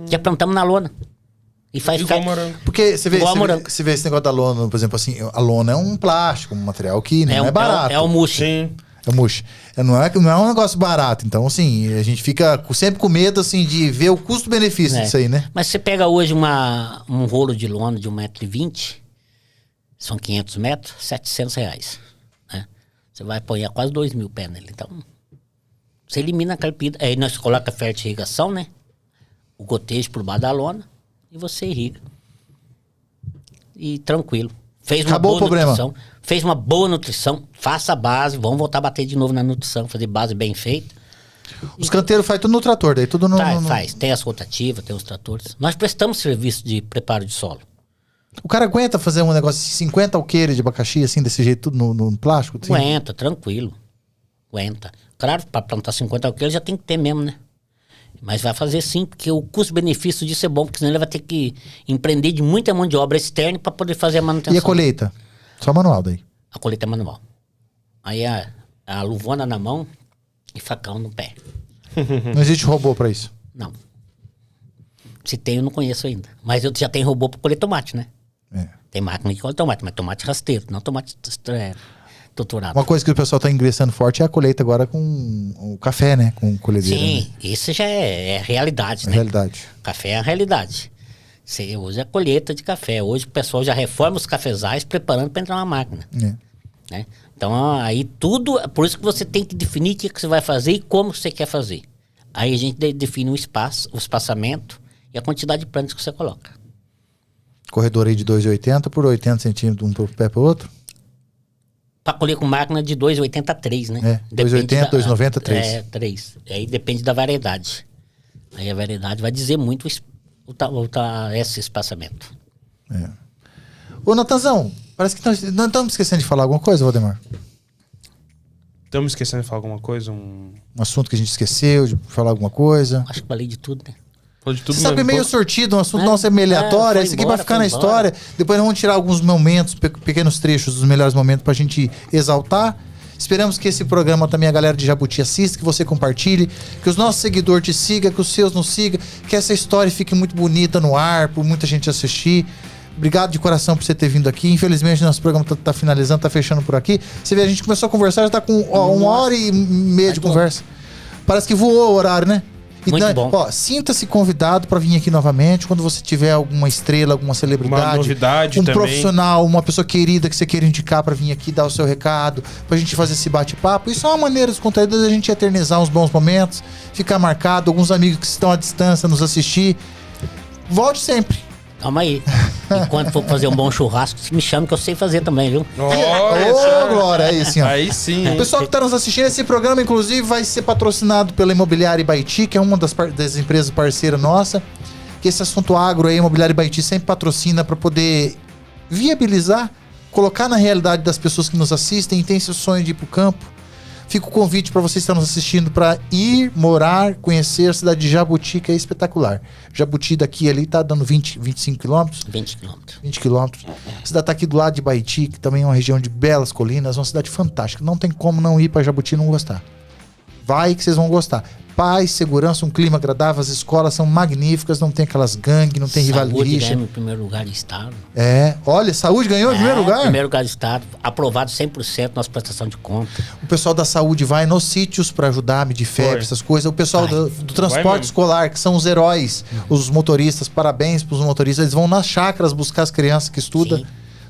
Speaker 3: Já plantamos na lona. E faz
Speaker 1: igual morango.
Speaker 2: Porque você vê esse negócio da lona, por exemplo, assim, a lona é um plástico, um material que não é barato.
Speaker 3: É o mush.
Speaker 1: Sim.
Speaker 2: É o mush. Não é um negócio barato. Então, assim, a gente fica sempre com medo, assim, de ver o custo-benefício disso aí, né?
Speaker 3: Mas você pega hoje um rolo de lona de 1,20 m, são 500 metros, R$700. Né? Você vai pôr quase 2.000 pés nele. Então, você elimina a carpida. Aí nós colocamos a fertirrigação, né? O gotejo por baixo da lona. E você irriga. E tranquilo. Fez uma boa nutrição. Fez uma boa nutrição. Faça a base. Vamos voltar a bater de novo na nutrição. Fazer base bem feita.
Speaker 2: Os canteiros faz tudo no trator, daí tudo no...
Speaker 3: Faz. Tem as rotativas, tem os tratores. Nós prestamos serviço de preparo de solo.
Speaker 2: O cara aguenta fazer um negócio de 50 alqueires de abacaxi, assim, desse jeito, tudo no plástico? Assim?
Speaker 3: Aguenta, tranquilo. Aguenta. Claro, para plantar 50 alqueires já tem que ter mesmo, né? Mas vai fazer sim, porque o custo-benefício disso é bom, porque senão ele vai ter que empreender de muita mão de obra externa para poder fazer a manutenção.
Speaker 2: E a colheita? Só manual daí?
Speaker 3: A colheita é manual. Aí a luvona na mão e facão no pé.
Speaker 2: Não existe robô para isso?
Speaker 3: Não. Se tem, eu não conheço ainda. Mas eu já tenho robô para colher tomate, né?
Speaker 2: É.
Speaker 3: Tem máquina que colhe tomate, mas tomate rasteiro, não tomate doutorado.
Speaker 2: Uma coisa que o pessoal está ingressando forte é a colheita agora com o café, né? Com colhedeira.
Speaker 3: Sim,
Speaker 2: né?
Speaker 3: isso já é realidade, né?
Speaker 2: Realidade.
Speaker 3: Café é a realidade. Você usa a colheita de café. Hoje o pessoal já reforma os cafezais preparando para entrar na máquina.
Speaker 2: É.
Speaker 3: Né? Então aí tudo, por isso que você tem que definir o que você vai fazer e como você quer fazer. Aí a gente define o espaço, o espaçamento e a quantidade de plantas que você coloca.
Speaker 2: Corredor aí de 2,80 por 80 centímetros, um pé para o outro?
Speaker 3: Para colher com máquina de 2,80 a 3, né?
Speaker 2: É, 2,80, 2,90, 3.
Speaker 3: É, 3. Aí depende da variedade. Aí a vereadade vai dizer muito esse espaçamento.
Speaker 2: Ô, Natanzão, parece que não estamos esquecendo de falar alguma coisa, Valdemar?
Speaker 1: Estamos esquecendo de falar alguma coisa? Um
Speaker 2: assunto que a gente esqueceu de falar alguma coisa?
Speaker 3: Acho que falei de tudo, né?
Speaker 1: Falou de tudo.
Speaker 2: Você sabe,
Speaker 1: mesmo,
Speaker 2: meio sortido, um assunto nosso é meio aleatório. Esse aqui vai ficar na história. Depois nós vamos tirar alguns momentos, pequenos trechos dos melhores momentos pra gente exaltar. Esperamos que esse programa também a galera de Jabuti assista, que você compartilhe, que os nossos seguidores te sigam, que os seus nos sigam, que essa história fique muito bonita no ar, por muita gente assistir. Obrigado de coração por você ter vindo aqui. Infelizmente, nosso programa tá finalizando, tá fechando por aqui. Você vê, a gente começou a conversar, já tá com 1h30 de conversa. Parece que voou o horário, né?
Speaker 3: Muito bom.
Speaker 2: Ó, sinta-se convidado para vir aqui novamente quando você tiver alguma estrela, alguma celebridade,
Speaker 1: uma novidade
Speaker 2: um
Speaker 1: também.
Speaker 2: Profissional, uma pessoa querida que você queira indicar para vir aqui dar o seu recado, pra gente fazer esse bate-papo. Isso é uma maneira descontraída da gente eternizar uns bons momentos, ficar marcado, alguns amigos que estão à distância nos assistir. Volte sempre.
Speaker 3: Calma aí. Enquanto for fazer um bom churrasco, me chama que eu sei fazer também, viu?
Speaker 2: Ô, Glória, aí sim, ó.
Speaker 1: Aí sim.
Speaker 2: O pessoal que está nos assistindo, esse programa, inclusive, vai ser patrocinado pela Imobiliária Ibaiti, que é uma das empresas parceiras nossa. Que esse assunto agro aí, a Imobiliária Ibaiti sempre patrocina para poder viabilizar, colocar na realidade das pessoas que nos assistem e tem esse sonho de ir pro campo. Fica o convite para vocês que estão nos assistindo para ir morar, conhecer a cidade de Jabuti, que é espetacular. Jabuti daqui ali tá dando 25 quilômetros.
Speaker 3: 20 quilômetros.
Speaker 2: 20 quilômetros. A cidade tá aqui do lado de Baiti, que também é uma região de belas colinas, uma cidade fantástica. Não tem como não ir para Jabuti e não gostar. Vai que vocês vão gostar. Paz, segurança, um clima agradável, as escolas são magníficas, não tem aquelas gangues, não tem rivalidade.
Speaker 3: Saúde ganhou em primeiro lugar do estado.
Speaker 2: Olha, saúde ganhou em primeiro lugar?
Speaker 3: Primeiro lugar do estado, aprovado 100% nossa prestação de conta.
Speaker 2: O pessoal da saúde vai nos sítios para ajudar a medir febre, essas coisas. O pessoal do transporte escolar, que são os heróis, os motoristas, parabéns pros motoristas, eles vão nas chácaras buscar as crianças que estudam. Sim.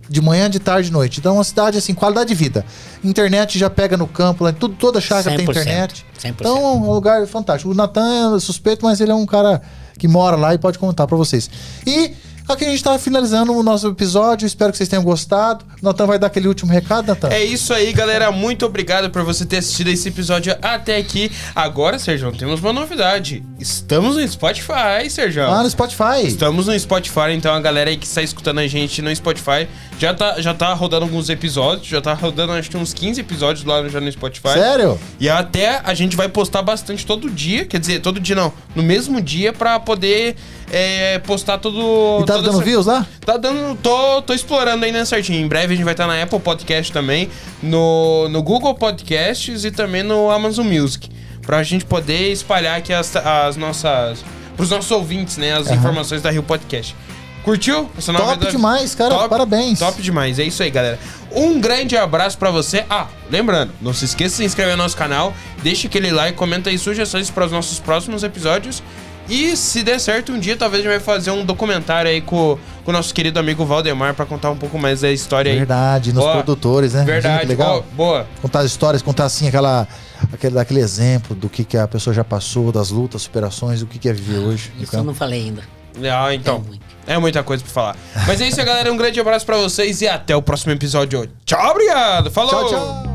Speaker 2: De manhã, de tarde, de noite. Então é uma cidade, assim, qualidade de vida. Internet já pega no campo, toda chácara tem internet. 100%. Então é um lugar fantástico. O Natan é suspeito, mas ele é um cara que mora lá e pode contar pra vocês. E aqui a gente tá finalizando o nosso episódio. Espero que vocês tenham gostado. O Natan vai dar aquele último recado, Natan?
Speaker 1: É isso aí, galera. Muito obrigado por você ter assistido esse episódio até aqui. Agora, Sérgio, temos uma novidade. Estamos no Spotify, Sérgio.
Speaker 2: No Spotify.
Speaker 1: Estamos no Spotify, então a galera aí que está escutando a gente no Spotify já tá rodando alguns episódios. Já tá rodando, acho que uns 15 episódios lá já no Spotify.
Speaker 2: Sério?
Speaker 1: E até a gente vai postar bastante todo dia. Quer dizer, todo dia não. No mesmo dia pra poder postar todo...
Speaker 2: E tá dando views lá?
Speaker 1: Tá dando... Tô explorando ainda certinho. Em breve a gente vai estar na Apple Podcast também, no Google Podcasts e também no Amazon Music. Pra gente poder espalhar aqui as nossas... Pros nossos ouvintes, né? As informações da Rio Podcast. Curtiu? Essa nova
Speaker 2: Top demais, cara. Parabéns.
Speaker 1: Top demais. É isso aí, galera. Um grande abraço pra você. Lembrando, não se esqueça de se inscrever no nosso canal. Deixe aquele like, comenta aí sugestões para os nossos próximos episódios. E se der certo, um dia talvez a gente vai fazer um documentário aí com o nosso querido amigo Valdemar pra contar um pouco mais da história aí.
Speaker 2: Verdade, nos produtores, né?
Speaker 1: Verdade,
Speaker 2: legal.
Speaker 1: Boa.
Speaker 2: Contar as histórias, contar assim aquele exemplo do que a pessoa já passou, das lutas, superações, o que é viver hoje.
Speaker 3: Isso eu não falei ainda.
Speaker 1: Então. É muita coisa pra falar. Mas é isso, galera. Um grande abraço pra vocês e até o próximo episódio. Tchau, obrigado. Falou!
Speaker 2: Tchau, tchau.